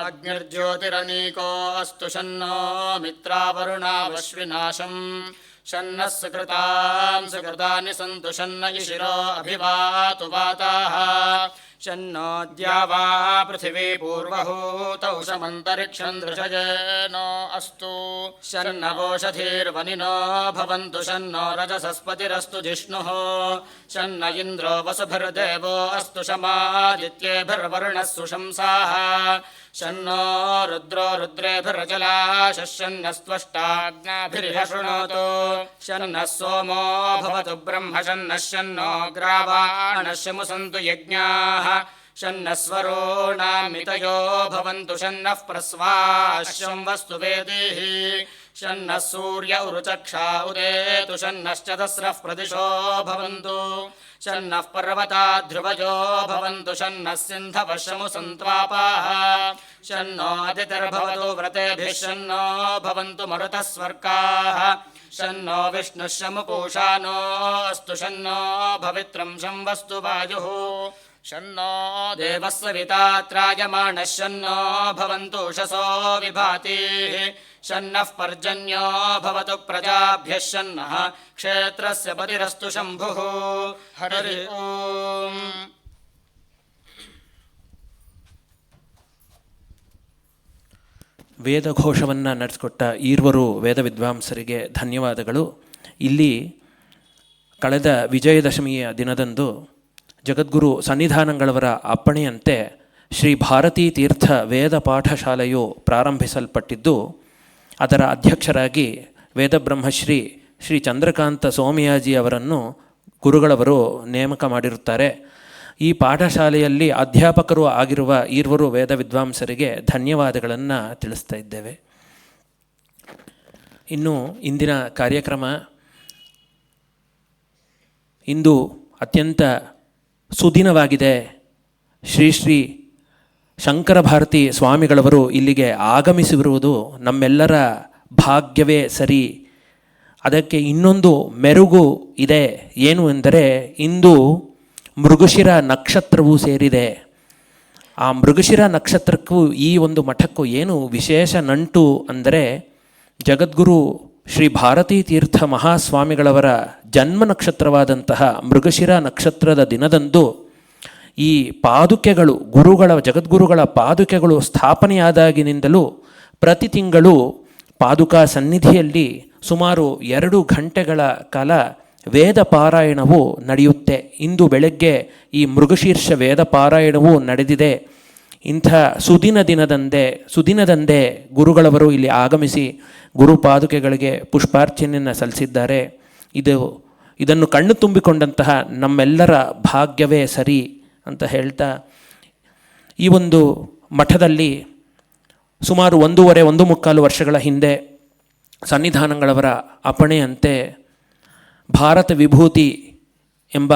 अग्निर्ज्योतिरनीको अस्तु शन्नो मित्रावरुणावश्विनाशं शन्नः सुकृतां सुकृतानि सन्तु शन्न इशिरो अभिवातु वाताः शन्नो द्यावा पृथिवी पूर्वहूतौ शमन्तरिक्षं दृशयेनो अस्तु शन्नवोषधीर्वनिनो भवन्तु शन्नो रजसस्पतिरस्तु जिष्णुः शन्न इन्द्रो वसुभिर्देवो अस्तु शमादित्येभिर्वरुणः सुशंसाः शन्नो रुद्रो रुद्रेभिर्जलाशः शन्नस्त्वष्टाज्ञाभिरिह शृणोतु शन्नः सोमो भवतु ब्रह्म शन्नः शन्नो ग्रावाणः शमुसन्तु यज्ञाः शन्नः स्वरोणामितयो भवन्तु शन्नः प्रस्वाश्यं वस्तु वेदीः शन्नः सूर्य उरुचक्षा उदेतु शन्नश्चतस्रः प्रदिशो भवन्तु शन्नः पर्वता ध्रुवयो भवन्तु शन्नः सिन्धवः शमुसन्त्वापाः शन्नो अदितिर्भवतु व्रतेभिः शन्नो भवन्तु मरुतः स्वर्गाः शन्नो विष्णुः शमुपूषानो अस्तु शन्नो भवित्रं शं वस्तु वायुः शन्नो देवः सविता त्रायमाणः शन्नो भवन्तु उषसो विभातिः शन्नः पर्जन्यो भवतु प्रजाभ्यः शन्नः क्षेत्रस्य पतिरस्तु शम्भुः हरि ओम्. ವೇದಘೋಷವನ್ನು ನಡೆಸಿಕೊಟ್ಟ ಈರ್ವರು ವೇದ ವಿದ್ವಾಂಸರಿಗೆ ಧನ್ಯವಾದಗಳು. ಇಲ್ಲಿ ಕಳೆದ ವಿಜಯದಶಮಿಯ ದಿನದಂದು ಜಗದ್ಗುರು ಸನ್ನಿಧಾನಗಳವರ ಅಪ್ಪಣೆಯಂತೆ ಶ್ರೀ ಭಾರತೀ ತೀರ್ಥ ವೇದ ಪಾಠಶಾಲೆಯು ಪ್ರಾರಂಭಿಸಲ್ಪಟ್ಟಿದ್ದು, ಅದರ ಅಧ್ಯಕ್ಷರಾಗಿ ವೇದಬ್ರಹ್ಮಶ್ರೀ ಶ್ರೀ ಚಂದ್ರಕಾಂತ ಸೋಮಯಾಜಿ ಅವರನ್ನು ಗುರುಗಳವರು ನೇಮಕ ಮಾಡಿರುತ್ತಾರೆ. ಈ ಪಾಠಶಾಲೆಯಲ್ಲಿ ಅಧ್ಯಾಪಕರು ಆಗಿರುವ ಈರ್ವರು ವೇದ ವಿದ್ವಾಂಸರಿಗೆ ಧನ್ಯವಾದಗಳನ್ನು ತಿಳಿಸ್ತಾ ಇದ್ದೇವೆ. ಇನ್ನು ಇಂದಿನ ಕಾರ್ಯಕ್ರಮ, ಇಂದು ಅತ್ಯಂತ ಸುದಿನವಾಗಿದೆ. ಶ್ರೀ ಶ್ರೀ ಶಂಕರ ಭಾರತಿ ಸ್ವಾಮಿಗಳವರು ಇಲ್ಲಿಗೆ ಆಗಮಿಸಿರುವುದು ನಮ್ಮೆಲ್ಲರ ಭಾಗ್ಯವೇ ಸರಿ. ಅದಕ್ಕೆ ಇನ್ನೊಂದು ಮೆರುಗು ಇದೆ. ಏನು ಎಂದರೆ, ಇಂದು ಮೃಗಶಿರ ನಕ್ಷತ್ರವೂ ಸೇರಿದೆ. ಆ ಮೃಗಶಿರ ನಕ್ಷತ್ರಕ್ಕೂ ಈ ಒಂದು ಮಠಕ್ಕೂ ಏನು ವಿಶೇಷ ನಂಟು ಅಂದರೆ, ಜಗದ್ಗುರು ಶ್ರೀ ಭಾರತೀ ತೀರ್ಥ ಮಹಾಸ್ವಾಮಿಗಳವರ ಜನ್ಮ ನಕ್ಷತ್ರವಾದಂತಹ ಮೃಗಶಿರ ನಕ್ಷತ್ರದ ದಿನದಂದು ಈ ಪಾದುಕೆಗಳು, ಜಗದ್ಗುರುಗಳ ಪಾದುಕೆಗಳು ಸ್ಥಾಪನೆಯಾದಾಗಿನಿಂದಲೂ ಪ್ರತಿ ತಿಂಗಳು ಪಾದುಕಾ ಸನ್ನಿಧಿಯಲ್ಲಿ ಸುಮಾರು 2 ಗಂಟೆಗಳ ಕಾಲ ವೇದ ಪಾರಾಯಣವು ನಡೆಯುತ್ತೆ. ಇಂದು ಬೆಳಗ್ಗೆ ಈ ಮೃಗಶೀರ್ಷ ವೇದ ಪಾರಾಯಣವು ನಡೆದಿದೆ. ಇಂಥ ಸುದಿನದಂದೇ ಗುರುಗಳವರು ಇಲ್ಲಿ ಆಗಮಿಸಿ ಗುರುಪಾದುಕೆಗಳಿಗೆ ಪುಷ್ಪಾರ್ಚನೆಯನ್ನು ಸಲ್ಲಿಸಿದ್ದಾರೆ. ಇದನ್ನು ಕಣ್ಣು ತುಂಬಿಕೊಂಡಂತಹ ನಮ್ಮೆಲ್ಲರ ಭಾಗ್ಯವೇ ಸರಿ ಅಂತ ಹೇಳ್ತಾ, ಈ ಒಂದು ಮಠದಲ್ಲಿ ಸುಮಾರು 1.25 ವರ್ಷಗಳ ಹಿಂದೆ ಸನ್ನಿಧಾನಗಳವರ ಅಪ್ಪಣೆಯಂತೆ ಭಾರತ ವಿಭೂತಿ ಎಂಬ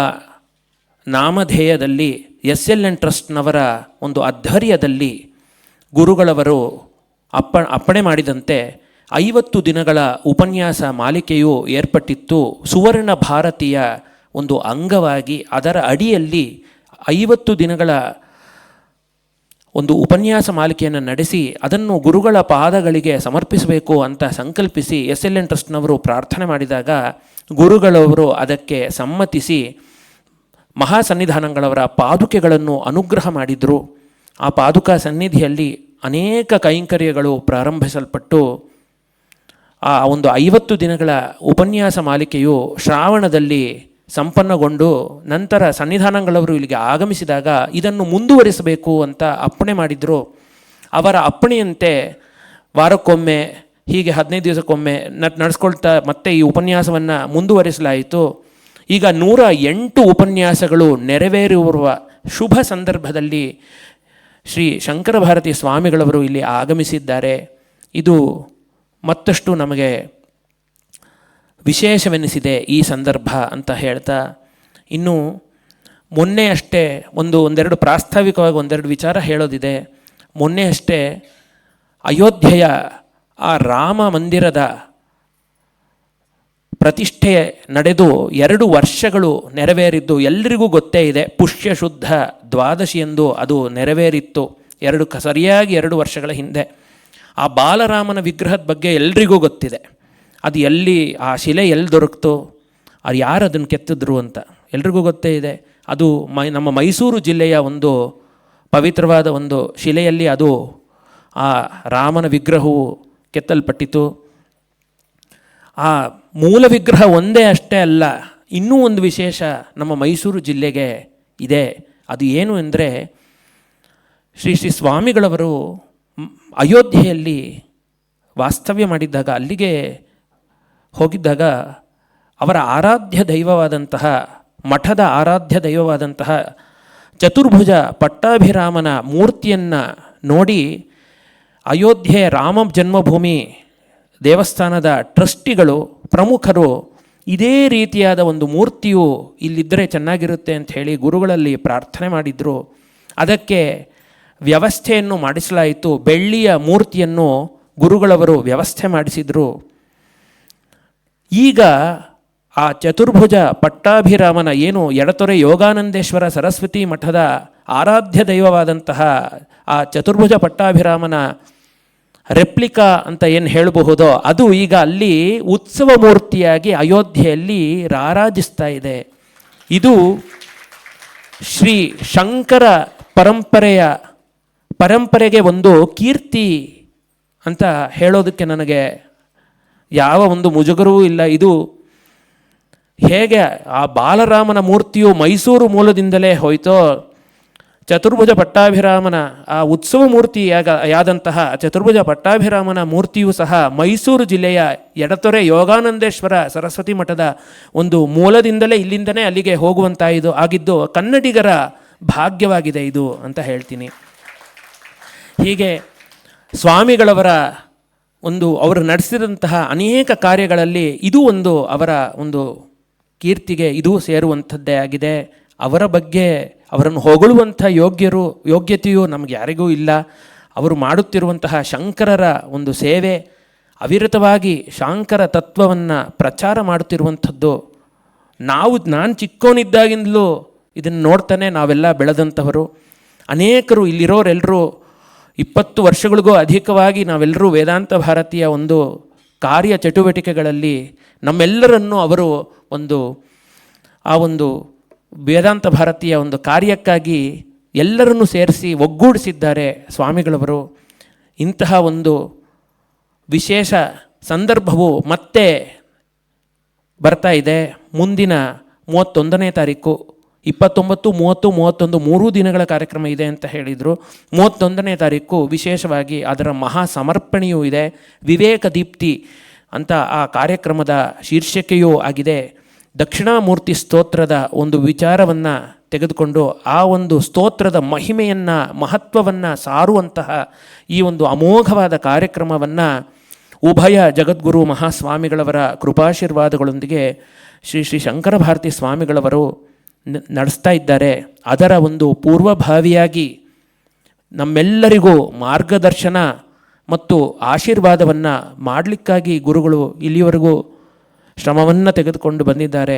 ನಾಮಧೇಯದಲ್ಲಿ SLN ಟ್ರಸ್ಟ್ನವರ ಒಂದು ಆಧ್ವರ್ಯದಲ್ಲಿ ಗುರುಗಳವರು ಅಪ್ಪಣೆ ಮಾಡಿದಂತೆ 50 ದಿನಗಳ ಉಪನ್ಯಾಸ ಮಾಲಿಕೆಯು ಏರ್ಪಟ್ಟಿತ್ತು. ಸುವರ್ಣ ಭಾರತೀಯ ಒಂದು ಅಂಗವಾಗಿ ಅದರ ಅಡಿಯಲ್ಲಿ 50 ದಿನಗಳ ಒಂದು ಉಪನ್ಯಾಸ ಮಾಲಿಕೆಯನ್ನು ನಡೆಸಿ ಅದನ್ನು ಗುರುಗಳ ಪಾದಗಳಿಗೆ ಸಮರ್ಪಿಸಬೇಕು ಅಂತ ಸಂಕಲ್ಪಿಸಿ SLN ಟ್ರಸ್ಟ್ನವರು ಪ್ರಾರ್ಥನೆ ಮಾಡಿದಾಗ ಗುರುಗಳವರು ಅದಕ್ಕೆ ಸಮ್ಮತಿಸಿ ಮಹಾಸನ್ನಿಧಾನಗಳವರ ಪಾದುಕೆಗಳನ್ನು ಅನುಗ್ರಹ ಮಾಡಿದರು. ಆ ಪಾದುಕಾ ಸನ್ನಿಧಿಯಲ್ಲಿ ಅನೇಕ ಕೈಂಕರ್ಯಗಳು ಪ್ರಾರಂಭಿಸಲ್ಪಟ್ಟು ಆ ಒಂದು 50 ದಿನಗಳ ಉಪನ್ಯಾಸ ಮಾಲಿಕೆಯು ಶ್ರಾವಣದಲ್ಲಿ ಸಂಪನ್ನಗೊಂಡು ನಂತರ ಸನ್ನಿಧಾನಗಳವರು ಇಲ್ಲಿಗೆ ಆಗಮಿಸಿದಾಗ ಇದನ್ನು ಮುಂದುವರಿಸಬೇಕು ಅಂತ ಅಪ್ಪಣೆ ಮಾಡಿದರು. ಅವರ ಅಪ್ಪಣೆಯಂತೆ ವಾರಕ್ಕೊಮ್ಮೆ, ಹೀಗೆ 15 ದಿವಸಕ್ಕೊಮ್ಮೆ ನಡೆಸ್ಕೊಳ್ತಾ ಮತ್ತೆ ಈ ಉಪನ್ಯಾಸವನ್ನು ಮುಂದುವರಿಸಲಾಯಿತು. ಈಗ 108 ಉಪನ್ಯಾಸಗಳು ನೆರವೇರಿರುವ ಶುಭ ಸಂದರ್ಭದಲ್ಲಿ ಶ್ರೀ ಶಂಕರ ಭಾರತಿ ಸ್ವಾಮಿಗಳವರು ಇಲ್ಲಿ ಆಗಮಿಸಿದ್ದಾರೆ. ಇದು ಮತ್ತಷ್ಟು ನಮಗೆ ವಿಶೇಷವೆನಿಸಿದೆ ಈ ಸಂದರ್ಭ ಅಂತ ಹೇಳ್ತಾ, ಇನ್ನು ಮೊನ್ನೆ ಅಷ್ಟೇ ಒಂದೆರಡು ಪ್ರಾಸ್ತಾವಿಕವಾಗಿ ಒಂದೆರಡು ವಿಚಾರ ಹೇಳೋದಿದೆ. ಮೊನ್ನೆ ಅಷ್ಟೇ ಅಯೋಧ್ಯೆಯ ಆ ರಾಮ ಮಂದಿರದ ಪ್ರತಿಷ್ಠೆ ನಡೆದು 2 ವರ್ಷಗಳು ನೆರವೇರಿದ್ದು ಎಲ್ಲರಿಗೂ ಗೊತ್ತೇ ಇದೆ. ಪುಷ್ಯ ಶುದ್ಧ ದ್ವಾದಶಿಯಂದು ಅದು ನೆರವೇರಿತ್ತು. ಸರಿಯಾಗಿ 2 ವರ್ಷಗಳ ಹಿಂದೆ. ಆ ಬಾಲರಾಮನ ವಿಗ್ರಹದ ಬಗ್ಗೆ ಎಲ್ರಿಗೂ ಗೊತ್ತಿದೆ. ಅದು ಎಲ್ಲಿ, ಆ ಶಿಲೆ ಎಲ್ಲಿ ದೊರಕ್ತು, ಅದು ಯಾರು ಅದನ್ನು ಕೆತ್ತಿದ್ರು ಅಂತ ಎಲ್ರಿಗೂ ಗೊತ್ತೇ ಇದೆ. ಅದು ನಮ್ಮ ಮೈಸೂರು ಜಿಲ್ಲೆಯ ಒಂದು ಪವಿತ್ರವಾದ ಒಂದು ಶಿಲೆಯಲ್ಲಿ ಅದು ಆ ರಾಮನ ವಿಗ್ರಹವು ಕೆತ್ತಲ್ಪಟ್ಟಿತು. ಆ ಮೂಲ ವಿಗ್ರಹ ಒಂದೇ ಅಷ್ಟೇ ಅಲ್ಲ, ಇನ್ನೂ ಒಂದು ವಿಶೇಷ ನಮ್ಮ ಮೈಸೂರು ಜಿಲ್ಲೆಗೆ ಇದೆ. ಅದು ಏನು ಎಂದರೆ, ಶ್ರೀ ಸ್ವಾಮಿಗಳವರು ಅಯೋಧ್ಯೆಯಲ್ಲಿ ವಾಸ್ತವ್ಯ ಮಾಡಿದ್ದಾಗ, ಅಲ್ಲಿಗೆ ಹೋಗಿದ್ದಾಗ ಅವರ ಆರಾಧ್ಯ ದೈವವಾದಂತಹ, ಮಠದ ಆರಾಧ್ಯ ದೈವವಾದಂತಹ ಚತುರ್ಭುಜ ಪಟ್ಟಾಭಿರಾಮನ ಮೂರ್ತಿಯನ್ನು ನೋಡಿ ಅಯೋಧ್ಯೆ ರಾಮ ಜನ್ಮಭೂಮಿ ದೇವಸ್ಥಾನದ ಟ್ರಸ್ಟಿಗಳು, ಪ್ರಮುಖರು ಇದೇ ರೀತಿಯಾದ ಒಂದು ಮೂರ್ತಿಯು ಇಲ್ಲಿದ್ದರೆ ಚೆನ್ನಾಗಿರುತ್ತೆ ಅಂತ ಹೇಳಿ ಗುರುಗಳಲ್ಲಿ ಪ್ರಾರ್ಥನೆ ಮಾಡಿದರು. ಅದಕ್ಕೆ ವ್ಯವಸ್ಥೆಯನ್ನು ಮಾಡಿಸಲಾಯಿತು. ಬೆಳ್ಳಿಯ ಮೂರ್ತಿಯನ್ನು ಗುರುಗಳವರು ವ್ಯವಸ್ಥೆ ಮಾಡಿಸಿದರು. ಈಗ ಆ ಚತುರ್ಭುಜ ಪಟ್ಟಾಭಿರಾಮನ ಏನು ಎಡತೊರೆ ಯೋಗಾನಂದೇಶ್ವರ ಸರಸ್ವತಿ ಮಠದ ಆರಾಧ್ಯ ದೈವವಾದಂತಹ ಆ ಚತುರ್ಭುಜ ಪಟ್ಟಾಭಿರಾಮನ ರೆಪ್ಲಿಕಾ ಅಂತ ಏನು ಹೇಳಬಹುದೋ, ಅದು ಈಗ ಅಲ್ಲಿ ಉತ್ಸವ ಮೂರ್ತಿಯಾಗಿ ಅಯೋಧ್ಯೆಯಲ್ಲಿ ರಾರಾಜಿಸ್ತಾ ಇದೆ. ಇದು ಶ್ರೀ ಶಂಕರ ಪರಂಪರೆಗೆ ಒಂದು ಕೀರ್ತಿ ಅಂತ ಹೇಳೋದಕ್ಕೆ ನನಗೆ ಯಾವ ಒಂದು ಮುಜುಗರವೂ ಇಲ್ಲ. ಇದು ಹೇಗೆ ಆ ಬಾಲರಾಮನ ಮೂರ್ತಿಯು ಮೈಸೂರು ಮೂಲದಿಂದಲೇ ಹೋಯಿತೋ, ಚತುರ್ಭುಜ ಪಟ್ಟಾಭಿರಾಮನ ಆ ಉತ್ಸವ ಮೂರ್ತಿಯಾದಂತಹ ಚತುರ್ಭುಜ ಪಟ್ಟಾಭಿರಾಮನ ಮೂರ್ತಿಯೂ ಸಹ ಮೈಸೂರು ಜಿಲ್ಲೆಯ ಎಡತೊರೆ ಯೋಗಾನಂದೇಶ್ವರ ಸರಸ್ವತಿ ಮಠದ ಒಂದು ಮೂಲದಿಂದಲೇ ಇಲ್ಲಿಂದನೇ ಅಲ್ಲಿಗೆ ಹೋಗುವಂತಾಯಿತು ಆಗಿದ್ದು ಕನ್ನಡಿಗರ ಭಾಗ್ಯವಾಗಿದೆ ಇದು ಅಂತ ಹೇಳ್ತೀನಿ. ಹೀಗೆ ಸ್ವಾಮಿಗಳವರ ಅವರು ನಡೆಸಿದಂತಹ ಅನೇಕ ಕಾರ್ಯಗಳಲ್ಲಿ ಇದು ಒಂದು ಅವರ ಒಂದು ಕೀರ್ತಿಗೆ ಇದು ಸೇರುವಂಥದ್ದೇ ಆಗಿದೆ. ಅವರ ಬಗ್ಗೆ ಅವರನ್ನು ಹೊಗಳುವಂಥ ಯೋಗ್ಯತೆಯೂ ನಮಗೆ ಯಾರಿಗೂ ಇಲ್ಲ. ಅವರು ಮಾಡುತ್ತಿರುವಂತಹ ಶಂಕರರ ಒಂದು ಸೇವೆ, ಅವಿರತವಾಗಿ ಶಾಂಕರ ತತ್ವವನ್ನು ಪ್ರಚಾರ ಮಾಡುತ್ತಿರುವಂಥದ್ದು, ನಾನು ಚಿಕ್ಕವನಿದ್ದಾಗಿಂದಲೂ ಇದನ್ನು ನೋಡ್ತಾನೆ ನಾವೆಲ್ಲ ಬೆಳೆದಂಥವರು. ಅನೇಕರು ಇಲ್ಲಿರೋರೆಲ್ಲರೂ 20 ವರ್ಷಗಳಿಗೂ ಅಧಿಕವಾಗಿ ನಾವೆಲ್ಲರೂ ವೇದಾಂತ ಭಾರತೀಯ ಒಂದು ಕಾರ್ಯ ಚಟುವಟಿಕೆಗಳಲ್ಲಿ ನಮ್ಮೆಲ್ಲರನ್ನು ಅವರು ಆ ಒಂದು ವೇದಾಂತ ಭಾರತೀಯ ಒಂದು ಕಾರ್ಯಕ್ಕಾಗಿ ಎಲ್ಲರನ್ನೂ ಸೇರಿಸಿ ಒಗ್ಗೂಡಿಸಿದ್ದಾರೆ ಸ್ವಾಮಿಗಳವರು. ಇಂತಹ ಒಂದು ವಿಶೇಷ ಸಂದರ್ಭವು ಮತ್ತೆ ಬರ್ತಾ ಇದೆ. ಮುಂದಿನ 31ನೇ ತಾರೀಕು, 29, 30, 31 3 ದಿನಗಳ ಕಾರ್ಯಕ್ರಮ ಇದೆ ಅಂತ ಹೇಳಿದರು. 31ನೇ ತಾರೀಕು ವಿಶೇಷವಾಗಿ ಅದರ ಮಹಾ ಸಮರ್ಪಣೆಯೂ ಇದೆ. ವಿವೇಕ ದೀಪ್ತಿ ಅಂತ ಆ ಕಾರ್ಯಕ್ರಮದ ಶೀರ್ಷಿಕೆಯೂ ಆಗಿದೆ. ದಕ್ಷಿಣಾಮೂರ್ತಿ ಸ್ತೋತ್ರದ ಒಂದು ವಿಚಾರವನ್ನು ತೆಗೆದುಕೊಂಡು ಆ ಒಂದು ಸ್ತೋತ್ರದ ಮಹಿಮೆಯನ್ನು, ಮಹತ್ವವನ್ನು ಸಾರುವಂತಹ ಈ ಒಂದು ಅಮೋಘವಾದ ಕಾರ್ಯಕ್ರಮವನ್ನು ಉಭಯ ಜಗದ್ಗುರು ಮಹಾಸ್ವಾಮಿಗಳವರ ಕೃಪಾಶೀರ್ವಾದಗಳೊಂದಿಗೆ ಶ್ರೀ ಶಂಕರ ಭಾರತಿ ಸ್ವಾಮಿಗಳವರು ನಡೆಸ್ತಾ ಇದ್ದಾರೆ. ಅದರ ಒಂದು ಪೂರ್ವಭಾವಿಯಾಗಿ ನಮ್ಮೆಲ್ಲರಿಗೂ ಮಾರ್ಗದರ್ಶನ ಮತ್ತು ಆಶೀರ್ವಾದವನ್ನು ಮಾಡಲಿಕ್ಕಾಗಿ ಗುರುಗಳು ಇಲ್ಲಿವರೆಗೂ ಶ್ರಮವನ್ನು ತೆಗೆದುಕೊಂಡು ಬಂದಿದ್ದಾರೆ.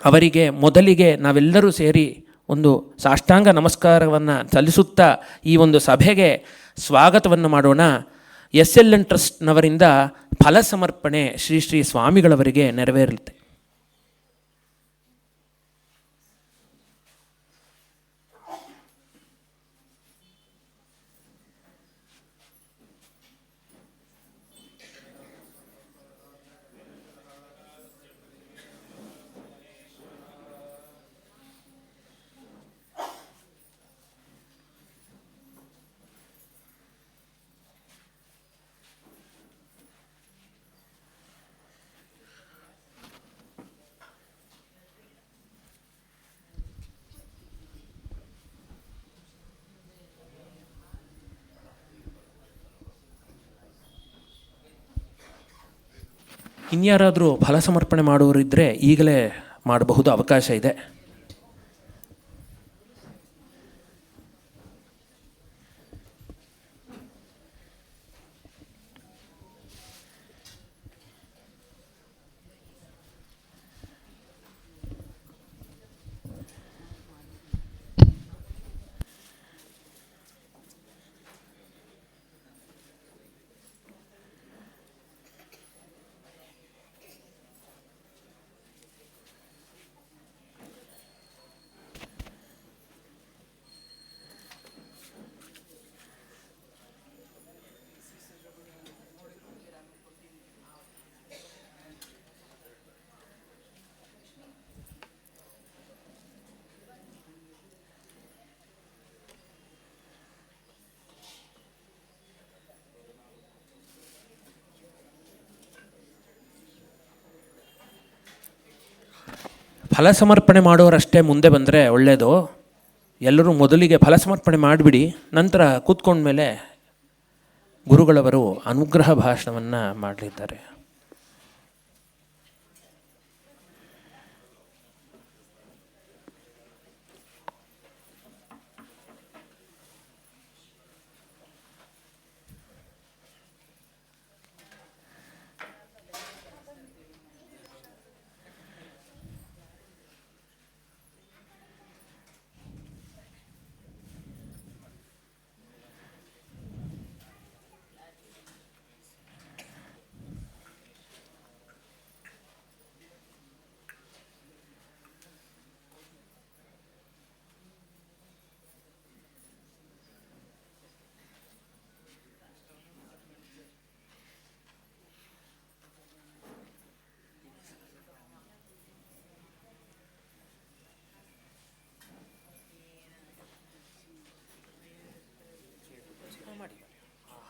ಅವರಿಗೆ ಮೊದಲಿಗೆ ನಾವೆಲ್ಲರೂ ಸೇರಿ ಒಂದು ಸಾಷ್ಟಾಂಗ ನಮಸ್ಕಾರವನ್ನು ಸಲ್ಲಿಸುತ್ತಾ ಈ ಒಂದು ಸಭೆಗೆ ಸ್ವಾಗತವನ್ನು ಮಾಡೋಣ. SLN ಟ್ರಸ್ಟ್ನವರಿಂದ ಫಲ ಸಮರ್ಪಣೆ ಶ್ರೀ ಸ್ವಾಮಿಗಳವರಿಗೆ ನೆರವೇರುತ್ತೆ. ಇನ್ಯಾರಾದರೂ ಫಲ ಸಮರ್ಪಣೆ ಮಾಡುವವರಿದ್ದರೆ ಈಗಲೇ ಮಾಡಬಹುದು, ಅವಕಾಶ ಇದೆ. ಫಲ ಸಮರ್ಪಣೆ ಮಾಡೋರಷ್ಟೇ ಮುಂದೆ ಬಂದರೆ ಒಳ್ಳೆಯದು. ಎಲ್ಲರೂ ಮೊದಲಿಗೆ ಫಲ ಸಮರ್ಪಣೆ ಮಾಡಿಬಿಡಿ, ನಂತರ ಕೂತ್ಕೊಂಡ್ಮೇಲೆ ಗುರುಗಳವರು ಅನುಗ್ರಹ ಭಾಷಣವನ್ನು ಮಾಡಲಿದ್ದಾರೆ.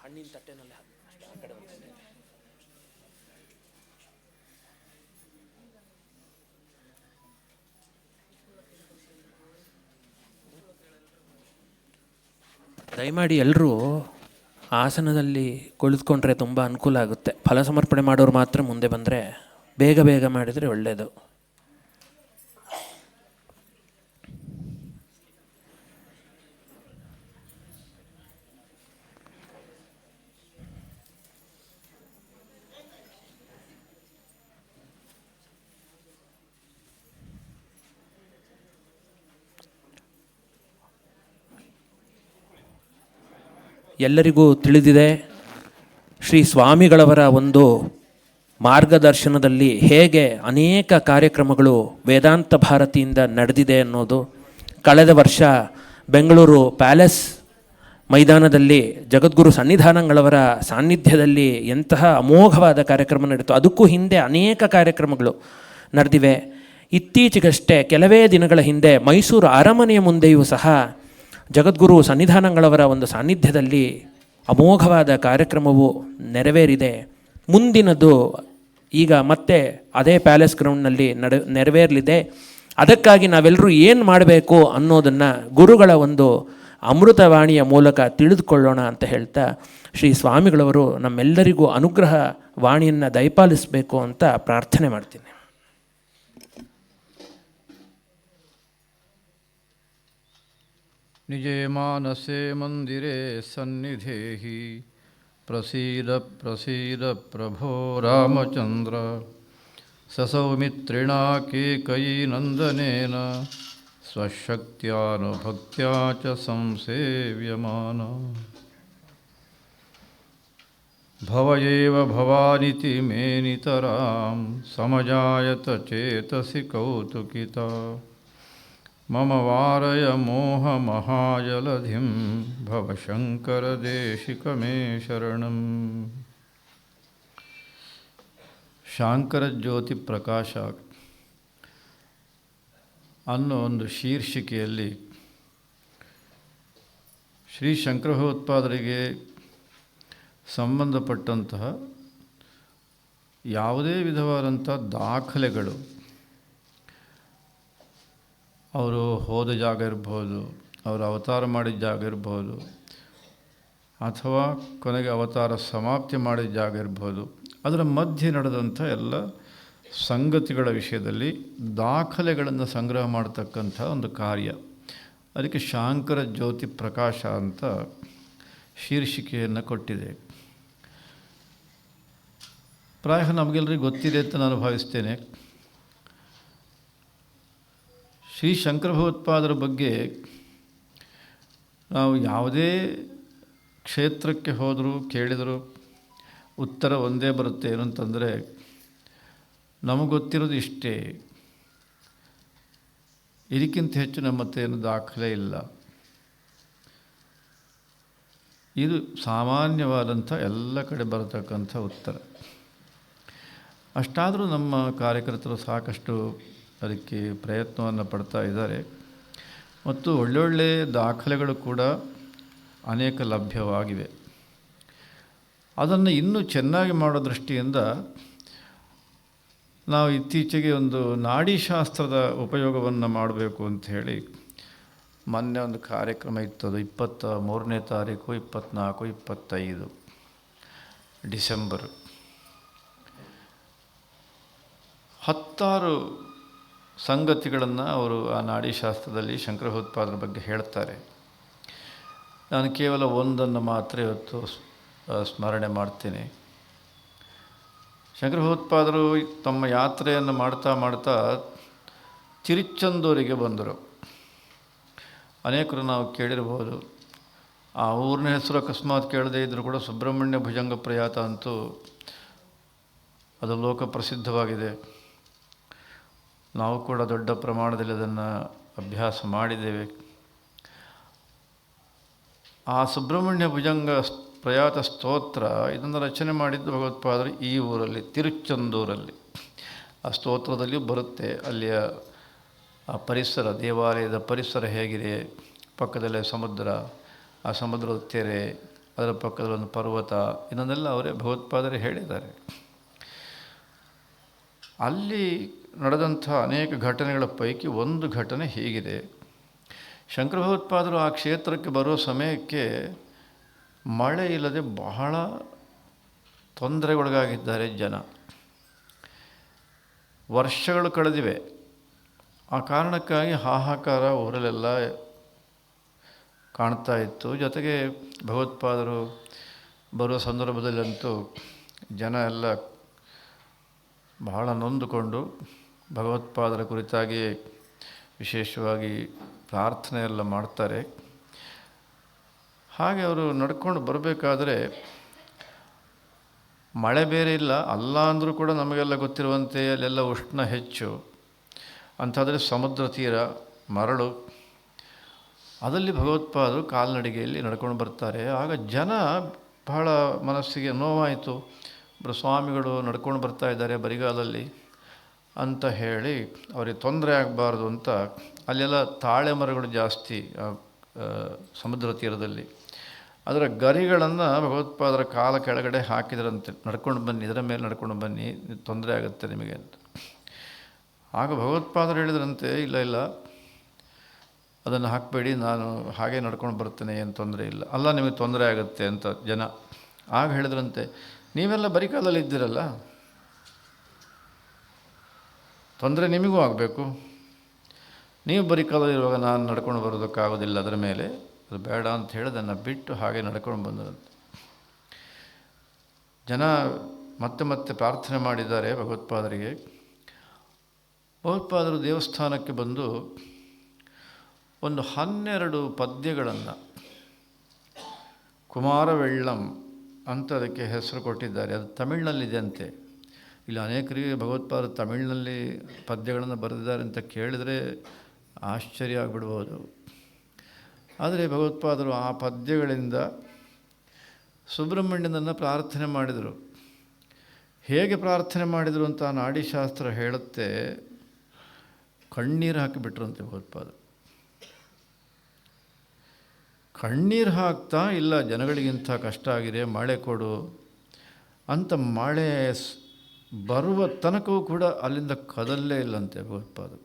ಹಣ್ಣಿನ ತಟ್ಟೆನಲ್ಲಿ ಆ ಕಡೆ ದಯಮಾಡಿ ಎಲ್ಲರೂ ಆಸನದಲ್ಲಿ ಕುಳಿತುಕೊಂಡ್ರೆ ತುಂಬ ಅನುಕೂಲ ಆಗುತ್ತೆ. ಫಲ ಸಮರ್ಪಣೆ ಮಾಡೋರು ಮಾತ್ರ ಮುಂದೆ ಬಂದರೆ ಬೇಗ ಬೇಗ ಮಾಡಿದರೆ ಒಳ್ಳೆಯದು. ಎಲ್ಲರಿಗೂ ತಿಳಿದಿದೆ, ಶ್ರೀ ಸ್ವಾಮಿಗಳವರ ಒಂದು ಮಾರ್ಗದರ್ಶನದಲ್ಲಿ ಹೇಗೆ ಅನೇಕ ಕಾರ್ಯಕ್ರಮಗಳು ವೇದಾಂತ ಭಾರತಿಯಿಂದ ನಡೆದಿದೆ ಅನ್ನೋದು. ಕಳೆದ ವರ್ಷ ಬೆಂಗಳೂರು ಪ್ಯಾಲೇಸ್ ಮೈದಾನದಲ್ಲಿ ಜಗದ್ಗುರು ಸನ್ನಿಧಾನಗಳವರ ಸಾನ್ನಿಧ್ಯದಲ್ಲಿ ಎಂತಹ ಅಮೋಘವಾದ ಕಾರ್ಯಕ್ರಮ ನಡೀತು. ಅದಕ್ಕೂ ಹಿಂದೆ ಅನೇಕ ಕಾರ್ಯಕ್ರಮಗಳು ನಡೆದಿವೆ. ಇತ್ತೀಚೆಗಷ್ಟೇ ಕೆಲವೇ ದಿನಗಳ ಹಿಂದೆ ಮೈಸೂರು ಅರಮನೆಯ ಮುಂದೆಯೂ ಸಹ ಜಗದ್ಗುರು ಸನ್ನಿಧಾನಗಳವರ ಒಂದು ಸಾನ್ನಿಧ್ಯದಲ್ಲಿ ಅಮೋಘವಾದ ಕಾರ್ಯಕ್ರಮವು ನೆರವೇರಿದೆ. ಮುಂದಿನದು ಈಗ ಮತ್ತೆ ಅದೇ ಪ್ಯಾಲೇಸ್ ಗ್ರೌಂಡ್ನಲ್ಲಿ ನೆರವೇರಲಿದೆ. ಅದಕ್ಕಾಗಿ ನಾವೆಲ್ಲರೂ ಏನು ಮಾಡಬೇಕು ಅನ್ನೋದನ್ನು ಗುರುಗಳ ಒಂದು ಅಮೃತವಾಣಿಯ ಮೂಲಕ ತಿಳಿದುಕೊಳ್ಳೋಣ ಅಂತ ಹೇಳ್ತಾ, ಶ್ರೀ ಸ್ವಾಮಿಗಳವರು ನಮ್ಮೆಲ್ಲರಿಗೂ ಅನುಗ್ರಹ ವಾಣಿಯನ್ನು ದಯಪಾಲಿಸಬೇಕು ಅಂತ ಪ್ರಾರ್ಥನೆ ಮಾಡ್ತೀನಿ. ನಿಜೇ ಮಾನಸೇ ಮಂದಿರೇ ಸನ್ನಿಧೇಹಿ ಪ್ರಸೀದ ಪ್ರಸೀದ ಪ್ರಭೋ ರಾಮಚಂದ್ರ ಸಸೌಮಿತ್ರಿಣಾ ಕೇಕಯೀ ನಂದನೇನ ಸ್ವಶಕ್ತ್ಯಾನುಭಕ್ತ್ಯಾ ಚ ಸಂಸೇವ್ಯಮಾನ ಭವ ಏವ ಭವಾನಿತಿ ಮೇ ನಿತರಾಂ ಸಮಜಾಯತ ಚೇತಸಿ ಕೌತುಕಿತಾ ಮಮ ವಾರಯ ಮೋಹ ಮಹಾಜಲಧಿಂ ಭವ ಶಂಕರ ದೇಶಿಕ ಮೇ ಶರಣಂ. ಶಾಂಕರ ಜ್ಯೋತಿ ಪ್ರಕಾಶ ಅನ್ನೋ ಒಂದು ಶೀರ್ಷಿಕೆಯಲ್ಲಿ ಶ್ರೀ ಶಂಕರ ಭಗವತ್ಪಾದರಿಗೆ ಸಂಬಂಧಪಟ್ಟಂತಹ ಯಾವುದೇ ವಿಧವಾದಂಥ ದಾಖಲೆಗಳು, ಅವರು ಹೋದ ಜಾಗ ಇರ್ಬೋದು, ಅವರು ಅವತಾರ ಮಾಡಿದ ಜಾಗ ಇರ್ಬೋದು, ಅಥವಾ ಕೊನೆಗೆ ಅವತಾರ ಸಮಾಪ್ತಿ ಮಾಡಿದ ಜಾಗ ಇರ್ಬೋದು, ಅದರ ಮಧ್ಯೆ ನಡೆದಂಥ ಎಲ್ಲ ಸಂಗತಿಗಳ ವಿಷಯದಲ್ಲಿ ದಾಖಲೆಗಳನ್ನು ಸಂಗ್ರಹ ಮಾಡತಕ್ಕಂಥ ಒಂದು ಕಾರ್ಯ. ಅದಕ್ಕೆ ಶಾಂಕರ ಜ್ಯೋತಿ ಪ್ರಕಾಶ ಅಂತ ಶೀರ್ಷಿಕೆಯನ್ನು ಕೊಟ್ಟಿದೆ. ಪ್ರಾಯ ನಮಗೆಲ್ಲರಿಗೂ ಗೊತ್ತಿದೆ ಅಂತ ನಾನು ಭಾವಿಸ್ತೇನೆ. ಶ್ರೀ ಶಂಕರ ಭಗವತ್ಪಾದರ ಬಗ್ಗೆ ನಾವು ಯಾವುದೇ ಕ್ಷೇತ್ರಕ್ಕೆ ಹೋದರೂ ಕೇಳಿದರೂ ಉತ್ತರ ಒಂದೇ ಬರುತ್ತೆ. ಏನಂತಂದರೆ, ನಮಗೆ ಗೊತ್ತಿರೋದು ಇಷ್ಟೇ, ಇದಕ್ಕಿಂತ ಹೆಚ್ಚು ನಮ್ಮ ಹತ್ರ ಏನು ದಾಖಲೆ ಇಲ್ಲ. ಇದು ಸಾಮಾನ್ಯವಾದಂಥ ಎಲ್ಲ ಕಡೆ ಬರತಕ್ಕಂಥ ಉತ್ತರ. ಅಷ್ಟಾದರೂ ನಮ್ಮ ಕಾರ್ಯಕರ್ತರು ಸಾಕಷ್ಟು ಅದಕ್ಕೆ ಪ್ರಯತ್ನವನ್ನು ಪಡ್ತಾ ಇದ್ದಾರೆ ಮತ್ತು ಒಳ್ಳೊಳ್ಳೆ ದಾಖಲೆಗಳು ಕೂಡ ಅನೇಕ ಲಭ್ಯವಾಗಿವೆ. ಅದನ್ನು ಇನ್ನೂ ಚೆನ್ನಾಗಿ ಮಾಡೋ ದೃಷ್ಟಿಯಿಂದ ನಾವು ಇತ್ತೀಚೆಗೆ ಒಂದು ನಾಡಿಶಾಸ್ತ್ರದ ಉಪಯೋಗವನ್ನು ಮಾಡಬೇಕು ಅಂಥೇಳಿ ಮೊನ್ನೆ ಒಂದು ಕಾರ್ಯಕ್ರಮ ಇತ್ತದು 23ನೇ ತಾರೀಕು 24 25 ಡಿಸೆಂಬರ್ 10 ಸಂಗತಿಗಳನ್ನು ಅವರು ಆ ನಾಡಿಶಾಸ್ತ್ರದಲ್ಲಿ ಶಂಕರ ಭಗವತ್ಪಾದರ ಬಗ್ಗೆ ಹೇಳ್ತಾರೆ. ನಾನು ಕೇವಲ ಒಂದನ್ನು ಮಾತ್ರ ಇವತ್ತು ಸ್ಮರಣೆ ಮಾಡ್ತೀನಿ. ಶಂಕರ ಭಗವತ್ಪಾದರು ತಮ್ಮ ಯಾತ್ರೆಯನ್ನು ಮಾಡ್ತಾ ಮಾಡ್ತಾ ತಿರುಚೆಂದೂರಿಗೆ ಬಂದರು. ಅನೇಕರು ನಾವು ಕೇಳಿರ್ಬೋದು. ಆ ಊರಿನ ಹೆಸರು ಅಕಸ್ಮಾತ್ ಕೇಳದೇ ಇದ್ದರೂ ಕೂಡ ಸುಬ್ರಹ್ಮಣ್ಯ ಭುಜಂಗ ಪ್ರಯಾತ ಅಂತೂ ಅದು ಲೋಕ ಪ್ರಸಿದ್ಧವಾಗಿದೆ. ನಾವು ಕೂಡ ದೊಡ್ಡ ಪ್ರಮಾಣದಲ್ಲಿ ಅದನ್ನು ಅಭ್ಯಾಸ ಮಾಡಿದ್ದೇವೆ. ಆ ಸುಬ್ರಹ್ಮಣ್ಯ ಭುಜಂಗ ಪ್ರಯಾತ ಸ್ತೋತ್ರ ಇದನ್ನು ರಚನೆ ಮಾಡಿದ್ದು ಭಗವತ್ಪಾದರು ಈ ಊರಲ್ಲಿ, ತಿರುಚೆಂದೂರಲ್ಲಿ. ಆ ಸ್ತೋತ್ರದಲ್ಲಿಯೂ ಬರುತ್ತೆ ಅಲ್ಲಿಯ ಆ ಪರಿಸರ, ದೇವಾಲಯದ ಪರಿಸರ ಹೇಗಿದೆ, ಪಕ್ಕದಲ್ಲೇ ಸಮುದ್ರ, ಆ ಸಮುದ್ರದ ತೆರೆ, ಅದರ ಪಕ್ಕದಲ್ಲಿ ಒಂದು ಪರ್ವತ, ಇದನ್ನೆಲ್ಲ ಅವರೇ ಭಗವತ್ಪಾದರು ಹೇಳಿದ್ದಾರೆ. ಅಲ್ಲಿ ನಡೆದಂಥ ಅನೇಕ ಘಟನೆಗಳ ಪೈಕಿ ಒಂದು ಘಟನೆ ಹೀಗಿದೆ. ಶಂಕರ ಭಗವತ್ಪಾದರು ಆ ಕ್ಷೇತ್ರಕ್ಕೆ ಬರುವ ಸಮಯಕ್ಕೆ ಮಳೆ ಇಲ್ಲದೆ ಬಹಳ ತೊಂದರೆಗೊಳಗಾಗಿದ್ದಾರೆ ಜನ. ವರ್ಷಗಳು ಕಳೆದಿವೆ. ಆ ಕಾರಣಕ್ಕಾಗಿ ಹಾಹಾಕಾರ ಊರಲ್ಲೆಲ್ಲ ಕಾಣ್ತಾ ಇತ್ತು. ಜೊತೆಗೆ ಭಗವತ್ಪಾದರು ಬರುವ ಸಂದರ್ಭದಲ್ಲಂತೂ ಜನ ಎಲ್ಲ ಬಹಳ ನೊಂದುಕೊಂಡು ಭಗವತ್ಪಾದರ ಕುರಿತಾಗಿ ವಿಶೇಷವಾಗಿ ಪ್ರಾರ್ಥನೆ ಎಲ್ಲ ಮಾಡ್ತಾರೆ. ಹಾಗೆ ಅವರು ನಡ್ಕೊಂಡು ಬರಬೇಕಾದ್ರೆ ಮಳೆ ಬೇರೆ ಇಲ್ಲ, ಅಲ್ಲ ಅಂದರೂ ಕೂಡ ನಮಗೆಲ್ಲ ಗೊತ್ತಿರುವಂತೆ ಅಲ್ಲೆಲ್ಲ ಉಷ್ಣ ಹೆಚ್ಚು. ಅಂಥಾದರೆ ಸಮುದ್ರ ತೀರ, ಮರಳು, ಅದರಲ್ಲಿ ಭಗವತ್ಪಾದರು ಕಾಲ್ನಡಿಗೆಯಲ್ಲಿ ನಡ್ಕೊಂಡು ಬರ್ತಾರೆ. ಆಗ ಜನ ಬಹಳ ಮನಸ್ಸಿಗೆ ನೋವಾಯಿತು. ಸ್ವಾಮಿಗಳು ನಡ್ಕೊಂಡು ಬರ್ತಾ ಇದ್ದಾರೆ ಬರಿಗಾಲಲ್ಲಿ ಅಂತ ಹೇಳಿ ಅವರಿಗೆ ತೊಂದರೆ ಆಗಬಾರ್ದು ಅಂತ ಅಲ್ಲೆಲ್ಲ ತಾಳೆ ಮರಗಳು ಜಾಸ್ತಿ ಸಮುದ್ರ ತೀರದಲ್ಲಿ. ಅದರ ಗರಿಗಳನ್ನು ಭಗವತ್ಪಾದರ ಕಾಲ ಕೆಳಗಡೆ ಹಾಕಿದ್ರಂತೆ. ನಡ್ಕೊಂಡು ಬನ್ನಿ, ಇದರ ಮೇಲೆ ನಡ್ಕೊಂಡು ಬನ್ನಿ, ತೊಂದರೆ ಆಗುತ್ತೆ ನಿಮಗೆ ಅಂತ. ಆಗ ಭಗವತ್ಪಾದರು ಹೇಳಿದ್ರಂತೆ, ಇಲ್ಲ ಇಲ್ಲ ಅದನ್ನು ಹಾಕಬೇಡಿ, ನಾನು ಹಾಗೆ ನಡ್ಕೊಂಡು ಬರ್ತೇನೆ, ಏನು ತೊಂದರೆ ಇಲ್ಲ. ಅಲ್ಲ ನಿಮಗೆ ತೊಂದರೆ ಆಗುತ್ತೆ ಅಂತ ಜನ. ಆಗ ಹೇಳಿದ್ರಂತೆ, ನೀವೆಲ್ಲ ಬರೀ ಕಾಲದಲ್ಲಿ ಇದ್ದೀರಲ್ಲ, ತೊಂದರೆ ನಿಮಗೂ ಆಗಬೇಕು. ನೀವು ಬರೀ ಕಾಲದಲ್ಲಿರುವಾಗ ನಾನು ನಡ್ಕೊಂಡು ಬರೋದಕ್ಕಾಗೋದಿಲ್ಲ, ಅದರ ಮೇಲೆ ಅದು ಬೇಡ ಅಂತ ಹೇಳಿ ಅದನ್ನು ಬಿಟ್ಟು ಹಾಗೆ ನಡ್ಕೊಂಡು ಬಂದರಂತೆ. ಜನ ಮತ್ತೆ ಮತ್ತೆ ಪ್ರಾರ್ಥನೆ ಮಾಡಿದ್ದಾರೆ ಭಗವತ್ಪಾದರಿಗೆ. ಭಗವತ್ಪಾದರು ದೇವಸ್ಥಾನಕ್ಕೆ ಬಂದು ಒಂದು 12 ಪದ್ಯಗಳನ್ನು, ಕುಮಾರವೆಳ್ಳಂ ಅಂತ ಅದಕ್ಕೆ ಹೆಸರು ಕೊಟ್ಟಿದ್ದಾರೆ. ಅದು ತಮಿಳಿನಲ್ಲಿದೆ ಅಂತೆ. ಇಲ್ಲಿ ಅನೇಕರಿಗೆ ಭಗವತ್ಪಾದರು ತಮಿಳಿನಲ್ಲಿ ಪದ್ಯಗಳನ್ನು ಬರೆದಿದ್ದಾರೆ ಅಂತ ಕೇಳಿದರೆ ಆಶ್ಚರ್ಯ ಆಗಿಬಿಡ್ಬೋದು. ಆದರೆ ಭಗವತ್ಪಾದರು ಆ ಪದ್ಯಗಳಿಂದ ಸುಬ್ರಹ್ಮಣ್ಯನನ್ನು ಪ್ರಾರ್ಥನೆ ಮಾಡಿದರು. ಹೇಗೆ ಪ್ರಾರ್ಥನೆ ಮಾಡಿದರು ಅಂತ ನಾಡಿಶಾಸ್ತ್ರ ಹೇಳುತ್ತೆ. ಕಣ್ಣೀರು ಹಾಕಿಬಿಟ್ರಂತೆ ಭಗವತ್ಪಾದರು. ಕಣ್ಣೀರು ಹಾಕ್ತಾ, ಇಲ್ಲ ಜನಗಳಿಗಿಂತ ಕಷ್ಟ ಆಗಿದೆ, ಮಳೆ ಕೊಡು ಅಂತ. ಮಳೆ ಬರುವ ತನಕವೂ ಕೂಡ ಅಲ್ಲಿಂದ ಕದಲ್ಲೇ ಇಲ್ಲಂತೆ ಭಗವತ್ಪಾದರು.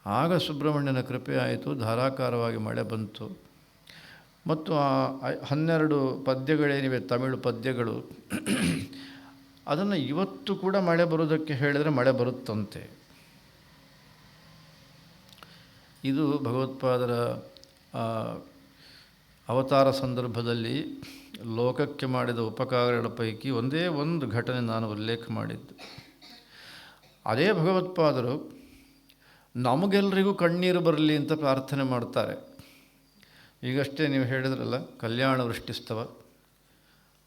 ಆಗ ಸುಬ್ರಹ್ಮಣ್ಯನ ಕೃಪೆ ಆಯಿತು, ಧಾರಾಕಾರವಾಗಿ ಮಳೆ ಬಂತು. ಮತ್ತು ಆ 12 ಪದ್ಯಗಳೇನಿವೆ ತಮಿಳು ಪದ್ಯಗಳು, ಅದನ್ನು ಇವತ್ತು ಕೂಡ ಮಳೆ ಬರೋದಕ್ಕೆ ಹೇಳಿದರೆ ಮಳೆ ಬರುತ್ತಂತೆ. ಇದು ಭಗವತ್ಪಾದರ ಅವತಾರ ಸಂದರ್ಭದಲ್ಲಿ ಲೋಕಕ್ಕೆ ಮಾಡಿದ ಉಪಕಾರಗಳ ಪೈಕಿ ಒಂದೇ ಒಂದು ಘಟನೆ ನಾನು ಉಲ್ಲೇಖ ಮಾಡಿದ್ದು. ಅದೇ ಭಗವತ್ಪಾದರು ನಮಗೆಲ್ಲರಿಗೂ ಕಣ್ಣೀರು ಬರಲಿ ಅಂತ ಪ್ರಾರ್ಥನೆ ಮಾಡ್ತಾರೆ. ಈಗಷ್ಟೇ ನೀವು ಹೇಳಿದ್ರಲ್ಲ ಕಲ್ಯಾಣ ವೃಷ್ಟಿಸ್ತವ,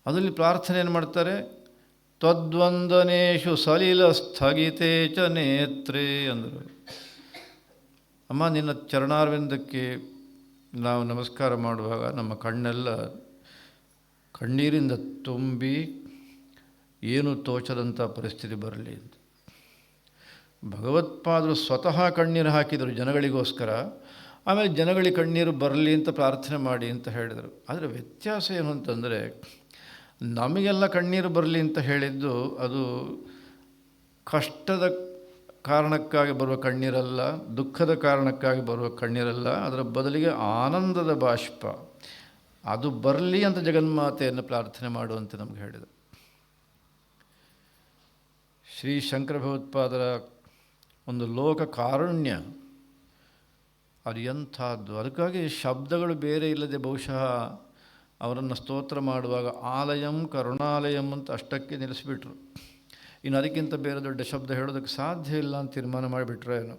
ಅದರಲ್ಲಿ ಪ್ರಾರ್ಥನೆ ಏನು ಮಾಡ್ತಾರೆ? ತ್ವದ್ವಂದನೇಶು ಸಲಿಲ ಸ್ಥಗಿತೇ ಚ ನೇತ್ರೇ ಅಂದರು. ಅಮ್ಮ, ನಿನ್ನ ಚರಣಾರವಿಂದಕ್ಕೆ ನಾವು ನಮಸ್ಕಾರ ಮಾಡುವಾಗ ನಮ್ಮ ಕಣ್ಣೆಲ್ಲ ಕಣ್ಣೀರಿಂದ ತುಂಬಿ ಏನು ತೋಚದಂಥ ಪರಿಸ್ಥಿತಿ ಬರಲಿ ಅಂತ. ಭಗವತ್ಪಾದರು ಸ್ವತಃ ಕಣ್ಣೀರು ಹಾಕಿದರು ಜನಗಳಿಗೋಸ್ಕರ. ಆಮೇಲೆ ಜನಗಳಿಗೆ ಕಣ್ಣೀರು ಬರಲಿ ಅಂತ ಪ್ರಾರ್ಥನೆ ಮಾಡಿ ಅಂತ ಹೇಳಿದರು. ಆದರೆ ವ್ಯತ್ಯಾಸ ಏನು ಅಂತಂದರೆ, ನಮಗೆಲ್ಲ ಕಣ್ಣೀರು ಬರಲಿ ಅಂತ ಹೇಳಿದ್ದು ಅದು ಕಷ್ಟದ ಕಾರಣಕ್ಕಾಗಿ ಬರುವ ಕಣ್ಣೀರಲ್ಲ, ದುಃಖದ ಕಾರಣಕ್ಕಾಗಿ ಬರುವ ಕಣ್ಣೀರಲ್ಲ, ಅದರ ಬದಲಿಗೆ ಆನಂದದ ಬಾಷ್ಪ. ಅದು ಬರಲಿ ಅಂತ ಜಗನ್ಮಾತೆಯನ್ನು ಪ್ರಾರ್ಥನೆ ಮಾಡುವಂತೆ ನಮಗೆ ಹೇಳಿದೆ. ಶ್ರೀ ಶಂಕರ ಭಗವತ್ಪಾದರ ಒಂದು ಲೋಕ ಕಾರುಣ್ಯ ಅದು ಎಂಥದ್ದು. ಅದಕ್ಕಾಗಿ ಶಬ್ದಗಳು ಬೇರೆ ಇಲ್ಲದೆ ಬಹುಶಃ ಅವರನ್ನು ಸ್ತೋತ್ರ ಮಾಡುವಾಗ ಆಲಯಂ ಕರುಣಾಲಯಂ ಅಂತ ಅಷ್ಟಕ್ಕೆ ನಿಲ್ಲಿಸಿಬಿಟ್ರು. ಇನ್ನು ಅದಕ್ಕಿಂತ ಬೇರೆ ದೊಡ್ಡ ಶಬ್ದ ಹೇಳೋದಕ್ಕೆ ಸಾಧ್ಯ ಇಲ್ಲ ಅಂತ ತೀರ್ಮಾನ ಮಾಡಿಬಿಟ್ರೆ ಏನು.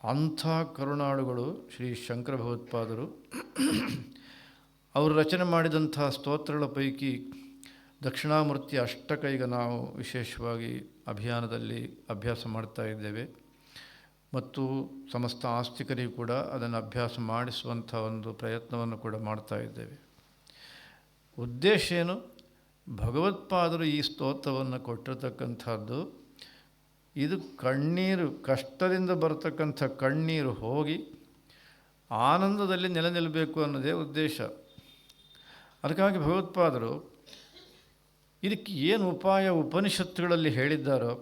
ಅಂಥ ಕರುಣಾಳುಗಳು ಶ್ರೀ ಶಂಕರ ಭಗವತ್ಪಾದರು. ಅವರು ರಚನೆ ಮಾಡಿದಂಥ ಸ್ತೋತ್ರಗಳ ಪೈಕಿ ದಕ್ಷಿಣಾಮೂರ್ತಿ ಅಷ್ಟಕ ಈಗ ನಾವು ವಿಶೇಷವಾಗಿ ಅಭಿಯಾನದಲ್ಲಿ ಅಭ್ಯಾಸ ಮಾಡ್ತಾ ಇದ್ದೇವೆ ಮತ್ತು ಸಮಸ್ತ ಆಸ್ತಿಕರಿಗೂ ಕೂಡ ಅದನ್ನು ಅಭ್ಯಾಸ ಮಾಡಿಸುವಂಥ ಒಂದು ಪ್ರಯತ್ನವನ್ನು ಕೂಡ ಮಾಡ್ತಾ ಇದ್ದೇವೆ. ಉದ್ದೇಶ ಏನು? ಭಗವತ್ಪಾದರು ಈ ಸ್ತೋತ್ರವನ್ನು ಕೊಟ್ಟಿರ್ತಕ್ಕಂಥದ್ದು ಇದು ಕಣ್ಣೀರು, ಕಷ್ಟದಿಂದ ಬರತಕ್ಕಂಥ ಕಣ್ಣೀರು ಹೋಗಿ ಆನಂದದಲ್ಲಿ ನೆಲೆ ನಿಲ್ಲಬೇಕು ಅನ್ನೋದೇ ಉದ್ದೇಶ. ಅದಕ್ಕಾಗಿ ಭಗವತ್ಪಾದರು ಇದಕ್ಕೆ ಏನು ಉಪಾಯ ಉಪನಿಷತ್ತುಗಳಲ್ಲಿ ಹೇಳಿದ್ದಾರೋ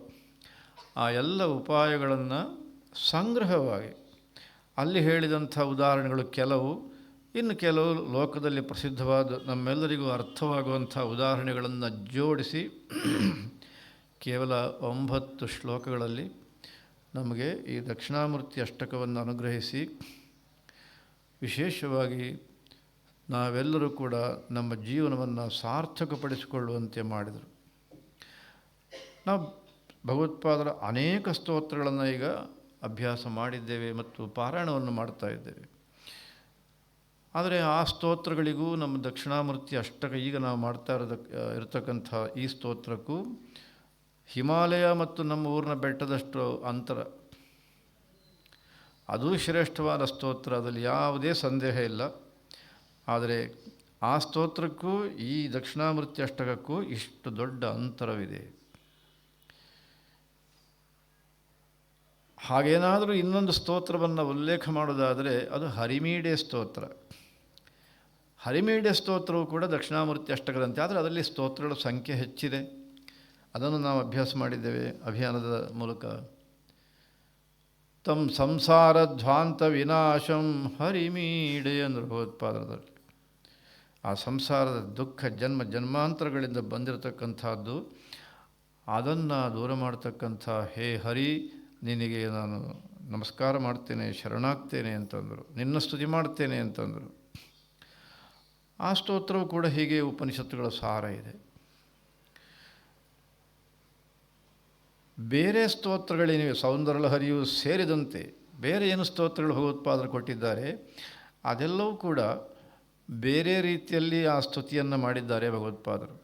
ಆ ಎಲ್ಲ ಉಪಾಯಗಳನ್ನು ಸಂಗ್ರಹವಾಗಿ ಅಲ್ಲಿ ಹೇಳಿದಂಥ ಉದಾಹರಣೆಗಳು ಕೆಲವು, ಇನ್ನು ಕೆಲವು ಲೋಕದಲ್ಲಿ ಪ್ರಸಿದ್ಧವಾದ ನಮ್ಮೆಲ್ಲರಿಗೂ ಅರ್ಥವಾಗುವಂಥ ಉದಾಹರಣೆಗಳನ್ನು ಜೋಡಿಸಿ ಕೇವಲ 9 ಶ್ಲೋಕಗಳಲ್ಲಿ ನಮಗೆ ಈ ದಕ್ಷಿಣಾಮೂರ್ತಿ ಅಷ್ಟಕವನ್ನು ಅನುಗ್ರಹಿಸಿ ವಿಶೇಷವಾಗಿ ನಾವೆಲ್ಲರೂ ಕೂಡ ನಮ್ಮ ಜೀವನವನ್ನು ಸಾರ್ಥಕಪಡಿಸಿಕೊಳ್ಳುವಂತೆ ಮಾಡಿದರು. ನಾವು ಭಗವತ್ಪಾದರ ಅನೇಕ ಸ್ತೋತ್ರಗಳನ್ನು ಈಗ ಅಭ್ಯಾಸ ಮಾಡಿದ್ದೇವೆ ಮತ್ತು ಪಾರಾಯಣವನ್ನು ಮಾಡ್ತಾ ಇದ್ದೇವೆ. ಆದರೆ ಆ ಸ್ತೋತ್ರಗಳಿಗೂ ನಮ್ಮ ದಕ್ಷಿಣಾಮೂರ್ತಿ ಅಷ್ಟಕ ಈಗ ನಾವು ಮಾಡ್ತಾ ಇರತಕ್ಕಂಥ ಈ ಸ್ತೋತ್ರಕ್ಕೂ ಹಿಮಾಲಯ ಮತ್ತು ನಮ್ಮ ಊರಿನ ಬೆಟ್ಟದಷ್ಟು ಅಂತರ. ಅದು ಶ್ರೇಷ್ಠವಾದ ಸ್ತೋತ್ರ, ಅದರಲ್ಲಿ ಯಾವುದೇ ಸಂದೇಹ ಇಲ್ಲ. ಆದರೆ ಆ ಸ್ತೋತ್ರಕ್ಕೂ ಈ ದಕ್ಷಿಣಾಮೂರ್ತಿ ಅಷ್ಟಕಕ್ಕೂ ಇಷ್ಟು ದೊಡ್ಡ ಅಂತರವಿದೆ. ಹಾಗೇನಾದರೂ ಇನ್ನೊಂದು ಸ್ತೋತ್ರವನ್ನು ಉಲ್ಲೇಖ ಮಾಡೋದಾದರೆ ಅದು ಹರಿಮೀಡೆ ಸ್ತೋತ್ರ. ಹರಿಮೀಡೆ ಸ್ತೋತ್ರವು ಕೂಡ ದಕ್ಷಿಣಾಮೂರ್ತಿ ಅಷ್ಟಕದಂತೆ, ಆದರೆ ಅದರಲ್ಲಿ ಸ್ತೋತ್ರಗಳ ಸಂಖ್ಯೆ ಹೆಚ್ಚಿದೆ. ಅದನ್ನು ನಾವು ಅಭ್ಯಾಸ ಮಾಡಿದ್ದೇವೆ ಅಭಿಯಾನದ ಮೂಲಕ. ತಂ ಸಂಸಾರ ಧ್ವಾಂತ ವಿನಾಶಂ ಹರಿಮೀಡೆ ಅಂದರು ಭಗವತ್ಪಾದರದಲ್ಲಿ. ಆ ಸಂಸಾರದ ದುಃಖ ಜನ್ಮ ಜನ್ಮಾಂತರಗಳಿಂದ ಬಂದಿರತಕ್ಕಂಥದ್ದು, ಅದನ್ನು ದೂರ ಮಾಡತಕ್ಕಂಥ ಹೇ ಹರಿ, ನಿನಗೆ ನಾನು ನಮಸ್ಕಾರ ಮಾಡ್ತೇನೆ, ಶರಣಾಗ್ತೇನೆ ಅಂತಂದರು. ನಿನ್ನ ಸ್ತುತಿ ಮಾಡ್ತೇನೆ ಅಂತಂದರು. ಆ ಸ್ತೋತ್ರವು ಕೂಡ ಹೀಗೆ ಉಪನಿಷತ್ತುಗಳ ಸಾರ ಇದೆ. ಬೇರೆ ಸ್ತೋತ್ರಗಳೇನಿವೆ, ಸೌಂದರ್ಯಲಹರಿಯು ಸೇರಿದಂತೆ ಬೇರೆ ಏನು ಸ್ತೋತ್ರಗಳು ಭಗವತ್ಪಾದರು ಕೊಟ್ಟಿದ್ದಾರೆ ಅದೆಲ್ಲವೂ ಕೂಡ ಬೇರೆ ರೀತಿಯಲ್ಲಿ ಆ ಸ್ತುತಿಯನ್ನು ಮಾಡಿದ್ದಾರೆ ಭಗವತ್ಪಾದರು.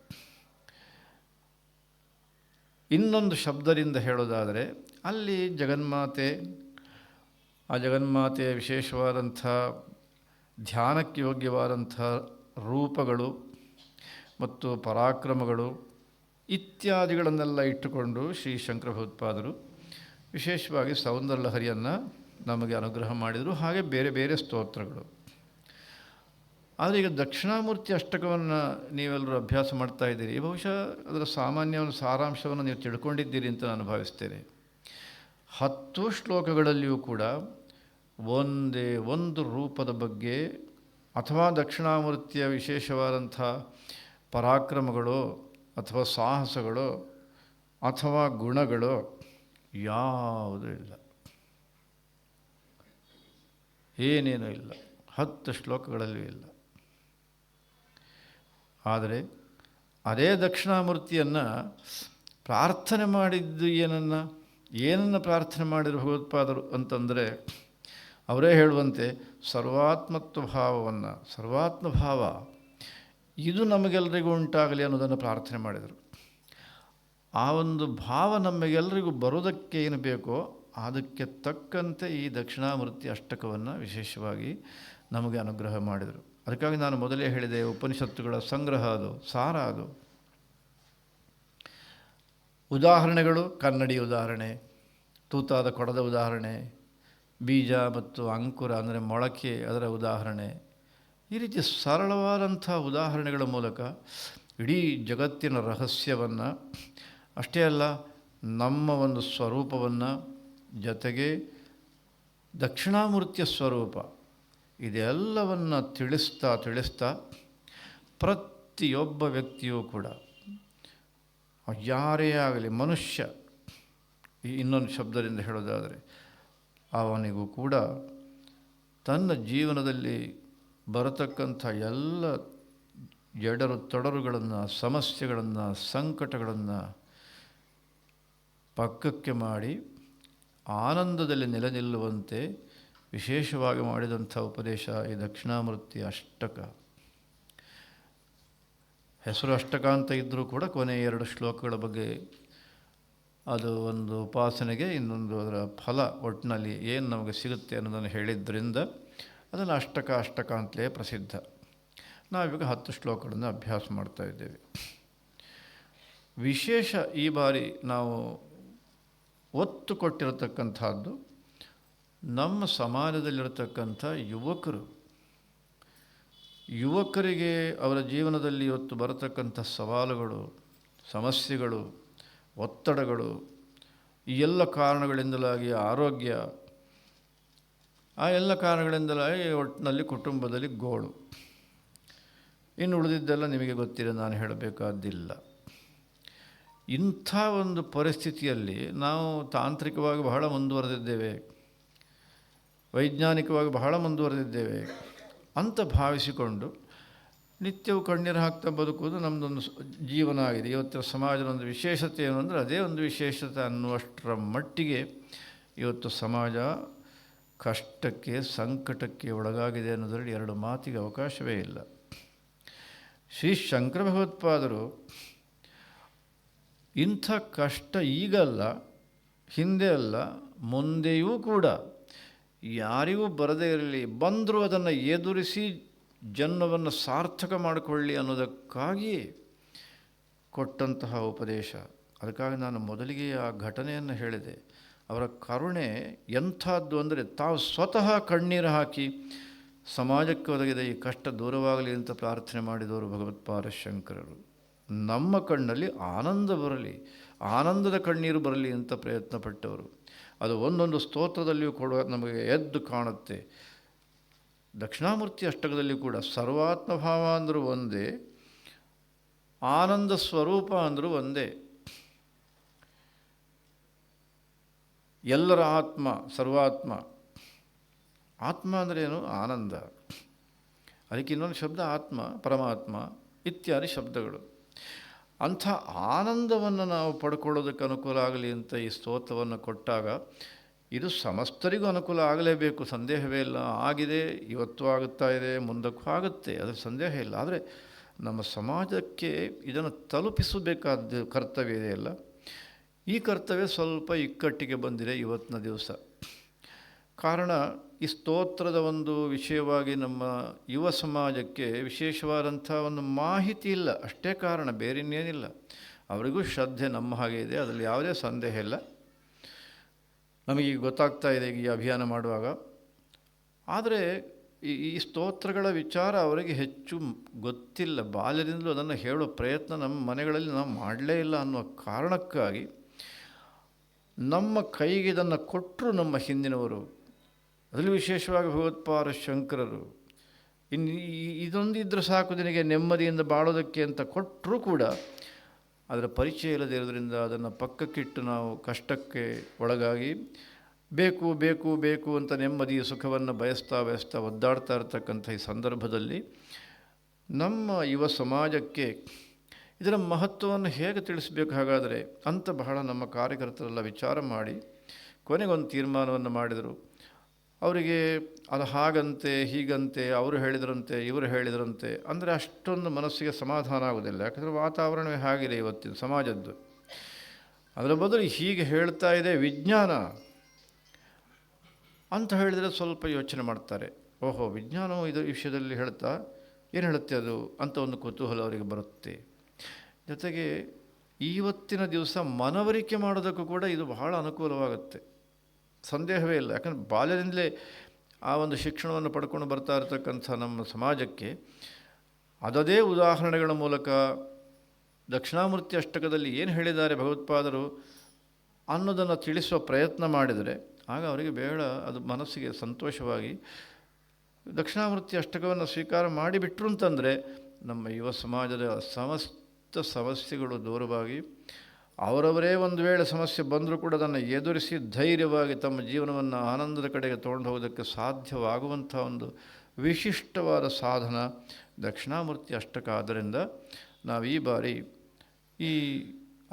ಇನ್ನೊಂದು ಶಬ್ದದಿಂದ ಹೇಳೋದಾದರೆ ಅಲ್ಲಿ ಜಗನ್ಮಾತೆ, ಆ ಜಗನ್ಮಾತೆಯ ವಿಶೇಷವಾದಂಥ ಧ್ಯಾನಕ್ಕೆ ಯೋಗ್ಯವಾದಂಥ ರೂಪಗಳು ಮತ್ತು ಪರಾಕ್ರಮಗಳು ಇತ್ಯಾದಿಗಳನ್ನೆಲ್ಲ ಇಟ್ಟುಕೊಂಡು ಶ್ರೀ ಶಂಕರ ಭಗವತ್ಪಾದರು ವಿಶೇಷವಾಗಿ ಸೌಂದರ್ಯಲಹರಿಯನ್ನು ನಮಗೆ ಅನುಗ್ರಹ ಮಾಡಿದರು. ಹಾಗೆ ಬೇರೆ ಬೇರೆ ಸ್ತೋತ್ರಗಳು. ಆದರೆ ಈಗ ದಕ್ಷಿಣಾಮೂರ್ತಿ ಅಷ್ಟಕವನ್ನು ನೀವೆಲ್ಲರೂ ಅಭ್ಯಾಸ ಮಾಡ್ತಾ ಇದ್ದೀರಿ. ಬಹುಶಃ ಅದರ ಸಾಮಾನ್ಯ ಒಂದು ಸಾರಾಂಶವನ್ನು ನೀವು ತಿಳ್ಕೊಂಡಿದ್ದೀರಿ ಅಂತ ನಾನು ಭಾವಿಸ್ತೇನೆ. 10 ಶ್ಲೋಕಗಳಲ್ಲಿಯೂ ಕೂಡ ಒಂದೇ ಒಂದು ರೂಪದ ಬಗ್ಗೆ ಅಥವಾ ದಕ್ಷಿಣಾಮೂರ್ತಿಯ ವಿಶೇಷವಾದಂಥ ಪರಾಕ್ರಮಗಳು ಅಥವಾ ಸಾಹಸಗಳು ಅಥವಾ ಗುಣಗಳು ಯಾವುದೂ ಇಲ್ಲ, ಏನೇನೂ ಇಲ್ಲ. 10 ಶ್ಲೋಕಗಳಲ್ಲಿಯೂ ಇಲ್ಲ. ಆದರೆ ಅದೇ ದಕ್ಷಿಣಾಮೂರ್ತಿಯನ್ನು ಪ್ರಾರ್ಥನೆ ಮಾಡಿದ್ದು ಏನನ್ನು ಪ್ರಾರ್ಥನೆ ಮಾಡಿದರು ಭಗವತ್ಪಾದರು ಅಂತಂದರೆ, ಅವರೇ ಹೇಳುವಂತೆ ಸರ್ವಾತ್ಮತ್ವ ಭಾವವನ್ನು, ಸರ್ವಾತ್ಮ ಭಾವ ಇದು ನಮಗೆಲ್ಲರಿಗೂ ಉಂಟಾಗಲಿ ಅನ್ನೋದನ್ನು ಪ್ರಾರ್ಥನೆ ಮಾಡಿದರು. ಆ ಒಂದು ಭಾವ ನಮಗೆಲ್ಲರಿಗೂ ಬರೋದಕ್ಕೆ ಏನು ಬೇಕೋ ಅದಕ್ಕೆ ತಕ್ಕಂತೆ ಈ ದಕ್ಷಿಣಾಮೂರ್ತಿ ಅಷ್ಟಕವನ್ನು ವಿಶೇಷವಾಗಿ ನಮಗೆ ಅನುಗ್ರಹ ಮಾಡಿದರು. ಅದಕ್ಕಾಗಿ ನಾನು ಮೊದಲೇ ಹೇಳಿದೆ, ಉಪನಿಷತ್ತುಗಳ ಸಂಗ್ರಹ ಅದು, ಸಾರ ಅದು. ಉದಾಹರಣೆಗಳು, ಕನ್ನಡಿ ಉದಾಹರಣೆ, ತೂತಾದ ಕೊಡದ ಉದಾಹರಣೆ, ಬೀಜ ಮತ್ತು ಅಂಕುರ ಅಂದರೆ ಮೊಳಕೆ ಅದರ ಉದಾಹರಣೆ, ಈ ರೀತಿ ಸರಳವಾದಂಥ ಉದಾಹರಣೆಗಳ ಮೂಲಕ ಇಡೀ ಜಗತ್ತಿನ ರಹಸ್ಯವನ್ನು, ಅಷ್ಟೇ ಅಲ್ಲ ನಮ್ಮ ಒಂದು ಸ್ವರೂಪವನ್ನು, ಜೊತೆಗೆ ದಕ್ಷಿಣಾಮೂರ್ತಿಯ ಸ್ವರೂಪ, ಇದೆಲ್ಲವನ್ನು ತಿಳಿಸ್ತಾ ಪ್ರತಿಯೊಬ್ಬ ವ್ಯಕ್ತಿಯೂ ಕೂಡ, ಯಾರೇ ಆಗಲಿ, ಮನುಷ್ಯ, ಇನ್ನೊಂದು ಶಬ್ದದಿಂದ ಹೇಳೋದಾದರೆ ಅವನಿಗೂ ಕೂಡ ತನ್ನ ಜೀವನದಲ್ಲಿ ಬರತಕ್ಕಂಥ ಎಲ್ಲ ಎಡರು ತೊಡರುಗಳನ್ನು, ಸಮಸ್ಯೆಗಳನ್ನು, ಸಂಕಟಗಳನ್ನು ಪಕ್ಕಕ್ಕೆ ಮಾಡಿ ಆನಂದದಲ್ಲಿ ನೆಲೆ ನಿಲ್ಲುವಂತೆ ವಿಶೇಷವಾಗಿ ಮಾಡಿದಂಥ ಉಪದೇಶ ಈ ದಕ್ಷಿಣಾಮೂರ್ತಿ ಅಷ್ಟಕ. ಹೆಸರು ಅಷ್ಟಕ ಅಂತ ಇದ್ದರೂ ಕೂಡ ಕೊನೆಯ 2 ಶ್ಲೋಕಗಳ ಬಗ್ಗೆ, ಅದು ಒಂದು ಉಪಾಸನೆಗೆ, ಇನ್ನೊಂದು ಅದರ ಫಲ, ಒಟ್ಟಿನಲ್ಲಿ ಏನು ನಮಗೆ ಸಿಗುತ್ತೆ ಅನ್ನೋದನ್ನು ಹೇಳಿದ್ದರಿಂದ ಅದನ್ನು ಅಷ್ಟಕ ಅಂತಲೇ ಪ್ರಸಿದ್ಧ. ನಾವೀಗ 10 ಶ್ಲೋಕಗಳನ್ನು ಅಭ್ಯಾಸ ಮಾಡ್ತಾ ಇದ್ದೇವೆ. ವಿಶೇಷ ಈ ಬಾರಿ ನಾವು ಒತ್ತು ಕೊಟ್ಟಿರತಕ್ಕಂಥದ್ದು ನಮ್ಮ ಸಮಾಜದಲ್ಲಿರತಕ್ಕಂಥ ಯುವಕರಿಗೆ ಅವರ ಜೀವನದಲ್ಲಿ ಇವತ್ತು ಬರತಕ್ಕಂಥ ಸವಾಲುಗಳು, ಸಮಸ್ಯೆಗಳು, ಒತ್ತಡಗಳು, ಈ ಎಲ್ಲ ಕಾರಣಗಳಿಂದಲಾಗಿ ಆರೋಗ್ಯ, ಆ ಎಲ್ಲ ಕಾರಣಗಳಿಂದಲಾಗಿ ಒಟ್ಟಿನಲ್ಲಿ ಕುಟುಂಬದಲ್ಲಿ ಗೋಳು. ಇನ್ನು ಉಳಿದಿದ್ದೆಲ್ಲ ನಿಮಗೆ ಗೊತ್ತಿದೆ, ನಾನು ಹೇಳಬೇಕಾದ್ದಿಲ್ಲ. ಇಂಥ ಒಂದು ಪರಿಸ್ಥಿತಿಯಲ್ಲಿ ನಾವು ತಾಂತ್ರಿಕವಾಗಿ ಬಹಳ ಮುಂದುವರೆದಿದ್ದೇವೆ, ವೈಜ್ಞಾನಿಕವಾಗಿ ಬಹಳ ಮುಂದುವರೆದಿದ್ದೇವೆ ಅಂತ ಭಾವಿಸಿಕೊಂಡು ನಿತ್ಯವೂ ಕಣ್ಣೀರು ಹಾಕ್ತಾ ಬದುಕುವುದು ನಮ್ಮದೊಂದು ಜೀವನ ಆಗಿದೆ. ಇವತ್ತಿನ ಸಮಾಜದ ಒಂದು ವಿಶೇಷತೆ ಏನು ಅಂದರೆ ಅದೇ ಒಂದು ವಿಶೇಷತೆ ಅನ್ನುವಷ್ಟರ ಮಟ್ಟಿಗೆ ಇವತ್ತು ಸಮಾಜ ಕಷ್ಟಕ್ಕೆ, ಸಂಕಟಕ್ಕೆ ಒಳಗಾಗಿದೆ ಅನ್ನೋದರಲ್ಲಿ 2 ಮಾತಿಗೆ ಅವಕಾಶವೇ ಇಲ್ಲ. ಶ್ರೀ ಶಂಕರ ಭಗವತ್ಪಾದರು ಇಂಥ ಕಷ್ಟ ಈಗಲ್ಲ, ಹಿಂದೆ ಅಲ್ಲ, ಮುಂದೆಯೂ ಕೂಡ ಯಾರಿಗೂ ಬರದೇ ಇರಲಿ, ಬಂದರೂ ಅದನ್ನು ಎದುರಿಸಿ ಜನ್ಮವನ್ನು ಸಾರ್ಥಕ ಮಾಡಿಕೊಳ್ಳಿ ಅನ್ನೋದಕ್ಕಾಗಿಯೇ ಕೊಟ್ಟಂತಹ ಉಪದೇಶ. ಅದಕ್ಕಾಗಿ ನಾನು ಮೊದಲಿಗೆ ಆ ಘಟನೆಯನ್ನು ಹೇಳಿದೆ. ಅವರ ಕರುಣೆ ಎಂಥದ್ದು ಅಂದರೆ, ತಾವು ಸ್ವತಃ ಕಣ್ಣೀರು ಹಾಕಿ ಸಮಾಜಕ್ಕೆ ಒದಗಿದ ಈ ಕಷ್ಟ ದೂರವಾಗಲಿ ಅಂತ ಪ್ರಾರ್ಥನೆ ಮಾಡಿದವರು ಭಗವತ್ಪಾದ ಶಂಕರರು. ನಮ್ಮ ಕಣ್ಣಲ್ಲಿ ಆನಂದ ಬರಲಿ, ಆನಂದದ ಕಣ್ಣೀರು ಬರಲಿ ಅಂತ ಪ್ರಯತ್ನಪಟ್ಟವರು. ಅದು ಒಂದೊಂದು ಸ್ತೋತ್ರದಲ್ಲಿಯೂ ಕೂಡ ನಮಗೆ ಎದ್ದು ಕಾಣುತ್ತೆ. ದಕ್ಷಿಣಾಮೂರ್ತಿ ಅಷ್ಟಕದಲ್ಲಿ ಕೂಡ ಸರ್ವಾತ್ಮಭಾವ ಅಂದರೂ ಒಂದೇ, ಆನಂದ ಸ್ವರೂಪ ಅಂದರೂ ಒಂದೇ. ಎಲ್ಲರ ಆತ್ಮ, ಸರ್ವಾತ್ಮ. ಆತ್ಮ ಅಂದರೆ ಏನು? ಆನಂದ. ಅದಕ್ಕೆ ಇನ್ನೊಂದು ಶಬ್ದ ಆತ್ಮ, ಪರಮಾತ್ಮ ಇತ್ಯಾದಿ ಶಬ್ದಗಳು. ಅಂಥ ಆನಂದವನ್ನು ನಾವು ಪಡ್ಕೊಳ್ಳೋದಕ್ಕೆ ಅನುಕೂಲ ಆಗಲಿ ಅಂತ ಈ ಸ್ತೋತ್ರವನ್ನು ಕೊಟ್ಟಾಗ ಇದು ಸಮಸ್ತರಿಗೂ ಅನುಕೂಲ ಆಗಲೇಬೇಕು, ಸಂದೇಹವೇ ಇಲ್ಲ. ಆಗಿದೆ, ಇವತ್ತು ಆಗುತ್ತಾ ಇದೆ, ಮುಂದಕ್ಕೂ ಆಗುತ್ತೆ, ಅದರ ಸಂದೇಹ ಇಲ್ಲ. ಆದರೆ ನಮ್ಮ ಸಮಾಜಕ್ಕೆ ಇದನ್ನು ತಲುಪಿಸಬೇಕಾದ ಕರ್ತವ್ಯ ಇದೆಯಲ್ಲ, ಈ ಕರ್ತವ್ಯ ಸ್ವಲ್ಪ ಇಕ್ಕಟ್ಟಿಗೆ ಬಂದಿದೆ ಇವತ್ತಿನ ದಿವಸ. ಕಾರಣ, ಈ ಸ್ತೋತ್ರದ ಒಂದು ವಿಷಯವಾಗಿ ನಮ್ಮ ಯುವ ಸಮಾಜಕ್ಕೆ ವಿಶೇಷವಾದಂಥ ಒಂದು ಮಾಹಿತಿ ಇಲ್ಲ, ಅಷ್ಟೇ ಕಾರಣ, ಬೇರೆ ಇನ್ನೇನಿಲ್ಲ. ಅವರಿಗೂ ಶ್ರದ್ಧೆ ನಮ್ಮ ಹಾಗೆ ಇದೆ, ಅದರಲ್ಲಿ ಯಾವುದೇ ಸಂದೇಹ ಇಲ್ಲ. ನಮಗೀಗ ಗೊತ್ತಾಗ್ತಾ ಇದೆ ಈಗ ಈ ಅಭಿಯಾನ ಮಾಡುವಾಗ. ಆದರೆ ಈ ಸ್ತೋತ್ರಗಳ ವಿಚಾರ ಅವರಿಗೆ ಹೆಚ್ಚು ಗೊತ್ತಿಲ್ಲ. ಬಾಲ್ಯದಿಂದಲೂ ಅದನ್ನು ಹೇಳೋ ಪ್ರಯತ್ನ ನಮ್ಮ ಮನೆಗಳಲ್ಲಿ ನಾವು ಮಾಡಲೇ ಇಲ್ಲ ಅನ್ನುವ ಕಾರಣಕ್ಕಾಗಿ ನಮ್ಮ ಕೈಗೆ ಇದನ್ನು ಕೊಟ್ಟರು ನಮ್ಮ ಹಿಂದಿನವರು, ಅದರಲ್ಲಿ ವಿಶೇಷವಾಗಿ ಭಗವತ್ಪಾದ ಶಂಕರರು. ಇನ್ನು ಇದೊಂದಿದ್ದರೆ ಸಾಕು ನಿನಗೆ ನೆಮ್ಮದಿಯಿಂದ ಬಾಳೋದಕ್ಕೆ ಅಂತ ಕೊಟ್ಟರೂ ಕೂಡ ಅದರ ಪರಿಚಯ ಇಲ್ಲದೇ ಇರೋದ್ರಿಂದ ಅದನ್ನು ಪಕ್ಕಕ್ಕಿಟ್ಟು ನಾವು ಕಷ್ಟಕ್ಕೆ ಒಳಗಾಗಿ ಬೇಕು ಬೇಕು ಬೇಕು ಅಂತ ನೆಮ್ಮದಿ ಸುಖವನ್ನು ಬಯಸ್ತಾ ಒದ್ದಾಡ್ತಾ ಇರತಕ್ಕಂಥ ಈ ಸಂದರ್ಭದಲ್ಲಿ ನಮ್ಮ ಯುವ ಸಮಾಜಕ್ಕೆ ಇದರ ಮಹತ್ವವನ್ನು ಹೇಗೆ ತಿಳಿಸಬೇಕು ಹಾಗಾದರೆ ಅಂತ ಬಹಳ ನಮ್ಮ ಕಾರ್ಯಕರ್ತರೆಲ್ಲ ವಿಚಾರ ಮಾಡಿ ಕೊನೆಗೊಂದು ತೀರ್ಮಾನವನ್ನು ಮಾಡಿದರು. ಅವರಿಗೆ ಅದು ಹಾಗಂತೆ ಹೀಗಂತೆ, ಅವರು ಹೇಳಿದ್ರಂತೆ ಇವರು ಹೇಳಿದ್ರಂತೆ ಅಂದರೆ ಅಷ್ಟೊಂದು ಮನಸ್ಸಿಗೆ ಸಮಾಧಾನ ಆಗೋದಿಲ್ಲ. ಯಾಕಂದರೆ ವಾತಾವರಣವೇ ಹಾಗಿದೆ ಇವತ್ತಿನ ಸಮಾಜದ್ದು. ಅದರ ಬದಲು ಹೀಗೆ ಹೇಳ್ತಾ ಇದೆ ವಿಜ್ಞಾನ ಅಂತ ಹೇಳಿದರೆ ಸ್ವಲ್ಪ ಯೋಚನೆ ಮಾಡ್ತಾರೆ. ಓಹೋ, ವಿಜ್ಞಾನವು ಇದರ ವಿಷಯದಲ್ಲಿ ಹೇಳ್ತಾ ಏನು ಹೇಳುತ್ತೆ ಅದು ಅಂತ ಒಂದು ಕುತೂಹಲ ಅವರಿಗೆ ಬರುತ್ತೆ. ಜೊತೆಗೆ ಇವತ್ತಿನ ದಿವಸ ಮನವರಿಕೆ ಮಾಡೋದಕ್ಕೂ ಕೂಡ ಇದು ಬಹಳ ಅನುಕೂಲವಾಗುತ್ತೆ, ಸಂದೇಹವೇ ಇಲ್ಲ. ಯಾಕಂದರೆ ಬಾಲ್ಯದಿಂದಲೇ ಆ ಒಂದು ಶಿಕ್ಷಣವನ್ನು ಪಡ್ಕೊಂಡು ಬರ್ತಾ ಇರತಕ್ಕಂಥ ನಮ್ಮ ಸಮಾಜಕ್ಕೆ ಅದದೇ ಉದಾಹರಣೆಗಳ ಮೂಲಕ ದಕ್ಷಿಣಾಮೂರ್ತಿ ಅಷ್ಟಕದಲ್ಲಿ ಏನು ಹೇಳಿದ್ದಾರೆ ಭಗವತ್ಪಾದರು, ಅನ್ನೋದನ್ನು ತಿಳಿಸುವ ಪ್ರಯತ್ನ ಮಾಡಿದರೆ ಆಗ ಅವರಿಗೆ ಬೇಡ, ಅದು ಮನಸ್ಸಿಗೆ ಸಂತೋಷವಾಗಿ ದಕ್ಷಿಣಾಮೂರ್ತಿ ಅಷ್ಟಕವನ್ನು ಸ್ವೀಕಾರ ಮಾಡಿಬಿಟ್ರು ಅಂತಂದರೆ ನಮ್ಮ ಯುವ ಸಮಾಜದ ಸಮಸ್ತ ಸಮಸ್ಯೆಗಳು ದೂರವಾಗಿ ಅವರವರೇ ಒಂದು ವೇಳೆ ಸಮಸ್ಯೆ ಬಂದರೂ ಕೂಡ ಅದನ್ನು ಎದುರಿಸಿ ಧೈರ್ಯವಾಗಿ ತಮ್ಮ ಜೀವನವನ್ನು ಆನಂದದ ಕಡೆಗೆ ತೊಗೊಂಡು ಹೋಗೋದಕ್ಕೆ ಸಾಧ್ಯವಾಗುವಂಥ ಒಂದು ವಿಶಿಷ್ಟವಾದ ಸಾಧನ ದಕ್ಷಿಣಾಮೂರ್ತಿ ಅಷ್ಟಕ. ಆದ್ದರಿಂದ ನಾವು ಈ ಬಾರಿ ಈ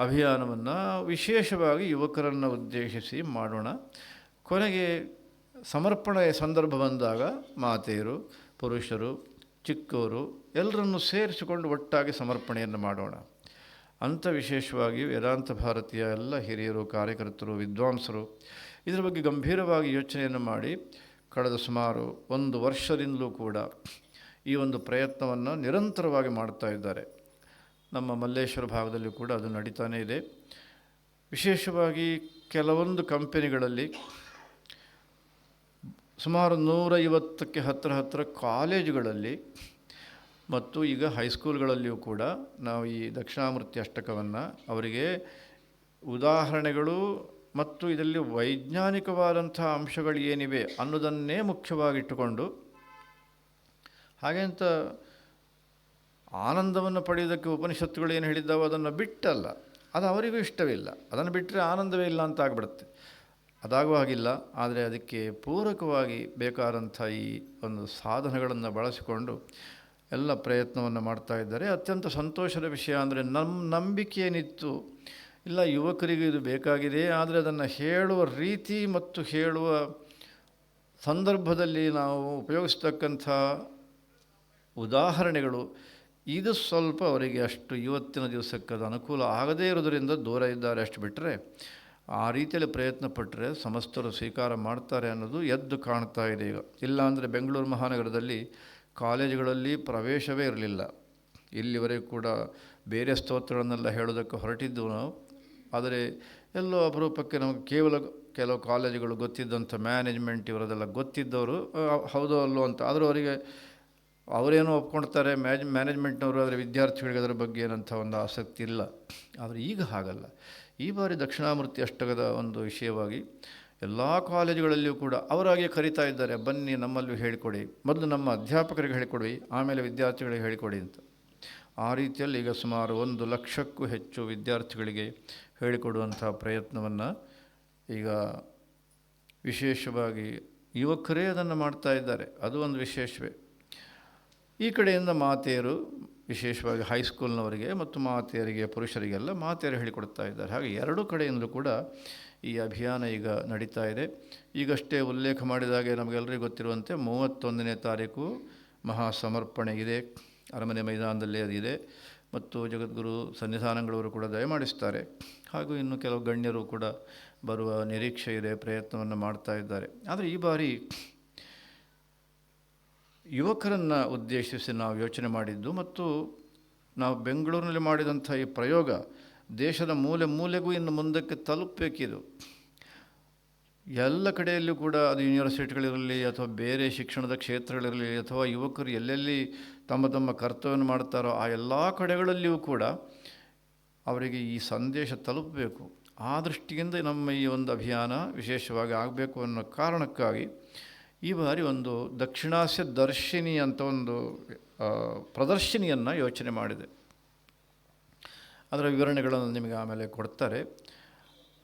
ಅಭಿಯಾನವನ್ನು ವಿಶೇಷವಾಗಿ ಯುವಕರನ್ನು ಉದ್ದೇಶಿಸಿ ಮಾಡೋಣ. ಕೊನೆಗೆ ಸಮರ್ಪಣೆಯ ಸಂದರ್ಭ ಬಂದಾಗ ಮಾತೆಯರು, ಪುರುಷರು, ಚಿಕ್ಕವರು ಎಲ್ಲರನ್ನು ಸೇರಿಸಿಕೊಂಡು ಒಟ್ಟಾಗಿ ಸಮರ್ಪಣೆಯನ್ನು ಮಾಡೋಣ ಅಂತ ವಿಶೇಷವಾಗಿ ವೇದಾಂತ ಭಾರತೀಯ ಎಲ್ಲ ಹಿರಿಯರು, ಕಾರ್ಯಕರ್ತರು, ವಿದ್ವಾಂಸರು ಇದರ ಬಗ್ಗೆ ಗಂಭೀರವಾಗಿ ಯೋಚನೆಯನ್ನು ಮಾಡಿ ಕಳೆದ ಸುಮಾರು 1 ವರ್ಷದಿಂದಲೂ ಕೂಡ ಈ ಒಂದು ಪ್ರಯತ್ನವನ್ನು ನಿರಂತರವಾಗಿ ಮಾಡ್ತಾ ಇದ್ದಾರೆ. ನಮ್ಮ ಮಲ್ಲೇಶ್ವರ ಭಾಗದಲ್ಲಿ ಕೂಡ ಅದು ನಡೀತಾನೇ ಇದೆ. ವಿಶೇಷವಾಗಿ ಕೆಲವೊಂದು ಕಂಪನಿಗಳಲ್ಲಿ ಸುಮಾರು 150ಕ್ಕೆ ಹತ್ತಿರ ಕಾಲೇಜುಗಳಲ್ಲಿ ಮತ್ತು ಈಗ ಹೈಸ್ಕೂಲ್ಗಳಲ್ಲಿಯೂ ಕೂಡ ನಾವು ಈ ದಕ್ಷಿಣಾಮೂರ್ತಿ ಅಷ್ಟಕವನ್ನು ಅವರಿಗೆ ಉದಾಹರಣೆಗಳು ಮತ್ತು ಇದರಲ್ಲಿ ವೈಜ್ಞಾನಿಕವಾದಂಥ ಅಂಶಗಳು ಏನಿವೆ ಅನ್ನೋದನ್ನೇ ಮುಖ್ಯವಾಗಿಟ್ಟುಕೊಂಡು, ಹಾಗೆಂತ ಆನಂದವನ್ನು ಪಡೆಯೋದಕ್ಕೆ ಉಪನಿಷತ್ತುಗಳು ಏನು ಹೇಳಿದ್ದಾವೋ ಅದನ್ನು ಬಿಟ್ಟಲ್ಲ, ಅದು ಅವರಿಗೂ ಇಷ್ಟವಿಲ್ಲ. ಅದನ್ನು ಬಿಟ್ಟರೆ ಆನಂದವೇ ಇಲ್ಲ ಅಂತ ಆಗಿಬಿಡುತ್ತೆ. ಅದಾಗುವ ಹಾಗಿಲ್ಲ. ಆದರೆ ಅದಕ್ಕೆ ಪೂರಕವಾಗಿ ಬೇಕಾದಂಥ ಈ ಒಂದು ಸಾಧನಗಳನ್ನು ಬಳಸಿಕೊಂಡು ಎಲ್ಲ ಪ್ರಯತ್ನವನ್ನು ಮಾಡ್ತಾ ಇದ್ದಾರೆ. ಅತ್ಯಂತ ಸಂತೋಷದ ವಿಷಯ ಅಂದರೆ ನಮ್ಮ ನಂಬಿಕೆ ಏನಿತ್ತು, ಇಲ್ಲ ಯುವಕರಿಗೆ ಇದು ಬೇಕಾಗಿದೆ, ಆದರೆ ಅದನ್ನು ಹೇಳುವ ರೀತಿ ಮತ್ತು ಹೇಳುವ ಸಂದರ್ಭದಲ್ಲಿ ನಾವು ಉಪಯೋಗಿಸ್ತಕ್ಕಂಥ ಉದಾಹರಣೆಗಳು ಇದು ಸ್ವಲ್ಪ ಅವರಿಗೆ ಅಷ್ಟು ಇವತ್ತಿನ ದಿವಸಕ್ಕೆ ಅದು ಅನುಕೂಲ ಆಗದೇ ಇರೋದರಿಂದ ದೂರ ಇದ್ದಾರೆ. ಅಷ್ಟು ಬಿಟ್ಟರೆ ಆ ರೀತಿಯಲ್ಲಿ ಪ್ರಯತ್ನ ಪಟ್ಟರೆ ಸಮಸ್ತರು ಸ್ವೀಕಾರ ಮಾಡ್ತಾರೆ ಅನ್ನೋದು ಎದ್ದು ಕಾಣ್ತಾ ಇದೆ ಈಗ. ಇಲ್ಲಾಂದರೆ ಬೆಂಗಳೂರು ಮಹಾನಗರದಲ್ಲಿ ಕಾಲೇಜುಗಳಲ್ಲಿ ಪ್ರವೇಶವೇ ಇರಲಿಲ್ಲ. ಇಲ್ಲಿವರೆಗೂ ಕೂಡ ಬೇರೆ ಸ್ತೋತ್ರಗಳನ್ನೆಲ್ಲ ಹೇಳೋದಕ್ಕೆ ಹೊರಟಿದ್ದೆವು ನಾವು. ಆದರೆ ಎಲ್ಲೋ ಅಪರೂಪಕ್ಕೆ ನಮಗೆ ಕೆಲವು ಕಾಲೇಜುಗಳು ಗೊತ್ತಿದ್ದಂಥ ಮ್ಯಾನೇಜ್ಮೆಂಟ್ ಇವರದೆಲ್ಲ ಗೊತ್ತಿದ್ದವರು ಹೌದೋ ಅಲ್ಲೋ ಅಂತ. ಆದರೂ ಅವರಿಗೆ ಅವರೇನೋ ಒಪ್ಕೊಳ್ತಾರೆ ಮ್ಯಾನೇಜ್ಮೆಂಟ್ನವರು, ಆದರೆ ವಿದ್ಯಾರ್ಥಿಗಳಿಗೆ ಅದರ ಬಗ್ಗೆ ಏನಂಥ ಒಂದು ಆಸಕ್ತಿ ಇಲ್ಲ. ಆದರೆ ಈಗ ಹಾಗಲ್ಲ. ಈ ಬಾರಿ ದಕ್ಷಿಣಾಮೂರ್ತಿ ಅಷ್ಟಕದ ಒಂದು ವಿಷಯವಾಗಿ ಎಲ್ಲ ಕಾಲೇಜುಗಳಲ್ಲಿಯೂ ಕೂಡ ಅವರಾಗೆ ಕರೀತಾ ಇದ್ದಾರೆ, ಬನ್ನಿ ನಮ್ಮಲ್ಲೂ ಹೇಳಿಕೊಡಿ, ಮೊದಲು ನಮ್ಮ ಅಧ್ಯಾಪಕರಿಗೆ ಹೇಳಿಕೊಡಿ, ಆಮೇಲೆ ವಿದ್ಯಾರ್ಥಿಗಳಿಗೆ ಹೇಳಿಕೊಡಿ ಅಂತ. ಆ ರೀತಿಯಲ್ಲಿ ಈಗ ಸುಮಾರು 1 ಲಕ್ಷಕ್ಕೂ ಹೆಚ್ಚು ವಿದ್ಯಾರ್ಥಿಗಳಿಗೆ ಹೇಳಿಕೊಡುವಂಥ ಪ್ರಯತ್ನವನ್ನು ಈಗ ವಿಶೇಷವಾಗಿ ಯುವಕರೇ ಅದನ್ನು ಮಾಡ್ತಾ ಇದ್ದಾರೆ. ಅದು ಒಂದು ವಿಶೇಷವೇ. ಈ ಕಡೆಯಿಂದ ಮಾತೆಯರು ವಿಶೇಷವಾಗಿ ಹೈಸ್ಕೂಲ್ನವರಿಗೆ ಮತ್ತು ಮಾತೆಯರಿಗೆ, ಪುರುಷರಿಗೆಲ್ಲ ಮಾತೆಯರು ಹೇಳಿಕೊಡ್ತಾ ಇದ್ದಾರೆ. ಹಾಗೆ 2 ಕಡೆಯಿಂದಲೂ ಕೂಡ ಈ ಅಭಿಯಾನ ಈಗ ನಡೀತಾ ಇದೆ. ಈಗಷ್ಟೇ ಉಲ್ಲೇಖ ಮಾಡಿದಾಗೆ ನಮಗೆಲ್ಲರಿಗೂ ಗೊತ್ತಿರುವಂತೆ 31ನೇ ತಾರೀಕು ಮಹಾ ಸಮರ್ಪಣೆ ಇದೆ, ಅರಮನೆ ಮೈದಾನದಲ್ಲಿ ಅದಿದೆ. ಮತ್ತು ಜಗದ್ಗುರು ಸನ್ನಿಧಾನಗಳವರು ಕೂಡ ದಯಮಾಡಿಸ್ತಾರೆ. ಹಾಗೂ ಇನ್ನು ಕೆಲವು ಗಣ್ಯರು ಕೂಡ ಬರುವ ನಿರೀಕ್ಷೆ ಇದೆ, ಪ್ರಯತ್ನವನ್ನು ಮಾಡ್ತಾ ಇದ್ದಾರೆ. ಆದರೆ ಈ ಬಾರಿ ಯುವಕರನ್ನು ಉದ್ದೇಶಿಸಿ ನಾವು ಯೋಚನೆ ಮಾಡಿದ್ದು ಮತ್ತು ನಾವು ಬೆಂಗಳೂರಿನಲ್ಲಿ ಮಾಡಿದಂಥ ಈ ಪ್ರಯೋಗ ದೇಶದ ಮೂಲೆ ಮೂಲೆಗೂ ಇನ್ನು ಮುಂದಕ್ಕೆ ತಲುಪಬೇಕಿದು. ಎಲ್ಲ ಕಡೆಯಲ್ಲೂ ಕೂಡ ಅದು ಯೂನಿವರ್ಸಿಟಿಗಳಿರಲಿ ಅಥವಾ ಬೇರೆ ಶಿಕ್ಷಣದ ಕ್ಷೇತ್ರಗಳಿರಲಿ ಅಥವಾ ಯುವಕರು ಎಲ್ಲೆಲ್ಲಿ ತಮ್ಮ ತಮ್ಮ ಕರ್ತವ್ಯವನ್ನು ಮಾಡ್ತಾರೋ ಆ ಎಲ್ಲ ಕಡೆಗಳಲ್ಲಿಯೂ ಕೂಡ ಅವರಿಗೆ ಈ ಸಂದೇಶ ತಲುಪಬೇಕು. ಆ ದೃಷ್ಟಿಯಿಂದ ನಮ್ಮ ಈ ಒಂದು ಅಭಿಯಾನ ವಿಶೇಷವಾಗಿ ಆಗಬೇಕು ಅನ್ನೋ ಕಾರಣಕ್ಕಾಗಿ ಈ ಬಾರಿ ಒಂದು ದಕ್ಷಿಣಾಸ್ಯ ದರ್ಶಿನಿ ಅಂತ ಒಂದು ಪ್ರದರ್ಶಿನಿಯನ್ನು ಯೋಚನೆ ಮಾಡಿದೆ. ಅದರ ವಿವರಣೆಗಳನ್ನು ನಿಮಗೆ ಆಮೇಲೆ ಕೊಡ್ತಾರೆ.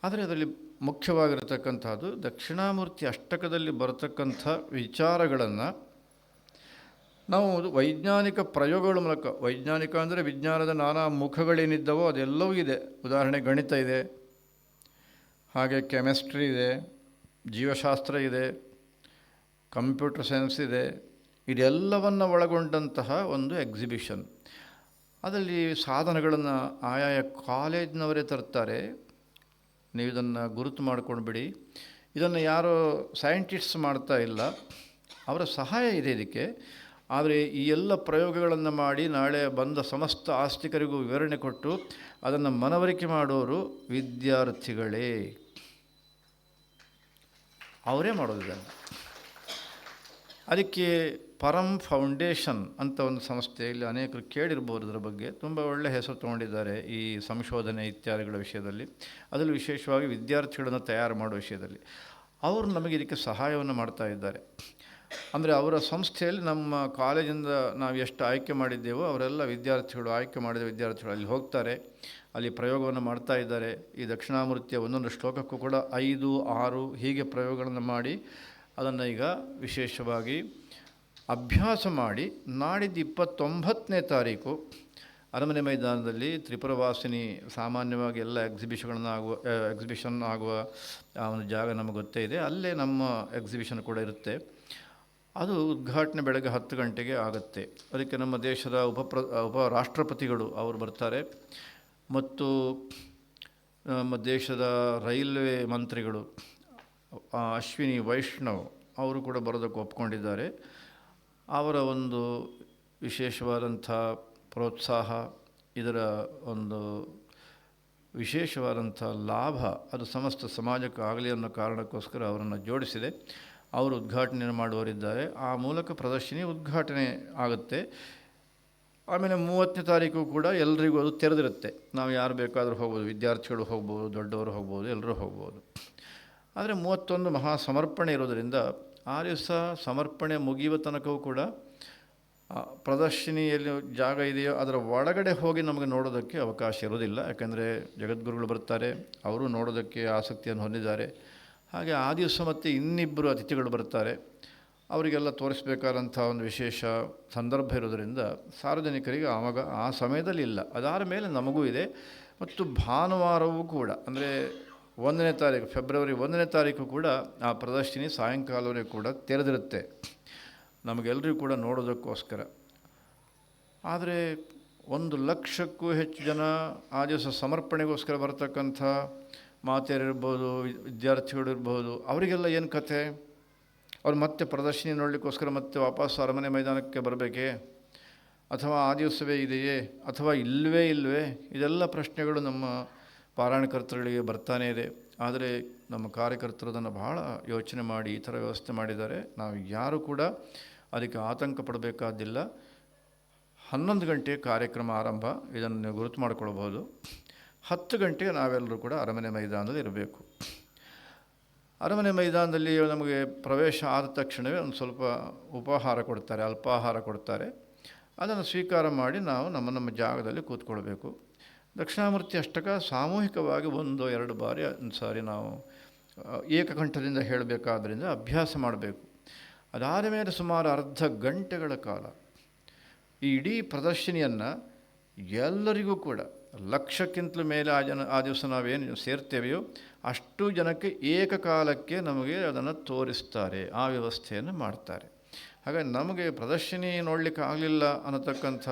ಆದರೆ ಅದರಲ್ಲಿ ಮುಖ್ಯವಾಗಿರತಕ್ಕಂಥದ್ದು ದಕ್ಷಿಣಾಮೂರ್ತಿ ಅಷ್ಟಕದಲ್ಲಿ ಬರತಕ್ಕಂಥ ವಿಚಾರಗಳನ್ನು ನಾವು ವೈಜ್ಞಾನಿಕ ಪ್ರಯೋಗಗಳ ಮೂಲಕ, ವೈಜ್ಞಾನಿಕ ಅಂದರೆ ವಿಜ್ಞಾನದ ನಾನಾ ಮುಖಗಳೇನಿದ್ದವೋ ಅದೆಲ್ಲವೂ ಇದೆ. ಉದಾಹರಣೆ ಗಣಿತ ಇದೆ, ಹಾಗೆ ಕೆಮಿಸ್ಟ್ರಿ ಇದೆ, ಜೀವಶಾಸ್ತ್ರ ಇದೆ, ಕಂಪ್ಯೂಟರ್ ಸೈನ್ಸ್ ಇದೆ. ಇದೆಲ್ಲವನ್ನು ಒಳಗೊಂಡಂತಹ ಒಂದು ಎಕ್ಸಿಬಿಷನ್. ಅದರಲ್ಲಿ ಸಾಧನಗಳನ್ನು ಆಯಾಯ ಕಾಲೇಜಿನವರೇ ತರ್ತಾರೆ. ನೀವು ಇದನ್ನು ಗುರುತು ಮಾಡ್ಕೊಂಡು ಬಿಡಿ. ಇದನ್ನು ಯಾರೋ ಸೈಂಟಿಸ್ಟ್ಸ್ ಮಾಡ್ತಾ ಇಲ್ಲ, ಅವರ ಸಹಾಯ ಇದೆ ಇದಕ್ಕೆ. ಆದರೆ ಈ ಎಲ್ಲ ಪ್ರಯೋಗಗಳನ್ನು ಮಾಡಿ ನಾಳೆ ಬಂದ ಸಮಸ್ತ ಆಸ್ತಿಕರಿಗೂ ವಿವರಣೆ ಕೊಟ್ಟು ಅದನ್ನು ಮನವರಿಕೆ ಮಾಡೋರು ವಿದ್ಯಾರ್ಥಿಗಳೇ. ಅವರೇ ಮಾಡೋದಿಲ್ಲ. ಅದಕ್ಕೆ ಪರಂ ಫೌಂಡೇಶನ್ ಅಂತ ಒಂದು ಸಂಸ್ಥೆ, ಇಲ್ಲಿ ಅನೇಕರು ಕೇಳಿರ್ಬೋದು ಇದರ ಬಗ್ಗೆ. ತುಂಬ ಒಳ್ಳೆಯ ಹೆಸರು ತೊಗೊಂಡಿದ್ದಾರೆ ಈ ಸಂಶೋಧನೆ ಇತ್ಯಾದಿಗಳ ವಿಷಯದಲ್ಲಿ, ಅದರಲ್ಲಿ ವಿಶೇಷವಾಗಿ ವಿದ್ಯಾರ್ಥಿಗಳನ್ನು ತಯಾರು ಮಾಡುವ ವಿಷಯದಲ್ಲಿ. ಅವರು ನಮಗೆ ಇದಕ್ಕೆ ಸಹಾಯವನ್ನು ಮಾಡ್ತಾ ಇದ್ದಾರೆ. ಅಂದರೆ ಅವರ ಸಂಸ್ಥೆಯಲ್ಲಿ ನಮ್ಮ ಕಾಲೇಜಿಂದ ನಾವು ಎಷ್ಟು ಆಯ್ಕೆ ಮಾಡಿದ್ದೇವೋ ಅವರೆಲ್ಲ ವಿದ್ಯಾರ್ಥಿಗಳು, ಆಯ್ಕೆ ಮಾಡಿದ ವಿದ್ಯಾರ್ಥಿಗಳು ಅಲ್ಲಿ ಹೋಗ್ತಾರೆ, ಅಲ್ಲಿ ಪ್ರಯೋಗವನ್ನು ಮಾಡ್ತಾ ಇದ್ದಾರೆ. ಈ ದಕ್ಷಿಣಾಮೂರ್ತಿಯ ಒಂದೊಂದು ಶ್ಲೋಕಕ್ಕೂ ಕೂಡ 5, 6 ಹೀಗೆ ಪ್ರಯೋಗಗಳನ್ನು ಮಾಡಿ ಅದನ್ನು ಈಗ ವಿಶೇಷವಾಗಿ ಅಭ್ಯಾಸ ಮಾಡಿ ನಾಡಿದ್ದು 29ನೇ ತಾರೀಕು ಅರಮನೆ ಮೈದಾನದಲ್ಲಿ ತ್ರಿಪುರವಾಸಿನಿ, ಸಾಮಾನ್ಯವಾಗಿ ಎಲ್ಲ ಎಕ್ಸಿಬಿಷನ್ ಆಗುವ ಆ ಒಂದು ಜಾಗ ನಮಗೆ ಗೊತ್ತೇ ಇದೆ, ಅಲ್ಲೇ ನಮ್ಮ ಎಕ್ಸಿಬಿಷನ್ ಕೂಡ ಇರುತ್ತೆ. ಅದು ಉದ್ಘಾಟನೆ ಬೆಳಗ್ಗೆ 10 ಗಂಟೆಗೆ ಆಗುತ್ತೆ. ಅದಕ್ಕೆ ನಮ್ಮ ದೇಶದ ಉಪರಾಷ್ಟ್ರಪತಿಗಳು ಅವರು ಬರ್ತಾರೆ, ಮತ್ತು ನಮ್ಮ ದೇಶದ ರೈಲ್ವೆ ಮಂತ್ರಿಗಳು ಅಶ್ವಿನಿ ವೈಷ್ಣವ್ ಅವರು ಕೂಡ ಬರೋದಕ್ಕೆ ಒಪ್ಕೊಂಡಿದ್ದಾರೆ. ಅವರ ಒಂದು ವಿಶೇಷವಾದಂಥ ಪ್ರೋತ್ಸಾಹ, ಇದರ ಒಂದು ವಿಶೇಷವಾದಂಥ ಲಾಭ ಅದು ಸಮಸ್ತ ಸಮಾಜಕ್ಕೆ ಆಗಲಿ ಅನ್ನೋ ಕಾರಣಕ್ಕೋಸ್ಕರ ಅವರನ್ನು ಜೋಡಿಸಿದೆ. ಅವರು ಉದ್ಘಾಟನೆ ಮಾಡುವವರಿದ್ದಾರೆ. ಆ ಮೂಲಕ ಪ್ರದರ್ಶನಿ ಉದ್ಘಾಟನೆ ಆಗುತ್ತೆ. ಆಮೇಲೆ 30ನೇ ತಾರೀಕು ಕೂಡ ಎಲ್ರಿಗೂ ಅದು ತೆರೆದಿರುತ್ತೆ. ನಾವು ಯಾರು ಬೇಕಾದರೂ ಹೋಗ್ಬೋದು, ವಿದ್ಯಾರ್ಥಿಗಳು ಹೋಗ್ಬೋದು, ದೊಡ್ಡವರು ಹೋಗ್ಬೋದು, ಎಲ್ಲರೂ ಹೋಗ್ಬೋದು. ಆದರೆ 31 ಮಹಾ ಸಮರ್ಪಣೆ ಇರೋದರಿಂದ ಆ ದಿವಸ ಸಮರ್ಪಣೆ ಮುಗಿಯುವ ತನಕವೂ ಕೂಡ ಪ್ರದರ್ಶನಿಯಲ್ಲಿ ಜಾಗ ಇದೆಯೋ ಅದರ ಒಳಗಡೆ ಹೋಗಿ ನಮಗೆ ನೋಡೋದಕ್ಕೆ ಅವಕಾಶ ಇರೋದಿಲ್ಲ. ಯಾಕೆಂದರೆ ಜಗದ್ಗುರುಗಳು ಬರ್ತಾರೆ, ಅವರು ನೋಡೋದಕ್ಕೆ ಆಸಕ್ತಿಯನ್ನು ಹೊಂದಿದ್ದಾರೆ. ಹಾಗೆ ಆ ದಿವಸ ಮತ್ತೆ ಇನ್ನಿಬ್ಬರು ಅತಿಥಿಗಳು ಬರ್ತಾರೆ, ಅವರಿಗೆಲ್ಲ ತೋರಿಸಬೇಕಾದಂಥ ಒಂದು ವಿಶೇಷ ಸಂದರ್ಭ ಇರೋದರಿಂದ ಸಾರ್ವಜನಿಕರಿಗೆ ಆವಾಗ ಆ ಸಮಯದಲ್ಲಿ ಇಲ್ಲ. ಅದಾದ ಮೇಲೆ ನಮಗೂ ಇದೆ. ಮತ್ತು ಭಾನುವಾರವೂ ಕೂಡ, ಅಂದರೆ 1ನೇ ತಾರೀಕು, ಫೆಬ್ರವರಿ 1ನೇ ತಾರೀಕು ಕೂಡ ಆ ಪ್ರದರ್ಶನಿ ಸಾಯಂಕಾಲವರೆಗೂ ಕೂಡ ತೆರೆದಿರುತ್ತೆ ನಮಗೆಲ್ಲರಿಗೂ ಕೂಡ ನೋಡೋದಕ್ಕೋಸ್ಕರ. ಆದರೆ 1 ಲಕ್ಷಕ್ಕೂ ಹೆಚ್ಚು ಜನ ಆ ದಿವಸ ಸಮರ್ಪಣೆಗೋಸ್ಕರ ಬರ್ತಕ್ಕಂಥ ಮಾತೆಯರಿರ್ಬೋದು, ವಿದ್ಯಾರ್ಥಿಗಳಿರ್ಬೋದು, ಅವರಿಗೆಲ್ಲ ಏನು ಕಥೆ? ಅವ್ರು ಮತ್ತೆ ಪ್ರದರ್ಶನಿ ನೋಡಲಿಕ್ಕೋಸ್ಕರ ಮತ್ತೆ ವಾಪಸ್ ಅರಮನೆ ಮೈದಾನಕ್ಕೆ ಬರಬೇಕೇ, ಅಥವಾ ಆ ದಿವಸವೇ ಇದೆಯೇ, ಅಥವಾ ಇಲ್ಲವೇ? ಇದೆಲ್ಲ ಪ್ರಶ್ನೆಗಳು ನಮ್ಮ ಪಾರಾಯಣಕರ್ತರುಗಳಿಗೆ ಬರ್ತಾನೇ ಇದೆ. ಆದರೆ ನಮ್ಮ ಕಾರ್ಯಕರ್ತರು ಅದನ್ನು ಬಹಳ ಯೋಚನೆ ಮಾಡಿ ಈ ಥರ ವ್ಯವಸ್ಥೆ ಮಾಡಿದ್ದಾರೆ. ನಾವು ಯಾರೂ ಕೂಡ ಅದಕ್ಕೆ ಆತಂಕ ಪಡಬೇಕಾದಿಲ್ಲ. 11 ಗಂಟೆಗೆ ಕಾರ್ಯಕ್ರಮ ಆರಂಭ, ಇದನ್ನು ನೀವು ಗುರುತು ಮಾಡಿಕೊಳ್ಬೋದು. 10 ಗಂಟೆಗೆ ನಾವೆಲ್ಲರೂ ಕೂಡ ಅರಮನೆ ಮೈದಾನದಲ್ಲಿ ಇರಬೇಕು. ಅರಮನೆ ಮೈದಾನದಲ್ಲಿ ನಮಗೆ ಪ್ರವೇಶ ಆದ ತಕ್ಷಣವೇ ಒಂದು ಸ್ವಲ್ಪ ಉಪಹಾರ ಕೊಡ್ತಾರೆ, ಅಲ್ಪಾಹಾರ ಕೊಡ್ತಾರೆ. ಅದನ್ನು ಸ್ವೀಕಾರ ಮಾಡಿ ನಾವು ನಮ್ಮ ಜಾಗದಲ್ಲಿ ಕೂತ್ಕೊಳ್ಬೇಕು. ದಕ್ಷಿಣಾಮೂರ್ತಿ ಅಷ್ಟಕ ಸಾಮೂಹಿಕವಾಗಿ 1-2 ಬಾರಿ ಒಂದು ಸಾರಿ ನಾವು ಏಕಕಂಠದಿಂದ ಹೇಳಬೇಕಾದ್ರಿಂದ ಅಭ್ಯಾಸ ಮಾಡಬೇಕು. ಅದಾದ ಮೇಲೆ ಸುಮಾರು ಅರ್ಧ ಗಂಟೆಗಳ ಕಾಲ ಈ ಇಡೀ ಪ್ರದರ್ಶನಿಯನ್ನು ಎಲ್ಲರಿಗೂ ಕೂಡ, ಲಕ್ಷಕ್ಕಿಂತಲೂ ಮೇಲೆ ಆ ದಿವಸ ನಾವೇನು ಸೇರ್ತೇವೆಯೋ ಅಷ್ಟು ಜನಕ್ಕೆ ಏಕಕಾಲಕ್ಕೆ ನಮಗೆ ಅದನ್ನು ತೋರಿಸ್ತಾರೆ, ಆ ವ್ಯವಸ್ಥೆಯನ್ನು ಮಾಡ್ತಾರೆ. ಹಾಗಾಗಿ ನಮಗೆ ಪ್ರದರ್ಶನಿ ನೋಡಲಿಕ್ಕೆ ಆಗಲಿಲ್ಲ ಅನ್ನತಕ್ಕಂಥ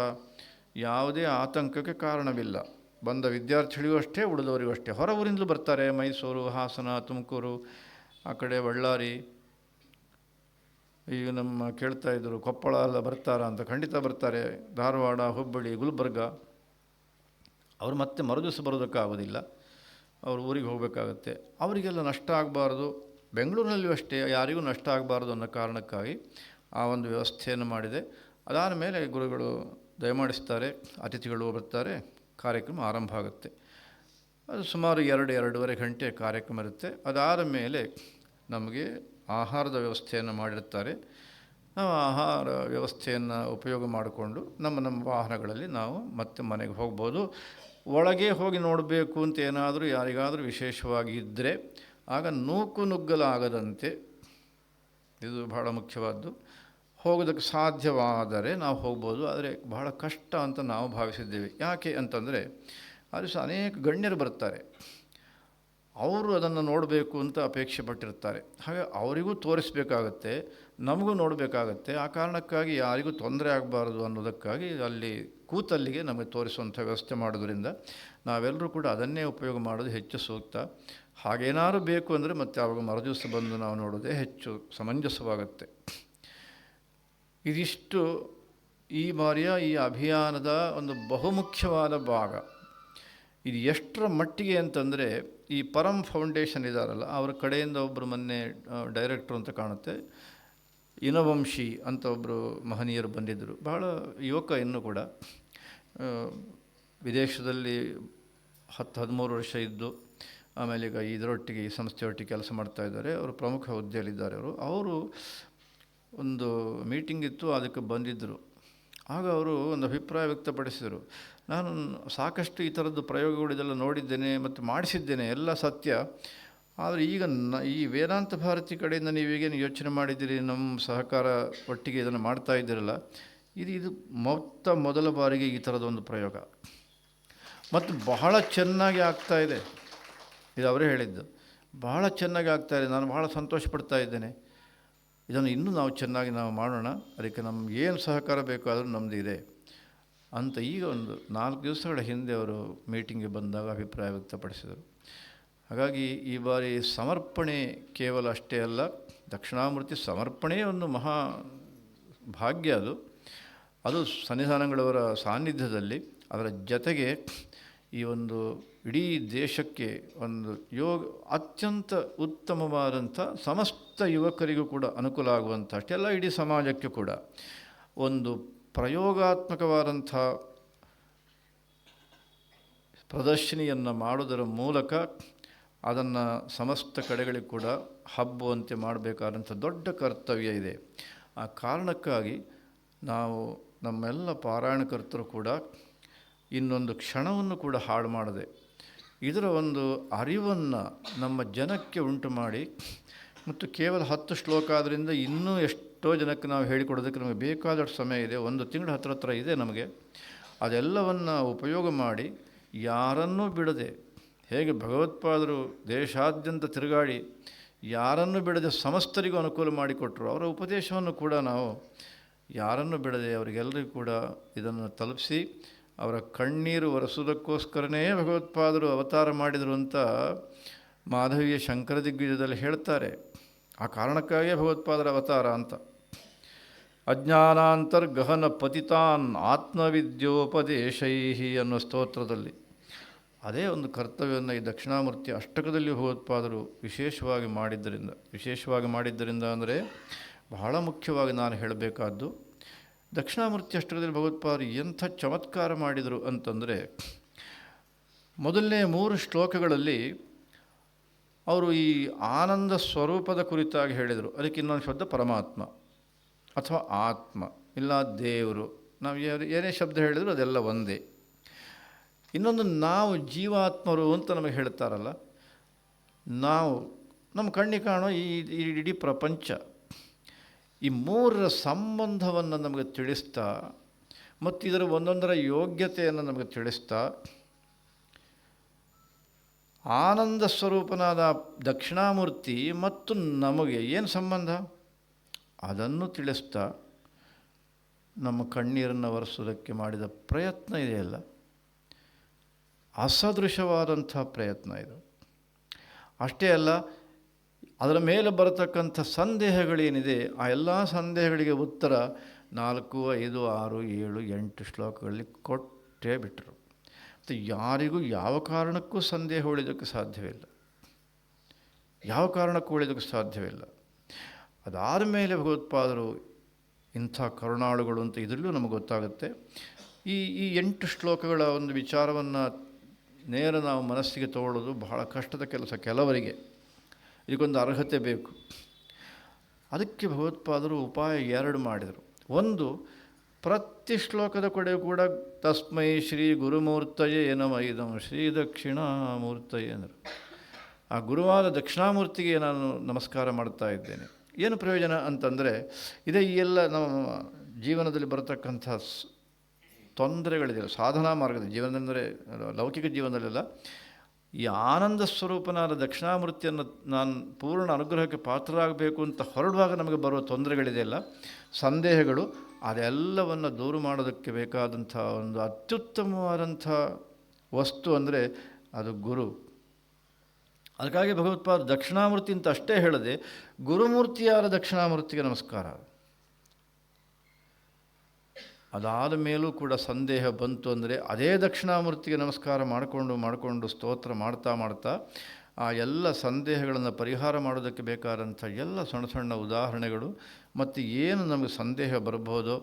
ಯಾವುದೇ ಆತಂಕಕ್ಕೆ ಕಾರಣವಿಲ್ಲ. ಬಂದ ವಿದ್ಯಾರ್ಥಿಗಳಿಗೂ ಅಷ್ಟೇ, ಉಳಿದವರಿಗೂ ಅಷ್ಟೇ. ಹೊರ ಊರಿಂದಲೂ ಬರ್ತಾರೆ, ಮೈಸೂರು, ಹಾಸನ, ತುಮಕೂರು, ಆ ಕಡೆ ಬಳ್ಳಾರಿ, ಈಗ ನಮ್ಮ ಕೇಳ್ತಾ ಇದ್ದರು ಕೊಪ್ಪಳ ಎಲ್ಲ ಬರ್ತಾರಾ ಅಂತ. ಖಂಡಿತ ಬರ್ತಾರೆ. ಧಾರವಾಡ, ಹುಬ್ಬಳ್ಳಿ, ಗುಲ್ಬರ್ಗ. ಅವರು ಮತ್ತೆ ಮರುದಿವಸ ಬರೋದಕ್ಕಾಗೋದಿಲ್ಲ, ಅವರು ಊರಿಗೆ ಹೋಗಬೇಕಾಗತ್ತೆ. ಅವರಿಗೆಲ್ಲ ನಷ್ಟ ಆಗಬಾರ್ದು, ಬೆಂಗಳೂರಿನಲ್ಲಿಯೂ ಅಷ್ಟೇ ಯಾರಿಗೂ ನಷ್ಟ ಆಗಬಾರ್ದು ಅನ್ನೋ ಕಾರಣಕ್ಕಾಗಿ ಆ ಒಂದು ವ್ಯವಸ್ಥೆಯನ್ನು ಮಾಡಿದೆ. ಅದಾದ ಮೇಲೆ ಗುರುಗಳು ದಯಮಾಡಿಸ್ತಾರೆ, ಅತಿಥಿಗಳು ಬರ್ತಾರೆ, ಕಾರ್ಯಕ್ರಮ ಆರಂಭ ಆಗುತ್ತೆ. ಅದು ಸುಮಾರು 2-2.5 ಗಂಟೆ ಕಾರ್ಯಕ್ರಮ ಇರುತ್ತೆ. ಅದಾದ ಮೇಲೆ ನಮಗೆ ಆಹಾರದ ವ್ಯವಸ್ಥೆಯನ್ನು ಮಾಡಿರ್ತಾರೆ. ನಾವು ಆಹಾರ ವ್ಯವಸ್ಥೆಯನ್ನು ಉಪಯೋಗ ಮಾಡಿಕೊಂಡು ನಮ್ಮ ವಾಹನಗಳಲ್ಲಿ ನಾವು ಮತ್ತೆ ಮನೆಗೆ ಹೋಗ್ಬೋದು. ಒಳಗೆ ಹೋಗಿ ನೋಡಬೇಕು ಅಂತ ಏನಾದರೂ ಯಾರಿಗಾದರೂ ವಿಶೇಷವಾಗಿ ಇದ್ದರೆ ಆಗ ನುಗ್ಗಲಾಗದಂತೆ, ಇದು ಬಹಳ ಮುಖ್ಯವಾದ್ದು. ಹೋಗೋದಕ್ಕೆ ಸಾಧ್ಯವಾದರೆ ನಾವು ಹೋಗ್ಬೋದು, ಆದರೆ ಬಹಳ ಕಷ್ಟ ಅಂತ ನಾವು ಭಾವಿಸಿದ್ದೇವೆ. ಯಾಕೆ ಅಂತಂದರೆ ಅದು ಸಹ ಅನೇಕ ಗಣ್ಯರು ಬರ್ತಾರೆ, ಅವರು ಅದನ್ನು ನೋಡಬೇಕು ಅಂತ ಅಪೇಕ್ಷೆ ಪಟ್ಟಿರ್ತಾರೆ. ಹಾಗೆ ಅವರಿಗೂ ತೋರಿಸಬೇಕಾಗತ್ತೆ, ನಮಗೂ ನೋಡಬೇಕಾಗತ್ತೆ. ಆ ಕಾರಣಕ್ಕಾಗಿ ಯಾರಿಗೂ ತೊಂದರೆ ಆಗಬಾರ್ದು ಅನ್ನೋದಕ್ಕಾಗಿ ಅಲ್ಲಿ ಕೂತಲ್ಲಿಗೆ ನಮಗೆ ತೋರಿಸುವಂಥ ವ್ಯವಸ್ಥೆ ಮಾಡೋದ್ರಿಂದ ನಾವೆಲ್ಲರೂ ಕೂಡ ಅದನ್ನೇ ಉಪಯೋಗ ಮಾಡೋದು ಹೆಚ್ಚು ಸೂಕ್ತ. ಹಾಗೇನಾದ್ರು ಬೇಕು ಅಂದರೆ ಮತ್ತೆ ಆವಾಗ ಮರುದಿವಸ ಬಂದು ನಾವು ನೋಡೋದೇ ಹೆಚ್ಚು ಸಮಂಜಸವಾಗುತ್ತೆ. ಇದಿಷ್ಟು ಈ ಬಾರಿಯ ಈ ಅಭಿಯಾನದ ಒಂದು ಬಹುಮುಖ್ಯವಾದ ಭಾಗ. ಇದು ಎಷ್ಟರ ಮಟ್ಟಿಗೆ ಅಂತಂದರೆ ಈ ಪರಂ ಫೌಂಡೇಶನ್ ಇದ್ದಾರಲ್ಲ, ಅವರ ಕಡೆಯಿಂದ ಒಬ್ಬರು ಮೊನ್ನೆ ಡೈರೆಕ್ಟ್ರು ಅಂತ ಕಾಣುತ್ತೆ, ಇನವಂಶಿ ಅಂತ ಒಬ್ಬರು ಮಹನೀಯರು ಬಂದಿದ್ದರು. ಬಹಳ ಯುವಕ ಇನ್ನೂ ಕೂಡ, ವಿದೇಶದಲ್ಲಿ 10-13 ವರ್ಷ ಇದ್ದು ಆಮೇಲೆ ಈಗ ಇದರೊಟ್ಟಿಗೆ ಈ ಸಂಸ್ಥೆಯೊಟ್ಟಿಗೆ ಕೆಲಸ ಮಾಡ್ತಾಯಿದ್ದಾರೆ. ಅವರು ಪ್ರಮುಖ ಹುದ್ದೆಯಲ್ಲಿದ್ದಾರೆ. ಅವರು ಒಂದು ಮೀಟಿಂಗ್ ಇತ್ತು, ಅದಕ್ಕೆ ಬಂದಿದ್ದರು. ಆಗ ಅವರು ಒಂದು ಅಭಿಪ್ರಾಯ ವ್ಯಕ್ತಪಡಿಸಿದರು. ನಾನು ಸಾಕಷ್ಟು ಈ ಥರದ್ದು ಪ್ರಯೋಗಗಳಿದೆಲ್ಲ ನೋಡಿದ್ದೇನೆ ಮತ್ತು ಮಾಡಿಸಿದ್ದೇನೆ, ಎಲ್ಲ ಸತ್ಯ. ಆದರೆ ಈಗ ಈ ವೇದಾಂತ ಭಾರತಿ ಕಡೆಯಿಂದ ನೀವೀಗೇನು ಯೋಚನೆ ಮಾಡಿದ್ದೀರಿ, ನಮ್ಮ ಸಹಕಾರ ಒಟ್ಟಿಗೆ ಇದನ್ನು ಮಾಡ್ತಾ ಇದ್ದೀರಲ್ಲ, ಇದು ಮೊದಲ ಬಾರಿಗೆ ಈ ಥರದೊಂದು ಪ್ರಯೋಗ ಮತ್ತು ಬಹಳ ಚೆನ್ನಾಗಿ ಆಗ್ತಾಯಿದೆ. ಇದು ಅವರೇ ಹೇಳಿದ್ದು, ಬಹಳ ಚೆನ್ನಾಗಿ ಆಗ್ತಾಯಿದೆ. ನಾನು ಬಹಳ ಸಂತೋಷ ಪಡ್ತಾ ಇದ್ದೇನೆ. ಇದನ್ನು ಇನ್ನೂ ನಾವು ಚೆನ್ನಾಗಿ ಮಾಡೋಣ, ಅದಕ್ಕೆ ನಮ್ಗೆ ಏನು ಸಹಕಾರ ಬೇಕೋ ಆದರೂ ನಮ್ಮದು ಇದೆ ಅಂತ ಈಗ ಒಂದು 4 ದಿವಸಗಳ ಹಿಂದೆ ಅವರು ಮೀಟಿಂಗ್ಗೆ ಬಂದಾಗ ಅಭಿಪ್ರಾಯ ವ್ಯಕ್ತಪಡಿಸಿದರು. ಹಾಗಾಗಿ ಈ ಬಾರಿ ಸಮರ್ಪಣೆ ಕೇವಲ ಅಷ್ಟೇ ಅಲ್ಲ, ದಕ್ಷಿಣಾಮೂರ್ತಿ ಸಮರ್ಪಣೆ ಒಂದು ಮಹಾ ಭಾಗ್ಯ. ಅದು ಸನ್ನಿಧಾನಗಳವರ ಸಾನ್ನಿಧ್ಯದಲ್ಲಿ, ಅದರ ಜೊತೆಗೆ ಈ ಒಂದು ಇಡೀ ದೇಶಕ್ಕೆ ಒಂದು ಅತ್ಯಂತ ಉತ್ತಮವಾದಂಥ, ಸಮಸ್ತ ಯುವಕರಿಗೂ ಕೂಡ ಅನುಕೂಲ ಆಗುವಂಥ, ಅಷ್ಟೆಲ್ಲ ಇಡೀ ಸಮಾಜಕ್ಕೆ ಕೂಡ ಒಂದು ಪ್ರಯೋಗಾತ್ಮಕವಾದಂಥ ಪ್ರದರ್ಶನಿಯನ್ನು ಮಾಡೋದರ ಮೂಲಕ ಅದನ್ನು ಸಮಸ್ತ ಕಡೆಗಳಿಗೆ ಕೂಡ ಹಬ್ಬುವಂತೆ ಮಾಡಬೇಕಾದಂಥ ದೊಡ್ಡ ಕರ್ತವ್ಯ ಇದೆ. ಆ ಕಾರಣಕ್ಕಾಗಿ ನಾವು ನಮ್ಮೆಲ್ಲ ಪಾರಾಯಣಕರ್ತರು ಕೂಡ ಇನ್ನೊಂದು ಕ್ಷಣವನ್ನು ಕೂಡ ಹಾಳು ಮಾಡದೆ ಇದರ ಒಂದು ಅರಿವನ್ನು ನಮ್ಮ ಜನಕ್ಕೆ ಉಂಟು ಮಾಡಿ, ಮತ್ತು ಕೇವಲ 10 ಶ್ಲೋಕ ಆದ್ದರಿಂದ ಇನ್ನೂ ಎಷ್ಟೋ ಜನಕ್ಕೆ ನಾವು ಹೇಳಿಕೊಡೋದಕ್ಕೆ ನಮಗೆ ಬೇಕಾದಷ್ಟು ಸಮಯ ಇದೆ. 1 ತಿಂಗಳು ಹತ್ರ ಇದೆ ನಮಗೆ. ಅದೆಲ್ಲವನ್ನು ಉಪಯೋಗ ಮಾಡಿ ಯಾರನ್ನೂ ಬಿಡದೆ, ಹೇಗೆ ಭಗವತ್ಪಾದರು ದೇಶಾದ್ಯಂತ ತಿರುಗಾಡಿ ಯಾರನ್ನೂ ಬಿಡದೆ ಸಮಸ್ತರಿಗೂ ಅನುಕೂಲ ಮಾಡಿಕೊಟ್ರು, ಅವರ ಉಪದೇಶವನ್ನು ಕೂಡ ನಾವು ಯಾರನ್ನೂ ಬಿಡದೆ ಅವರಿಗೆಲ್ಲರಿಗೂ ಕೂಡ ಇದನ್ನು ತಲುಪಿಸಿ ಅವರ ಕಣ್ಣೀರು ಒರೆಸೋದಕ್ಕೋಸ್ಕರನೇ ಭಗವತ್ಪಾದರು ಅವತಾರ ಮಾಡಿದರು ಅಂತ ಮಾಧವೀಯ ಶಂಕರ ದಿಗ್ವಿಜಯದಲ್ಲಿ ಹೇಳ್ತಾರೆ. ಆ ಕಾರಣಕ್ಕಾಗಿಯೇ ಭಗವತ್ಪಾದರ ಅವತಾರ ಅಂತ. ಅಜ್ಞಾನಾಂತರ್ಗಹನ ಪತಿತಾನ್ ಆತ್ಮವಿದ್ಯೋಪದೇಶೈ ಅನ್ನೋ ಸ್ತೋತ್ರದಲ್ಲಿ ಅದೇ ಒಂದು ಕರ್ತವ್ಯವನ್ನು ಈ ದಕ್ಷಿಣಾಮೂರ್ತಿ ಅಷ್ಟಕದಲ್ಲಿ ಭಗವತ್ಪಾದರು ವಿಶೇಷವಾಗಿ ಮಾಡಿದ್ದರಿಂದ ಅಂದರೆ ಬಹಳ ಮುಖ್ಯವಾಗಿ ನಾನು ಹೇಳಬೇಕಾದ್ದು, ದಕ್ಷಿಣಾಮೂರ್ತಿ ಅಷ್ಟಕದಲ್ಲಿ ಭಗವತ್ಪಾದರು ಎಂಥ ಚಮತ್ಕಾರ ಮಾಡಿದರು ಅಂತಂದರೆ, ಮೊದಲನೇ 3 ಶ್ಲೋಕಗಳಲ್ಲಿ ಅವರು ಈ ಆನಂದ ಸ್ವರೂಪದ ಕುರಿತಾಗಿ ಹೇಳಿದರು. ಅದಕ್ಕೆ ಇನ್ನೊಂದು ಶಬ್ದ ಪರಮಾತ್ಮ ಅಥವಾ ಆತ್ಮ, ಇಲ್ಲ ದೇವರು, ನಾವು ಏನೇ ಶಬ್ದ ಹೇಳಿದರೂ ಅದೆಲ್ಲ ಒಂದೇ. ಇನ್ನೊಂದು ನಾವು ಜೀವಾತ್ಮರು ಅಂತ ನಮಗೆ ಹೇಳ್ತಾರಲ್ಲ, ನಾವು ನಮ್ಮ ಕಣ್ಣಿಗೆ ಕಾಣೋ ಈ ಇಡೀ ಪ್ರಪಂಚ, ಈ 3ರ ಸಂಬಂಧವನ್ನು ನಮಗೆ ತಿಳಿಸ್ತಾ ಮತ್ತು ಇದರ ಒಂದೊಂದರ ಯೋಗ್ಯತೆಯನ್ನು ನಮಗೆ ತಿಳಿಸ್ತಾ, ಆನಂದ ಸ್ವರೂಪನಾದ ದಕ್ಷಿಣಾಮೂರ್ತಿ ಮತ್ತು ನಮಗೆ ಏನು ಸಂಬಂಧ ಅದನ್ನು ತಿಳಿಸ್ತಾ ನಮ್ಮ ಕಣ್ಣೀರನ್ನು ಒರೆಸೋದಕ್ಕೆ ಮಾಡಿದ ಪ್ರಯತ್ನ ಇದೆಯಲ್ಲ, ಅಸದೃಶವಾದಂಥ ಪ್ರಯತ್ನ ಇದು. ಅಷ್ಟೇ ಅಲ್ಲ, ಅದರ ಮೇಲೆ ಬರತಕ್ಕಂಥ ಸಂದೇಹಗಳೇನಿದೆ ಆ ಎಲ್ಲ ಸಂದೇಹಗಳಿಗೆ ಉತ್ತರ 4, 5, 6, 7, 8 ಶ್ಲೋಕಗಳಲ್ಲಿ ಕೊಟ್ಟೇ ಬಿಟ್ಟರು. ಮತ್ತು ಯಾರಿಗೂ ಯಾವ ಕಾರಣಕ್ಕೂ ಸಂದೇಹ ಉಳಿಯೋದಕ್ಕೆ ಸಾಧ್ಯವಿಲ್ಲ. ಅದಾದ ಮೇಲೆ ಭಗವತ್ಪಾದರು ಇಂಥ ಕರುಣಾಳುಗಳು ಅಂತ ಇದರಲ್ಲೂ ನಮಗೆ ಗೊತ್ತಾಗುತ್ತೆ. ಈ 8 ಶ್ಲೋಕಗಳ ಒಂದು ವಿಚಾರವನ್ನು ನೇರ ನಾವು ಮನಸ್ಸಿಗೆ ತಗೊಳ್ಳೋದು ಬಹಳ ಕಷ್ಟದ ಕೆಲಸ ಕೆಲವರಿಗೆ. ಇದಕ್ಕೊಂದು ಅರ್ಹತೆ ಬೇಕು. ಅದಕ್ಕೆ ಭಗವತ್ಪಾದರು ಉಪಾಯ 2 ಮಾಡಿದರು. ಒಂದು, ಪ್ರತಿ ಶ್ಲೋಕದ ಕಡೆ ಕೂಡ ತಸ್ಮೈ ಶ್ರೀ ಗುರುಮೂರ್ತಯೇ ನಮಃ ಇದಂ ಶ್ರೀ ದಕ್ಷಿಣಾಮೂರ್ತಯೇ ಅಂದರು. ಆ ಗುರುವಾದ ದಕ್ಷಿಣಾಮೂರ್ತಿಗೆ ನಾನು ನಮಸ್ಕಾರ ಮಾಡ್ತಾ ಇದ್ದೇನೆ. ಏನು ಪ್ರಯೋಜನ ಅಂತಂದರೆ, ಇದೇ ಈ ಎಲ್ಲ ನಮ್ಮ ಜೀವನದಲ್ಲಿ ಬರತಕ್ಕಂಥ ತೊಂದರೆಗಳಿದೆ ಸಾಧನಾ ಮಾರ್ಗದ ಜೀವನದಂದರೆ ಲೌಕಿಕ ಜೀವನದಲ್ಲೆಲ್ಲ ಈ ಆನಂದ ಸ್ವರೂಪನಾದ ದಕ್ಷಿಣಾಮೂರ್ತಿಯನ್ನು ನಾನು ಪೂರ್ಣ ಅನುಗ್ರಹಕ್ಕೆ ಪಾತ್ರರಾಗಬೇಕು ಅಂತ ಹೊರಡುವಾಗ ನಮಗೆ ಬರುವ ತೊಂದರೆಗಳಿದೆಯಲ್ಲ, ಸಂದೇಹಗಳು, ಅದೆಲ್ಲವನ್ನು ದೂರ ಮಾಡೋದಕ್ಕೆ ಬೇಕಾದಂಥ ಒಂದು ಅತ್ಯುತ್ತಮವಾದಂಥ ವಸ್ತು ಅಂದರೆ ಅದು ಗುರು. ಅದಕ್ಕಾಗಿ ಭಗವತ್ಪಾದ ದಕ್ಷಿಣಾಮೂರ್ತಿ ಅಂತ ಅಷ್ಟೇ ಹೇಳದೆ ಗುರುಮೂರ್ತಿಯಾದ ದಕ್ಷಿಣಾಮೂರ್ತಿಗೆ ನಮಸ್ಕಾರ. ಅದಾದ ಮೇಲೂ ಕೂಡ ಸಂದೇಹ ಬಂತು ಅಂದರೆ ಅದೇ ದಕ್ಷಿಣಾಮೂರ್ತಿಗೆ ನಮಸ್ಕಾರ ಮಾಡಿಕೊಂಡು ಸ್ತೋತ್ರ ಮಾಡ್ತಾ ಆ ಎಲ್ಲ ಸಂದೇಹಗಳನ್ನು ಪರಿಹಾರ ಮಾಡೋದಕ್ಕೆ ಬೇಕಾದಂಥ ಎಲ್ಲ ಸಣ್ಣ ಸಣ್ಣ ಉದಾಹರಣೆಗಳು ಮತ್ತು ಏನು ನಮಗೆ ಸಂದೇಹ ಬರಬಹುದೋ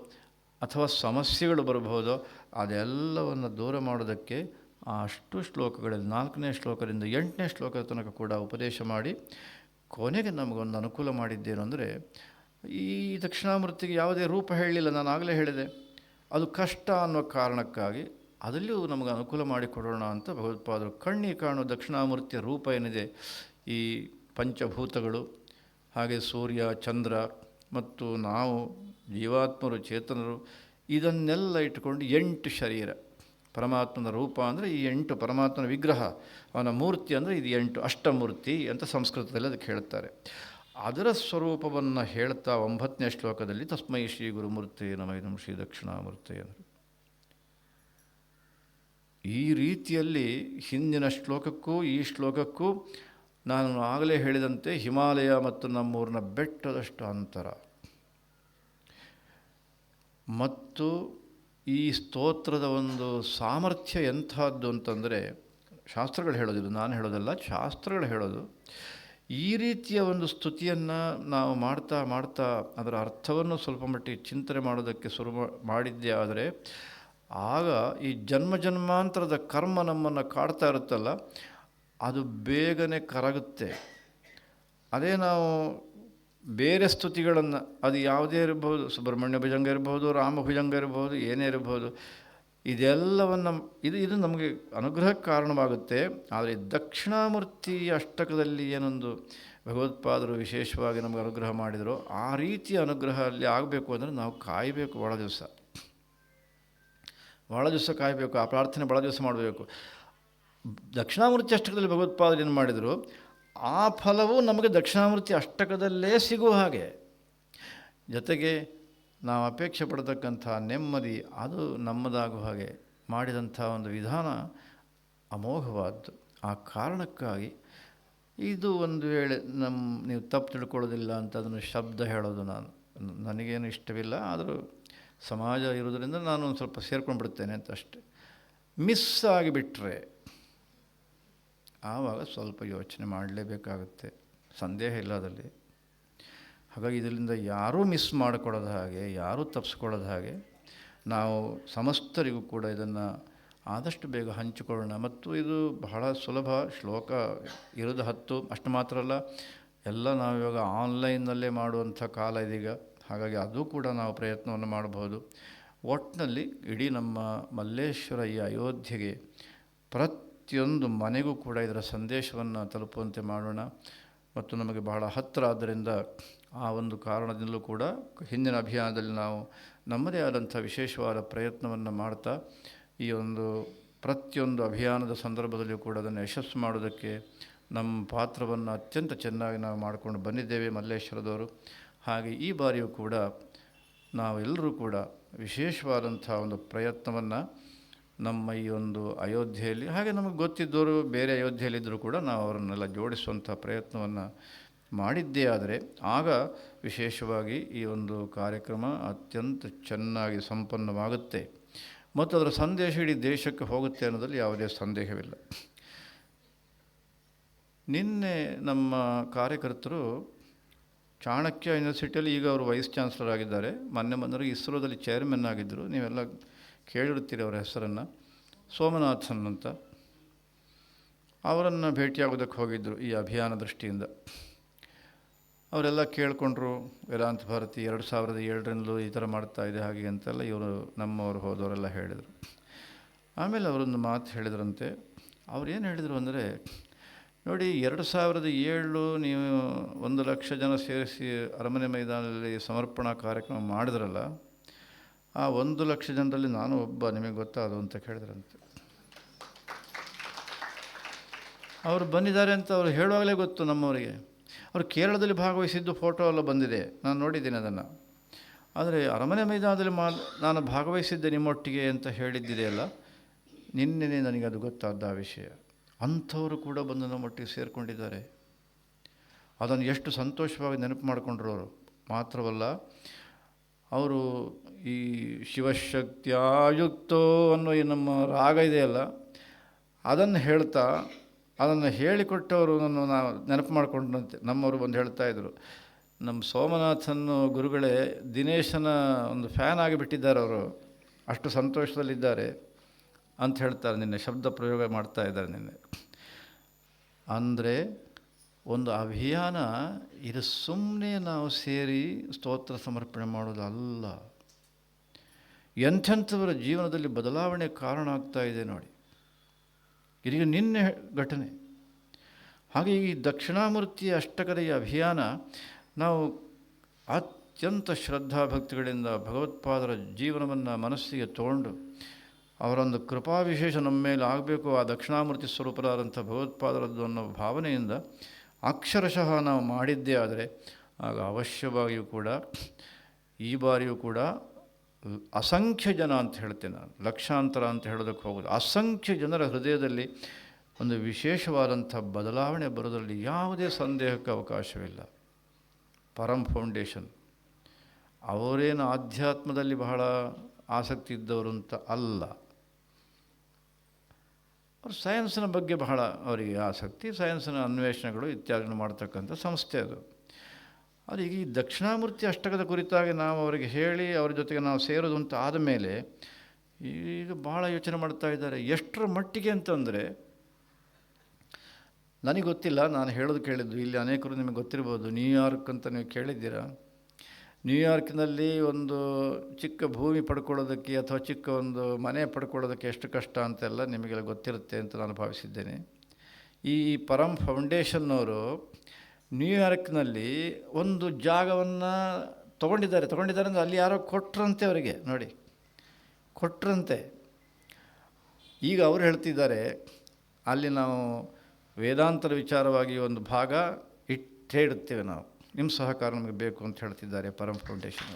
ಅಥವಾ ಸಮಸ್ಯೆಗಳು ಬರಬಹುದೋ ಅದೆಲ್ಲವನ್ನು ದೂರ ಮಾಡೋದಕ್ಕೆ ಅಷ್ಟು ಶ್ಲೋಕಗಳಲ್ಲಿ 4ನೇ ಶ್ಲೋಕದಿಂದ 8ನೇ ಶ್ಲೋಕದ ತನಕ ಕೂಡ ಉಪದೇಶ ಮಾಡಿ ಕೊನೆಗೆ ನಮಗೊಂದು ಅನುಕೂಲ ಮಾಡಿದ್ದೇನು ಅಂದರೆ, ಈ ದಕ್ಷಿಣಾಮೂರ್ತಿಗೆ ಯಾವುದೇ ರೂಪ ಹೇಳಲಿಲ್ಲ, ನಾನು ಆಗಲೇ ಹೇಳಿದೆ. ಅದು ಕಷ್ಟ ಅನ್ನೋ ಕಾರಣಕ್ಕಾಗಿ ಅದರಲ್ಲೂ ನಮಗೆ ಅನುಕೂಲ ಮಾಡಿಕೊಡೋಣ ಅಂತ ಭಗವತ್ಪಾದರು ಕಣ್ಣಿಗೆ ಕಾಣುವ ದಕ್ಷಿಣಾಮೂರ್ತಿಯ ರೂಪ ಏನಿದೆ, ಈ ಪಂಚಭೂತಗಳು, ಹಾಗೆ ಸೂರ್ಯ ಚಂದ್ರ ಮತ್ತು ನಾವು ಜೀವಾತ್ಮರು ಚೇತನರು, ಇದನ್ನೆಲ್ಲ ಇಟ್ಟುಕೊಂಡು 8 ಶರೀರ, ಪರಮಾತ್ಮನ ರೂಪ ಅಂದರೆ ಈ 8 ಪರಮಾತ್ಮನ ವಿಗ್ರಹ, ಅವನ ಮೂರ್ತಿ ಅಂದರೆ ಇದು 8 ಅಷ್ಟಮೂರ್ತಿ ಅಂತ ಸಂಸ್ಕೃತದಲ್ಲಿ ಅದಕ್ಕೆ ಹೇಳ್ತಾರೆ. ಅದರ ಸ್ವರೂಪವನ್ನು ಹೇಳ್ತಾ 9ನೇ ಶ್ಲೋಕದಲ್ಲಿ ತಸ್ಮೈ ಶ್ರೀ ಗುರುಮೂರ್ತಿ ನಮಃ ಇದಂ ಶ್ರೀ ದಕ್ಷಿಣಾಮೂರ್ತಿ ಅಂದರು. ಈ ರೀತಿಯಲ್ಲಿ ಹಿಂದಿನ ಶ್ಲೋಕಕ್ಕೂ ಈ ಶ್ಲೋಕಕ್ಕೂ ನಾನು ಆಗಲೇ ಹೇಳಿದಂತೆ ಹಿಮಾಲಯ ಮತ್ತು ನಮ್ಮೂರಿನ ಬೆಟ್ಟದಷ್ಟು ಅಂತರ. ಮತ್ತು ಈ ಸ್ತೋತ್ರದ ಒಂದು ಸಾಮರ್ಥ್ಯ ಎಂಥದ್ದು ಅಂತಂದರೆ, ಶಾಸ್ತ್ರಗಳು ಹೇಳೋದಿಲ್ಲ, ನಾನು ಹೇಳೋದಲ್ಲ, ಶಾಸ್ತ್ರಗಳು ಹೇಳೋದು. ಈ ರೀತಿಯ ಒಂದು ಸ್ತುತಿಯನ್ನು ನಾವು ಮಾಡ್ತಾ ಮಾಡ್ತಾ ಅದರ ಅರ್ಥವನ್ನು ಸ್ವಲ್ಪ ಮಟ್ಟಿಗೆ ಚಿಂತನೆ ಮಾಡೋದಕ್ಕೆ ಶುರು ಮಾಡಿದ್ದೇ ಆದರೆ, ಆಗ ಈ ಜನ್ಮ ಜನ್ಮಾಂತರದ ಕರ್ಮ ನಮ್ಮನ್ನು ಕಾಡ್ತಾ ಇರುತ್ತಲ್ಲ, ಅದು ಬೇಗನೆ ಕರಗುತ್ತೆ. ಅದೇ ನಾವು ಬೇರೆ ಸ್ತುತಿಗಳನ್ನು, ಅದು ಯಾವುದೇ ಇರಬಹುದು, ಸುಬ್ರಹ್ಮಣ್ಯ ಭುಜಂಗ ಇರಬಹುದು, ರಾಮ ಭುಜಂಗ ಇರಬಹುದು, ಏನೇ ಇರಬಹುದು, ಇದೆಲ್ಲವನ್ನು ಇದು ನಮಗೆ ಅನುಗ್ರಹಕ್ಕೆ ಕಾರಣವಾಗುತ್ತೆ. ಆದರೆ ದಕ್ಷಿಣಾಮೂರ್ತಿ ಅಷ್ಟಕದಲ್ಲಿ ಏನೊಂದು ಭಗವತ್ಪಾದರು ವಿಶೇಷವಾಗಿ ನಮಗೆ ಅನುಗ್ರಹ ಮಾಡಿದರು, ಆ ರೀತಿಯ ಅನುಗ್ರಹ ಅಲ್ಲಿ ಆಗಬೇಕು ಅಂದರೆ ನಾವು ಕಾಯಬೇಕು, ಭಾಳ ದಿವಸ ಕಾಯಬೇಕು, ಆ ಪ್ರಾರ್ಥನೆ ಭಾಳ ದಿವಸ ಮಾಡಬೇಕು. ದಕ್ಷಿಣಾಮೂರ್ತಿ ಅಷ್ಟಕದಲ್ಲಿ ಭಗವತ್ಪಾದರು ಏನು ಮಾಡಿದರು, ಆ ಫಲವು ನಮಗೆ ದಕ್ಷಿಣಾಮೂರ್ತಿ ಅಷ್ಟಕದಲ್ಲೇ ಸಿಗುವ ಹಾಗೆ, ಜೊತೆಗೆ ನಾವು ಅಪೇಕ್ಷೆ ಪಡತಕ್ಕಂಥ ನೆಮ್ಮದಿ ಅದು ನಮ್ಮದಾಗುವ ಹಾಗೆ ಮಾಡಿದಂಥ ಒಂದು ವಿಧಾನ ಅಮೋಘವಾದ್ದು. ಆ ಕಾರಣಕ್ಕಾಗಿ ಇದು ಒಂದು ವೇಳೆ ನೀವು ತಪ್ಪು ತಿಳ್ಕೊಳ್ಳೋದಿಲ್ಲ ಅಂತ ಅದನ್ನು ಶಬ್ದ ಹೇಳೋದು ನನಗೇನು ಇಷ್ಟವಿಲ್ಲ, ಆದರೂ ಸಮಾಜ ಇರೋದರಿಂದ ನಾನು ಒಂದು ಸ್ವಲ್ಪ ಸೇರ್ಕೊಂಡು ಬಿಡ್ತೇನೆ ಅಂತ ಅಷ್ಟೆ. ಮಿಸ್ ಆಗಿಬಿಟ್ರೆ ಆವಾಗ ಸ್ವಲ್ಪ ಯೋಚನೆ ಮಾಡಲೇಬೇಕಾಗುತ್ತೆ, ಸಂದೇಹ ಇಲ್ಲ ಅದರಲ್ಲಿ. ಹಾಗಾಗಿ ಇದರಿಂದ ಯಾರೂ ಮಿಸ್ ಮಾಡಿಕೊಳ್ಳೋದು ಹಾಗೆ, ಯಾರೂ ತಪ್ಪಿಸ್ಕೊಳ್ಳೋದು ಹಾಗೆ ನಾವು ಸಮಸ್ತರಿಗೂ ಕೂಡ ಇದನ್ನು ಆದಷ್ಟು ಬೇಗ ಹಂಚಿಕೊಳ್ಳೋಣ. ಮತ್ತು ಇದು ಬಹಳ ಸುಲಭ, ಶ್ಲೋಕ ಇರೋದು 10, ಅಷ್ಟು ಮಾತ್ರ ಅಲ್ಲ, ಎಲ್ಲ ನಾವಿವಾಗ ಆನ್ಲೈನ್ನಲ್ಲೇ ಮಾಡುವಂಥ ಕಾಲ ಇದೀಗ. ಹಾಗಾಗಿ ಅದು ಕೂಡ ನಾವು ಪ್ರಯತ್ನವನ್ನು ಮಾಡಬಹುದು. ಒಟ್ಟಿನಲ್ಲಿ ಇಡೀ ನಮ್ಮ ಮಲ್ಲೇಶ್ವರ ಈ ಅಯೋಧ್ಯೆಗೆ ಪ್ರತಿಯೊಂದು ಮನೆಗೂ ಕೂಡ ಇದರ ಸಂದೇಶವನ್ನು ತಲುಪುವಂತೆ ಮಾಡೋಣ. ಮತ್ತು ನಮಗೆ ಬಹಳ ಹತ್ತಿರ ಆದ್ದರಿಂದ ಆ ಒಂದು ಕಾರಣದಿಂದಲೂ ಕೂಡ ಹಿಂದಿನ ಅಭಿಯಾನದಲ್ಲಿ ನಾವು ನಮ್ಮದೇ ಆದಂಥ ವಿಶೇಷವಾದ ಪ್ರಯತ್ನವನ್ನು ಮಾಡ್ತಾ ಈ ಒಂದು ಪ್ರತಿಯೊಂದು ಅಭಿಯಾನದ ಸಂದರ್ಭದಲ್ಲಿಯೂ ಕೂಡ ಅದನ್ನು ಯಶಸ್ಸು ಮಾಡೋದಕ್ಕೆ ನಮ್ಮ ಪಾತ್ರವನ್ನು ಅತ್ಯಂತ ಚೆನ್ನಾಗಿ ನಾವು ಮಾಡಿಕೊಂಡು ಬಂದಿದ್ದೇವೆ ಮಲ್ಲೇಶ್ವರದವರು. ಹಾಗೆ ಈ ಬಾರಿಯೂ ಕೂಡ ನಾವೆಲ್ಲರೂ ಕೂಡ ವಿಶೇಷವಾದಂಥ ಒಂದು ಪ್ರಯತ್ನವನ್ನು ನಮ್ಮ ಈ ಒಂದು ಅಯೋಧ್ಯೆಯಲ್ಲಿ, ಹಾಗೆ ನಮಗೆ ಗೊತ್ತಿದ್ದವರು ಬೇರೆ ಅಯೋಧ್ಯೆಯಲ್ಲಿದ್ದರೂ ಕೂಡ ನಾವು ಅವರನ್ನೆಲ್ಲ ಜೋಡಿಸುವಂಥ ಪ್ರಯತ್ನವನ್ನು ಮಾಡಿದ್ದೇ ಆದರೆ ಆಗ ವಿಶೇಷವಾಗಿ ಈ ಒಂದು ಕಾರ್ಯಕ್ರಮ ಅತ್ಯಂತ ಚೆನ್ನಾಗಿ ಸಂಪನ್ನವಾಗುತ್ತೆ ಮತ್ತು ಅದರ ಸಂದೇಶ ಇಡೀ ದೇಶಕ್ಕೆ ಹೋಗುತ್ತೆ ಅನ್ನೋದ್ರಲ್ಲಿ ಯಾವುದೇ ಸಂದೇಹವಿಲ್ಲ. ನಿನ್ನೆ ನಮ್ಮ ಕಾರ್ಯಕರ್ತರು ಚಾಣಕ್ಯ ಯೂನಿವರ್ಸಿಟಿಯಲ್ಲಿ, ಈಗ ಅವರು ವೈಸ್ ಚಾನ್ಸಲರ್ ಆಗಿದ್ದಾರೆ, ಮೊನ್ನೆ ಬಂದರು ಇಸ್ರೋದಲ್ಲಿ ಚೇರ್ಮನ್ ಆಗಿದ್ದರು, ನೀವೆಲ್ಲ ಕೇಳಿರ್ತೀರಿ ಅವರ ಹೆಸರನ್ನು, ಸೋಮನಾಥನ್ ಅಂತ. ಅವರನ್ನು ಭೇಟಿಯಾಗೋದಕ್ಕೆ ಹೋಗಿದ್ದರು ಈ ಅಭಿಯಾನ ದೃಷ್ಟಿಯಿಂದ. ಅವರೆಲ್ಲ ಕೇಳಿಕೊಂಡ್ರು, ವೇದಾಂತ ಭಾರತಿ 2007ರಿಂದಲೂ ಈ ಥರ ಮಾಡ್ತಾಯಿದೆ ಹಾಗೆ ಅಂತೆಲ್ಲ ಇವರು ನಮ್ಮವರು ಹೋದವರೆಲ್ಲ ಹೇಳಿದರು. ಆಮೇಲೆ ಅವರೊಂದು ಮಾತು ಹೇಳಿದ್ರಂತೆ. ಅವ್ರೇನು ಹೇಳಿದರು ಅಂದರೆ, ನೋಡಿ 2007 ನೀವು 1 ಲಕ್ಷ ಜನ ಸೇರಿಸಿ ಅರಮನೆ ಮೈದಾನದಲ್ಲಿ ಸಮರ್ಪಣಾ ಕಾರ್ಯಕ್ರಮ ಮಾಡಿದ್ರಲ್ಲ, ಆ 1 ಲಕ್ಷ ಜನರಲ್ಲಿ ನಾನು ಒಬ್ಬ, ನಿಮಗೆ ಗೊತ್ತಾದು ಅಂತ ಕೇಳಿದ್ರಂತೆ. ಅವರು ಬಂದಿದ್ದಾರೆ ಅಂತ ಅವರು ಹೇಳುವಾಗಲೇ ಗೊತ್ತು ನಮ್ಮವರಿಗೆ. ಅವರು ಕೇರಳದಲ್ಲಿ ಭಾಗವಹಿಸಿದ್ದು ಫೋಟೋ ಎಲ್ಲ ಬಂದಿದೆ, ನಾನು ನೋಡಿದ್ದೀನಿ ಅದನ್ನು. ಆದರೆ ಅರಮನೆ ಮೈದಾನದಲ್ಲಿ ನಾನು ಭಾಗವಹಿಸಿದ್ದೆ ನಿಮ್ಮೊಟ್ಟಿಗೆ ಅಂತ ಹೇಳಿದ್ದಿದೆಯಲ್ಲ, ನಿನ್ನೆ ನನಗೆ ಅದು ಗೊತ್ತಾದ ಆ ವಿಷಯ. ಅಂಥವರು ಕೂಡ ಬಂದು ನಮ್ಮೊಟ್ಟಿಗೆ ಸೇರಿಕೊಂಡಿದ್ದಾರೆ. ಅದನ್ನು ಎಷ್ಟು ಸಂತೋಷವಾಗಿ ನೆನಪು ಮಾಡಿಕೊಂಡ್ರು ಅವರು. ಮಾತ್ರವಲ್ಲ, ಅವರು ಈ ಶಿವಶಕ್ತಿಯಾಯುಕ್ತೋ ಅನ್ನೋ ಈ ನಮ್ಮ ರಾಗ ಇದೆಯಲ್ಲ, ಅದನ್ನು ಹೇಳ್ತಾ ಅದನ್ನು ಹೇಳಿಕೊಟ್ಟವರು ನಾವು ನೆನಪು ಮಾಡಿಕೊಂಡಂತೆ ನಮ್ಮವರು ಬಂದು ಹೇಳ್ತಾಯಿದ್ರು, ನಮ್ಮ ಸೋಮನಾಥನ್ ಗುರುಗಳೇ ದಿನೇಶನ ಒಂದು ಫ್ಯಾನ್ ಆಗಿಬಿಟ್ಟಿದ್ದಾರೆ ಅವರು, ಅಷ್ಟು ಸಂತೋಷದಲ್ಲಿದ್ದಾರೆ ಅಂತ ಹೇಳ್ತಾರೆ. ನಿನ್ನೆ ಶಬ್ದ ಪ್ರಯೋಗ ಮಾಡ್ತಾ ಇದ್ದಾರೆ ನಿನ್ನೆ. ಅಂದರೆ ಒಂದು ಅಭಿಯಾನ ಇದು ಸುಮ್ಮನೆ ನಾವು ಸೇರಿ ಸ್ತೋತ್ರ ಸಮರ್ಪಣೆ ಮಾಡೋದು ಅಲ್ಲ, ಎಂಥೆಂಥವರ ಜೀವನದಲ್ಲಿ ಬದಲಾವಣೆ ಕಾರಣ ಆಗ್ತಾ ಇದೆ ನೋಡಿ. ಇದೀಗ ನಿನ್ನೆ ಘಟನೆ. ಹಾಗೆ ಈ ದಕ್ಷಿಣಾಮೂರ್ತಿ ಅಷ್ಟಕದ ಈ ಅಭಿಯಾನ ನಾವು ಅತ್ಯಂತ ಶ್ರದ್ಧಾಭಕ್ತಿಗಳಿಂದ ಭಗವತ್ಪಾದರ ಜೀವನವನ್ನು ಮನಸ್ಸಿಗೆ ತೊಗೊಂಡು ಅವರೊಂದು ಕೃಪಾವಿಶೇಷ ನಮ್ಮ ಮೇಲೆ ಆಗಬೇಕು, ಆ ದಕ್ಷಿಣಾಮೂರ್ತಿ ಸ್ವರೂಪರಾದಂಥ ಭಗವತ್ಪಾದರದ್ದು ಅನ್ನೋ ಭಾವನೆಯಿಂದ ಅಕ್ಷರಶಃ ನಾವು ಮಾಡಿದ್ದೇ ಆದರೆ ಆಗ ಅವಶ್ಯವಾಗಿಯೂ ಕೂಡ ಈ ಬಾರಿಯೂ ಕೂಡ ಅಸಂಖ್ಯ ಜನ ಅಂತ ಹೇಳ್ತೇನೆ ನಾನು, ಲಕ್ಷಾಂತರ ಅಂತ ಹೇಳೋದಕ್ಕೆ ಹೋಗೋದು, ಅಸಂಖ್ಯ ಜನರ ಹೃದಯದಲ್ಲಿ ಒಂದು ವಿಶೇಷವಾದಂಥ ಬದಲಾವಣೆ ಬರೋದರಲ್ಲಿ ಯಾವುದೇ ಸಂದೇಹಕ್ಕೆ ಅವಕಾಶವಿಲ್ಲ. ಪರಂ ಫೌಂಡೇಶನ್ ಅವರೇನು ಆಧ್ಯಾತ್ಮದಲ್ಲಿ ಬಹಳ ಆಸಕ್ತಿ ಇದ್ದವರು ಅಂತ ಅಲ್ಲ, ಅವರು ಸೈನ್ಸಿನ ಬಗ್ಗೆ ಬಹಳ ಅವರಿಗೆ ಆಸಕ್ತಿ, ಸೈನ್ಸಿನ ಅನ್ವೇಷಣೆಗಳು ಇತ್ಯಾದಿಗಳು ಮಾಡ್ತಕ್ಕಂಥ ಸಂಸ್ಥೆ ಅದು. ಅದು ಈಗ ಈ ದಕ್ಷಿಣಾಮೂರ್ತಿ ಅಷ್ಟಕದ ಕುರಿತಾಗಿ ನಾವು ಅವರಿಗೆ ಹೇಳಿ ಅವ್ರ ಜೊತೆಗೆ ನಾವು ಸೇರೋದು ಅಂತ ಆದಮೇಲೆ ಈಗ ಭಾಳ ಯೋಚನೆ ಮಾಡ್ತಾ ಇದ್ದಾರೆ. ಎಷ್ಟರ ಮಟ್ಟಿಗೆ ಅಂತಂದರೆ ನನಗೆ ಗೊತ್ತಿಲ್ಲ, ನಾನು ಹೇಳೋದು ಕೇಳಿದ್ದು, ಇಲ್ಲಿ ಅನೇಕರು ನಿಮಗೆ ಗೊತ್ತಿರ್ಬೋದು, ನ್ಯೂಯಾರ್ಕ್ ಅಂತ ನೀವು ಕೇಳಿದ್ದೀರಾ. ನ್ಯೂಯಾರ್ಕ್ನಲ್ಲಿ ಒಂದು ಚಿಕ್ಕ ಭೂಮಿ ಪಡ್ಕೊಳ್ಳೋದಕ್ಕೆ ಅಥವಾ ಚಿಕ್ಕ ಒಂದು ಮನೆ ಪಡ್ಕೊಳ್ಳೋದಕ್ಕೆ ಎಷ್ಟು ಕಷ್ಟ ಅಂತೆಲ್ಲ ನಿಮಗೆಲ್ಲ ಗೊತ್ತಿರುತ್ತೆ ಅಂತ ನಾನು ಭಾವಿಸಿದ್ದೇನೆ. ಈ ಪರಂ ಫೌಂಡೇಶನ್ನವರು ನ್ಯೂಯಾರ್ಕ್ನಲ್ಲಿ ಒಂದು ಜಾಗವನ್ನು ತೊಗೊಂಡಿದ್ದಾರೆ ಅಂದರೆ ಅಲ್ಲಿ ಯಾರೋ ಕೊಟ್ರಂತೆ ಅವರಿಗೆ, ನೋಡಿ ಕೊಟ್ರಂತೆ. ಈಗ ಅವರು ಹೇಳ್ತಿದ್ದಾರೆ ಅಲ್ಲಿ ನಾವು ವೇದಾಂತರ ವಿಚಾರವಾಗಿ ಒಂದು ಭಾಗ ಇಟ್ಟೇ ಇಡುತ್ತೇವೆ, ನಾವು ನಿಮ್ಮ ಸಹಕಾರ ನಮಗೆ ಬೇಕು ಅಂತ ಹೇಳ್ತಿದ್ದಾರೆ ಪರಂ ಫೌಂಡೇಶನ್.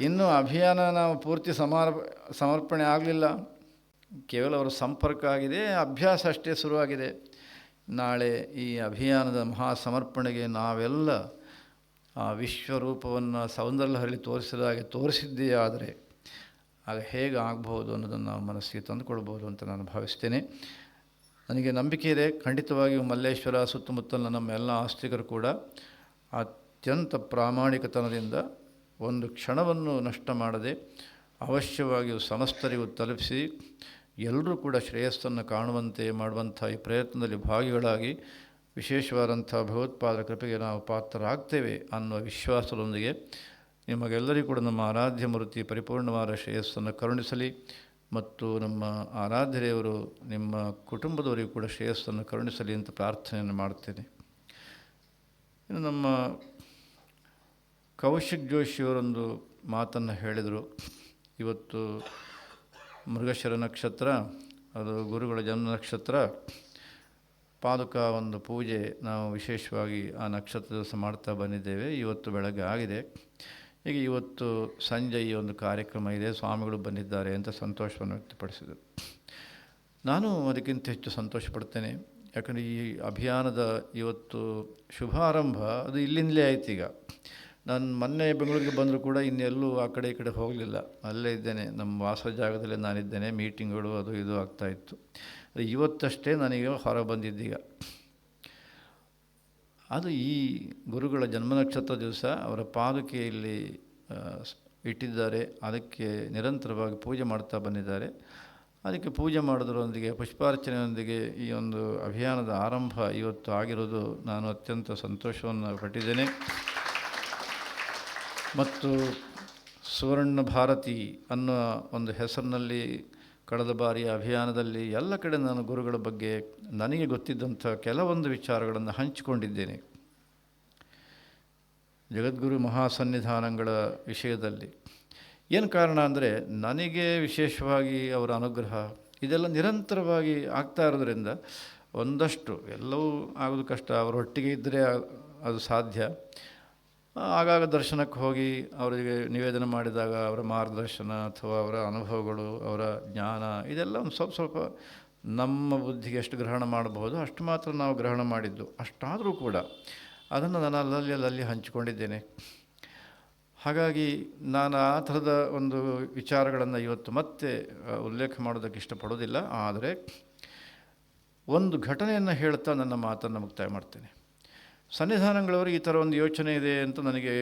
ಇನ್ನೂ ಅಭಿಯಾನ ನಾವು ಪೂರ್ತಿ ಸಮರ್ಪಣೆ ಆಗಲಿಲ್ಲ, ಕೇವಲ ಅವರ ಸಂಪರ್ಕ ಆಗಿದೆ, ಅಭ್ಯಾಸ ಅಷ್ಟೇ ಶುರುವಾಗಿದೆ. ನಾಳೆ ಈ ಅಭಿಯಾನದ ಮಹಾ ಸಮರ್ಪಣೆಗೆ ನಾವೆಲ್ಲ ಆ ವಿಶ್ವರೂಪವನ್ನು ಸೌಂದರ್ಯದಲ್ಲಿ ತೋರಿಸಿದಾಗೆ ತೋರಿಸಿದ್ದೇ ಆದರೆ ಆಗ ಹೇಗೆ ಆಗ್ಬೋದು ಅನ್ನೋದನ್ನು ನಾವು ಮನಸ್ಸಿಗೆ ತಂದುಕೊಳ್ಬೋದು ಅಂತ ನಾನು ಭಾವಿಸ್ತೇನೆ. ನನಗೆ ನಂಬಿಕೆ ಇದೆ, ಖಂಡಿತವಾಗಿಯೂ ಮಲ್ಲೇಶ್ವರ ಸುತ್ತಮುತ್ತಲಿನ ನಮ್ಮ ಎಲ್ಲ ಆಸ್ತಿಕರು ಕೂಡ ಅತ್ಯಂತ ಪ್ರಾಮಾಣಿಕತನದಿಂದ ಒಂದು ಕ್ಷಣವನ್ನು ನಷ್ಟ ಮಾಡದೆ ಅವಶ್ಯವಾಗಿಯೂ ಸಮಸ್ತರಿಗೂ ತಲುಪಿಸಿ ಎಲ್ಲರೂ ಕೂಡ ಶ್ರೇಯಸ್ಸನ್ನು ಕಾಣುವಂತೆ ಮಾಡುವಂಥ ಈ ಪ್ರಯತ್ನದಲ್ಲಿ ಭಾಗಿಗಳಾಗಿ ವಿಶೇಷವಾದಂಥ ಭಗವತ್ಪಾದರ ಕೃಪೆಗೆ ನಾವು ಪಾತ್ರರಾಗ್ತೇವೆ ಅನ್ನುವ ವಿಶ್ವಾಸದೊಂದಿಗೆ ನಿಮಗೆಲ್ಲರಿಗೂ ಕೂಡ ನಮ್ಮ ಆರಾಧ್ಯ ಮೂರ್ತಿ ಪರಿಪೂರ್ಣವಾದ ಶ್ರೇಯಸ್ಸನ್ನು ಕರುಣಿಸಲಿ ಮತ್ತು ನಮ್ಮ ಆರಾಧ್ಯರೆಯವರು ನಿಮ್ಮ ಕುಟುಂಬದವರಿಗೂ ಕೂಡ ಶ್ರೇಯಸ್ಸನ್ನು ಕರುಣಿಸಲಿ ಅಂತ ಪ್ರಾರ್ಥನೆಯನ್ನು ಮಾಡ್ತೇನೆ. ಇನ್ನು ನಮ್ಮ ಕೌಶಿಕ್ ಜೋಶಿಯವರೊಂದು ಮಾತನ್ನು ಹೇಳಿದರು. ಇವತ್ತು ಮೃಗಶಿರ ನಕ್ಷತ್ರ, ಅದು ಗುರುಗಳ ಜನ್ಮ ನಕ್ಷತ್ರ. ಪಾದುಕ ಒಂದು ಪೂಜೆ ನಾವು ವಿಶೇಷವಾಗಿ ಆ ನಕ್ಷತ್ರ ದಿವಸ ಮಾಡ್ತಾ ಬಂದಿದ್ದೇವೆ. ಇವತ್ತು ಬೆಳಗ್ಗೆ ಆಗಿದೆ. ಈಗ ಇವತ್ತು ಸಂಜೆ ಈ ಒಂದು ಕಾರ್ಯಕ್ರಮ ಇದೆ, ಸ್ವಾಮಿಗಳು ಬಂದಿದ್ದಾರೆ ಅಂತ ಸಂತೋಷವನ್ನು ವ್ಯಕ್ತಪಡಿಸಿದರು. ನಾನು ಅದಕ್ಕಿಂತ ಹೆಚ್ಚು ಸಂತೋಷಪಡ್ತೇನೆ. ಯಾಕಂದರೆ ಈ ಅಭಿಯಾನದ ಇವತ್ತು ಶುಭಾರಂಭ ಅದು ಇಲ್ಲಿಂದಲೇ ಆಯ್ತು. ಈಗ ನಾನು ಮೊನ್ನೆ ಬೆಂಗಳೂರಿಗೆ ಬಂದರೂ ಕೂಡ ಇನ್ನೆಲ್ಲೂ ಆ ಕಡೆ ಈ ಕಡೆ ಹೋಗಲಿಲ್ಲ, ಅಲ್ಲೇ ಇದ್ದೇನೆ, ನಮ್ಮ ವಾಸ ಜಾಗದಲ್ಲೇ ನಾನಿದ್ದೇನೆ. ಮೀಟಿಂಗ್ಗಳು ಅದು ಇದು ಆಗ್ತಾಯಿತ್ತು. ಇವತ್ತಷ್ಟೇ ನನಗೆ ಹೊರ ಬಂದಿದ್ದೀಗ. ಅದು ಈ ಗುರುಗಳ ಜನ್ಮ ನಕ್ಷತ್ರ ದಿವಸ ಅವರ ಪಾದುಕೆಯಲ್ಲಿ ಇಟ್ಟಿದ್ದಾರೆ. ಅದಕ್ಕೆ ನಿರಂತರವಾಗಿ ಪೂಜೆ ಮಾಡ್ತಾ ಬಂದಿದ್ದಾರೆ. ಅದಕ್ಕೆ ಪೂಜೆ ಮಾಡೋದರೊಂದಿಗೆ ಪುಷ್ಪಾರ್ಚನೆಯೊಂದಿಗೆ ಈ ಒಂದು ಅಭಿಯಾನದ ಆರಂಭ ಇವತ್ತು ಆಗಿರೋದು ನಾನು ಅತ್ಯಂತ ಸಂತೋಷವನ್ನು ಪಟ್ಟಿದ್ದೇನೆ. ಮತ್ತು ಸುವರ್ಣ ಭಾರತಿ ಅನ್ನೋ ಒಂದು ಹೆಸರಿನಲ್ಲಿ ಕಳೆದ ಬಾರಿಯ ಅಭಿಯಾನದಲ್ಲಿ ಎಲ್ಲ ಕಡೆ ನಾನು ಗುರುಗಳ ಬಗ್ಗೆ ನನಗೆ ಗೊತ್ತಿದ್ದಂಥ ಕೆಲವೊಂದು ವಿಚಾರಗಳನ್ನು ಹಂಚಿಕೊಂಡಿದ್ದೇನೆ. ಜಗದ್ಗುರು ಮಹಾಸನ್ನಿಧಾನಗಳ ವಿಷಯದಲ್ಲಿ ಏನು ಕಾರಣ ಅಂದರೆ ನನಗೆ ವಿಶೇಷವಾಗಿ ಅವರ ಅನುಗ್ರಹ ಇದೆಲ್ಲ ನಿರಂತರವಾಗಿ ಆಗ್ತಾ ಇರೋದರಿಂದ ಒಂದಷ್ಟು ಎಲ್ಲವೂ ಆಗೋದು ಕಷ್ಟ. ಅವರೊಟ್ಟಿಗೆ ಇದ್ದರೆ ಅದು ಸಾಧ್ಯ. ಆಗಾಗ ದರ್ಶನಕ್ಕೆ ಹೋಗಿ ಅವರಿಗೆ ನಿವೇದನೆ ಮಾಡಿದಾಗ ಅವರ ಮಾರ್ಗದರ್ಶನ ಅಥವಾ ಅವರ ಅನುಭವಗಳು, ಅವರ ಜ್ಞಾನ ಇದೆಲ್ಲ ಒಂದು ಸ್ವಲ್ಪ ನಮ್ಮ ಬುದ್ಧಿಗೆ ಎಷ್ಟು ಗ್ರಹಣ ಮಾಡಬಹುದು ಅಷ್ಟು ಮಾತ್ರ ನಾವು ಗ್ರಹಣ ಮಾಡಿದ್ದು. ಅಷ್ಟಾದರೂ ಕೂಡ ಅದನ್ನು ನಾನು ಅಲ್ಲಲ್ಲಿ ಹಂಚಿಕೊಂಡಿದ್ದೇನೆ. ಹಾಗಾಗಿ ನಾನು ಆ ಥರದ ಒಂದು ವಿಚಾರಗಳನ್ನು ಇವತ್ತು ಮತ್ತೆ ಉಲ್ಲೇಖ ಮಾಡೋದಕ್ಕೆ ಇಷ್ಟಪಡೋದಿಲ್ಲ. ಆದರೆ ಒಂದು ಘಟನೆಯನ್ನು ಹೇಳ್ತಾ ನನ್ನ ಮಾತನ್ನು ಮುಕ್ತಾಯ ಮಾಡ್ತೇನೆ. ಸನ್ನಿಧಾನಗಳವರು ಈ ಥರ ಒಂದು ಯೋಚನೆ ಇದೆ ಅಂತ ನನಗೆ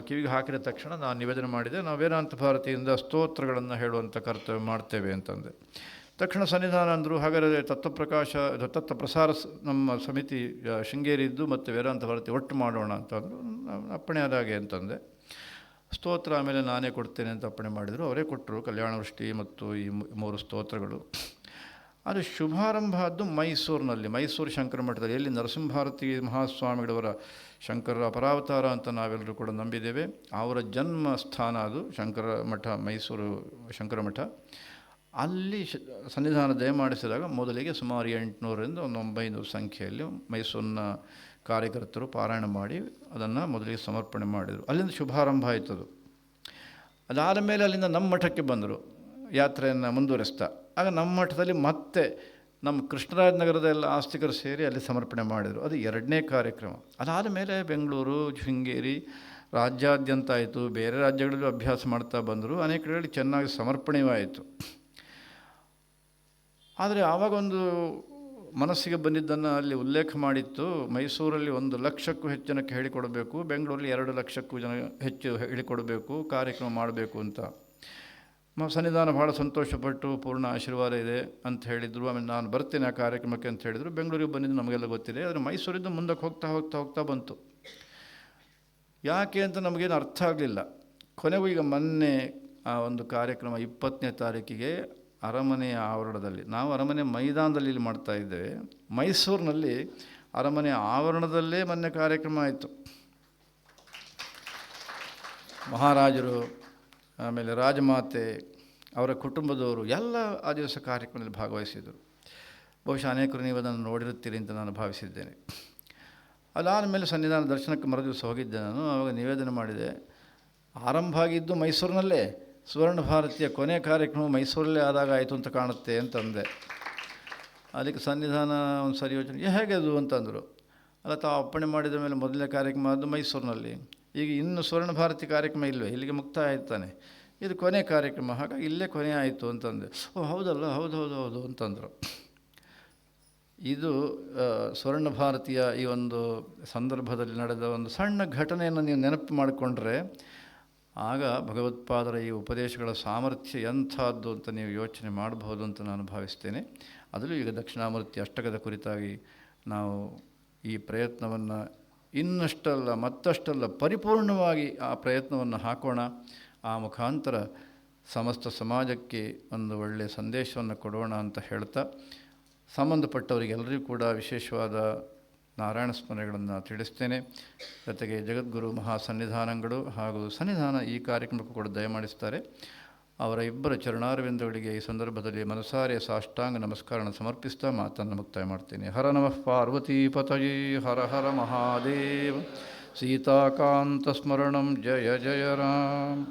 ಕಿವಿಗೆ ಹಾಕಿದ ತಕ್ಷಣ ನಾನು ನಿವೇದನೆ ಮಾಡಿದೆ, ನಾವು ವೇದಾಂತ ಭಾರತಿಯಿಂದ ಸ್ತೋತ್ರಗಳನ್ನು ಹೇಳುವಂಥ ಕರ್ತವ್ಯ ಮಾಡ್ತೇವೆ ಅಂತಂದೆ. ತಕ್ಷಣ ಸನ್ನಿಧಾನ ಅಂದರು, ಹಾಗಾದರೆ ತತ್ವಪ್ರಸಾರ ನಮ್ಮ ಸಮಿತಿ ಶೃಂಗೇರಿದ್ದು ಮತ್ತು ವೇದಾಂತ ಭಾರತಿ ಒಟ್ಟು ಮಾಡೋಣ ಅಂತಂದರು. ಅಪ್ಪಣೆ ಆದಾಗೆ ಅಂತಂದೆ. ಸ್ತೋತ್ರ ಆಮೇಲೆ ನಾನೇ ಕೊಡ್ತೇನೆ ಅಂತ ಅಪ್ಪಣೆ ಮಾಡಿದರು. ಅವರೇ ಕೊಟ್ಟರು ಕಲ್ಯಾಣವೃಷ್ಟಿ ಮತ್ತು ಈ 3 ಸ್ತೋತ್ರಗಳು. ಅದು ಶುಭಾರಂಭ ಆದ್ದು ಮೈಸೂರು ಶಂಕರ ಮಠದಲ್ಲಿ, ಎಲ್ಲಿ ನರಸಿಂಹಾರತಿ ಮಹಾಸ್ವಾಮಿಗಳವರ ಶಂಕರ ಅಪರಾವತಾರ ಅಂತ ನಾವೆಲ್ಲರೂ ಕೂಡ ನಂಬಿದ್ದೇವೆ. ಅವರ ಜನ್ಮ ಸ್ಥಾನ ಅದು ಶಂಕರ ಮಠ, ಮೈಸೂರು ಶಂಕರ ಮಠ. ಅಲ್ಲಿ ಸನ್ನಿಧಾನ ದಯಮಾಡಿಸಿದಾಗ ಮೊದಲಿಗೆ ಸುಮಾರು 800ರಿಂದ 900 ಸಂಖ್ಯೆಯಲ್ಲಿ ಮೈಸೂರಿನ ಕಾರ್ಯಕರ್ತರು ಪಾರಾಯಣ ಮಾಡಿ ಅದನ್ನು ಮೊದಲಿಗೆ ಸಮರ್ಪಣೆ ಮಾಡಿದರು. ಅಲ್ಲಿಂದ ಶುಭಾರಂಭ ಆಯ್ತದು. ಅದಾದ ಮೇಲೆ ಅಲ್ಲಿಂದ ನಮ್ಮ ಮಠಕ್ಕೆ ಬಂದರು ಯಾತ್ರೆಯನ್ನು ಮುಂದುವರಿಸ್ತಾ. ಆಗ ನಮ್ಮ ಮಠದಲ್ಲಿ ಮತ್ತೆ ನಮ್ಮ ಕೃಷ್ಣರಾಜ ನಗರದ ಎಲ್ಲ ಆಸ್ತಿಕರು ಸೇರಿ ಅಲ್ಲಿ ಸಮರ್ಪಣೆ ಮಾಡಿದರು. ಅದು 2ನೇ ಕಾರ್ಯಕ್ರಮ. ಅದಾದ ಮೇಲೆ ಬೆಂಗಳೂರು, ಶೃಂಗೇರಿ, ರಾಜ್ಯಾದ್ಯಂತ ಆಯಿತು. ಬೇರೆ ರಾಜ್ಯಗಳಲ್ಲೂ ಅಭ್ಯಾಸ ಮಾಡ್ತಾ ಬಂದರು. ಅನೇಕ ಕಡೆಗಳಲ್ಲಿ ಚೆನ್ನಾಗಿ ಸಮರ್ಪಣೆಯೂ ಆಯಿತು. ಆದರೆ ಆವಾಗೊಂದು ಮನಸ್ಸಿಗೆ ಬಂದಿದ್ದನ್ನು ಅಲ್ಲಿ ಉಲ್ಲೇಖ ಮಾಡಿತ್ತು. ಮೈಸೂರಲ್ಲಿ 1 ಲಕ್ಷಕ್ಕೂ ಹೆಚ್ಚು ಜನಕ್ಕೆ ಹೇಳಿಕೊಡಬೇಕು, ಬೆಂಗಳೂರಲ್ಲಿ 2 ಲಕ್ಷಕ್ಕೂ ಹೆಚ್ಚು ಹೇಳಿಕೊಡಬೇಕು, ಕಾರ್ಯಕ್ರಮ ಮಾಡಬೇಕು ಅಂತ. ಸನ್ನಿಧಾನ ಭಾಳ ಸಂತೋಷಪಟ್ಟು ಪೂರ್ಣ ಆಶೀರ್ವಾದ ಇದೆ ಅಂತ ಹೇಳಿದರು. ಆಮೇಲೆ ನಾನು ಬರ್ತೇನೆ ಆ ಕಾರ್ಯಕ್ರಮಕ್ಕೆ ಅಂತ ಹೇಳಿದರು. ಬೆಂಗಳೂರಿಗೆ ಬಂದಿದ್ದು ನಮಗೆಲ್ಲ ಗೊತ್ತಿದೆ. ಆದರೆ ಮೈಸೂರಿಂದ ಮುಂದಕ್ಕೆ ಹೋಗ್ತಾ ಬಂತು. ಯಾಕೆ ಅಂತ ನಮಗೇನು ಅರ್ಥ ಆಗಲಿಲ್ಲ. ಕೊನೆಗೂ ಈಗ ಮೊನ್ನೆ ಆ ಒಂದು ಕಾರ್ಯಕ್ರಮ 20ನೇ ತಾರೀಕಿಗೆ ಅರಮನೆಯ ಆವರಣದಲ್ಲಿ, ನಾವು ಅರಮನೆ ಮೈದಾನದಲ್ಲಿ ಇಲ್ಲಿ ಮಾಡ್ತಾ ಇದ್ದೇವೆ, ಮೈಸೂರಿನಲ್ಲಿ ಅರಮನೆ ಆವರಣದಲ್ಲೇ ಮೊನ್ನೆ ಕಾರ್ಯಕ್ರಮ ಆಯಿತು. ಮಹಾರಾಜರು, ಆಮೇಲೆ ರಾಜಮಾತೆ, ಅವರ ಕುಟುಂಬದವರು ಎಲ್ಲ ಆ ದಿವಸ ಕಾರ್ಯಕ್ರಮದಲ್ಲಿ ಭಾಗವಹಿಸಿದರು. ಬಹುಶಃ ಅನೇಕರು ನೀವು ಅದನ್ನು ನೋಡಿರುತ್ತೀರಿ ಅಂತ ನಾನು ಭಾವಿಸಿದ್ದೇನೆ. ಅದಾದ ಮೇಲೆ ಸನ್ನಿಧಾನ ದರ್ಶನಕ್ಕೆ ಮರುದಿವಸ ಹೋಗಿದ್ದೆ ನಾನು. ಆವಾಗ ನಿವೇದನೆ ಮಾಡಿದೆ, ಆರಂಭ ಆಗಿದ್ದು ಮೈಸೂರಿನಲ್ಲೇ, ಸುವರ್ಣ ಭಾರತಿಯ ಕೊನೆ ಕಾರ್ಯಕ್ರಮ ಮೈಸೂರಲ್ಲೇ ಆದಾಗ ಆಯಿತು ಅಂತ ಕಾಣುತ್ತೆ ಅಂತಂದೆ. ಅದಕ್ಕೆ ಸನ್ನಿಧಾನ ಒಂದು ಸರಿ ಯೋಚನೆ, ಹೇಗೆ ಅದು ಅಂತಂದರು. ಅಲ್ಲ, ತಾವು ಅಪ್ಪಣೆ ಮಾಡಿದ ಮೇಲೆ ಮೊದಲನೇ ಕಾರ್ಯಕ್ರಮ ಅದು ಮೈಸೂರಿನಲ್ಲಿ, ಈಗ ಇನ್ನು ಸುವರ್ಣ ಭಾರತಿ ಕಾರ್ಯಕ್ರಮ ಇಲ್ಲವೇ, ಇಲ್ಲಿಗೆ ಮುಕ್ತಾಯ ಆಯ್ತಾನೆ, ಇದು ಕೊನೆ ಕಾರ್ಯಕ್ರಮ, ಹಾಗಾಗಿ ಇಲ್ಲೇ ಕೊನೆ ಆಯಿತು ಅಂತಂದೆ. ಓ ಹೌದಲ್ಲ, ಹೌದು ಅಂತಂದರು. ಇದು ಸ್ವರ್ಣ ಭಾರತೀಯ ಈ ಒಂದು ಸಂದರ್ಭದಲ್ಲಿ ನಡೆದ ಒಂದು ಸಣ್ಣ ಘಟನೆಯನ್ನು ನೀವು ನೆನಪು ಮಾಡಿಕೊಂಡ್ರೆ ಆಗ ಭಗವತ್ಪಾದರ ಈ ಉಪದೇಶಗಳ ಸಾಮರ್ಥ್ಯ ಎಂಥದ್ದು ಅಂತ ನೀವು ಯೋಚನೆ ಮಾಡಬಹುದು ಅಂತ ನಾನು ಭಾವಿಸ್ತೇನೆ. ಅದರಲ್ಲೂ ಈಗ ದಕ್ಷಿಣಾಮೂರ್ತಿ ಅಷ್ಟಕದ ಕುರಿತಾಗಿ ನಾವು ಈ ಪ್ರಯತ್ನವನ್ನು ಇನ್ನಷ್ಟಲ್ಲ ಮತ್ತಷ್ಟಲ್ಲ ಪರಿಪೂರ್ಣವಾಗಿ ಆ ಪ್ರಯತ್ನವನ್ನು ಹಾಕೋಣ. ಆ ಮುಖಾಂತರ ಸಮಸ್ತ ಸಮಾಜಕ್ಕೆ ಒಂದು ಒಳ್ಳೆಯ ಸಂದೇಶವನ್ನು ಕೊಡೋಣ ಅಂತ ಹೇಳ್ತಾ, ಸಂಬಂಧಪಟ್ಟವರಿಗೆಲ್ಲರಿಗೂ ಕೂಡ ವಿಶೇಷವಾದ ನಾರಾಯಣ ಸ್ಮರಣೆಗಳನ್ನು ತಿಳಿಸ್ತೇನೆ. ಜೊತೆಗೆ ಜಗದ್ಗುರು ಮಹಾಸನ್ನಿಧಾನಗಳು ಹಾಗೂ ಸನ್ನಿಧಾನ ಈ ಕಾರ್ಯಕ್ರಮಕ್ಕೂ ಕೂಡ ದಯಮಾಡಿಸ್ತಾರೆ. ಅವರ ಇಬ್ಬರ ಚರಣಾರವಿಂದಗಳಿಗೆ ಈ ಸಂದರ್ಭದಲ್ಲಿ ಮನಸಾರೆ ಸಾಷ್ಟಾಂಗ ನಮಸ್ಕಾರ ಸಮರ್ಪಿಸ್ತಾ ಮಾತನ್ನು ಮುಕ್ತಾಯ ಮಾಡ್ತೇನೆ. ಹರ ನಮಃ ಪಾರ್ವತೀಪತಯೇ, ಹರ ಹರ ಮಹಾದೇವ. ಸೀತಾಕಾಂತ ಸ್ಮರಣಂ ಜಯ ಜಯ ರಾಮ್.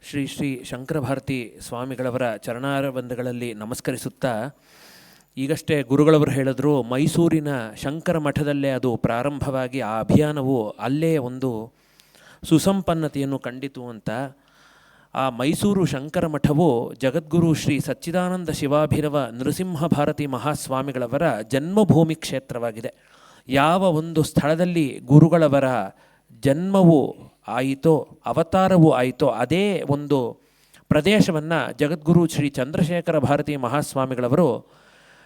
ಶ್ರೀ ಶ್ರೀ ಶಂಕರ ಭಾರತಿ ಸ್ವಾಮಿಗಳವರ ಚರಣಾರವಿಂದಗಳಲ್ಲಿ ನಮಸ್ಕರಿಸುತ್ತಾ, ಈಗಷ್ಟೇ ಗುರುಗಳವರು ಹೇಳಿದ್ರು ಮೈಸೂರಿನ ಶಂಕರ ಮಠದಲ್ಲೇ ಅದು ಪ್ರಾರಂಭವಾಗಿ ಆ ಅಭಿಯಾನವು ಅಲ್ಲೇ ಒಂದು ಸುಸಂಪನ್ನತೆಯನ್ನು ಕಂಡಿತು ಅಂತ. ಆ ಮೈಸೂರು ಶಂಕರ ಮಠವು ಜಗದ್ಗುರು ಶ್ರೀ ಸಚ್ಚಿದಾನಂದ ಶಿವಾಭಿನವ ನೃಸಿಂಹ ಭಾರತಿ ಮಹಾಸ್ವಾಮಿಗಳವರ ಜನ್ಮಭೂಮಿ ಕ್ಷೇತ್ರವಾಗಿದೆ. ಯಾವ ಒಂದು ಸ್ಥಳದಲ್ಲಿ ಗುರುಗಳವರ ಜನ್ಮವು ಆಯಿತೋ, ಅವತಾರವೂ ಆಯಿತೋ, ಅದೇ ಒಂದು ಪ್ರದೇಶವನ್ನು ಜಗದ್ಗುರು ಶ್ರೀ ಚಂದ್ರಶೇಖರ ಭಾರತಿ ಮಹಾಸ್ವಾಮಿಗಳವರು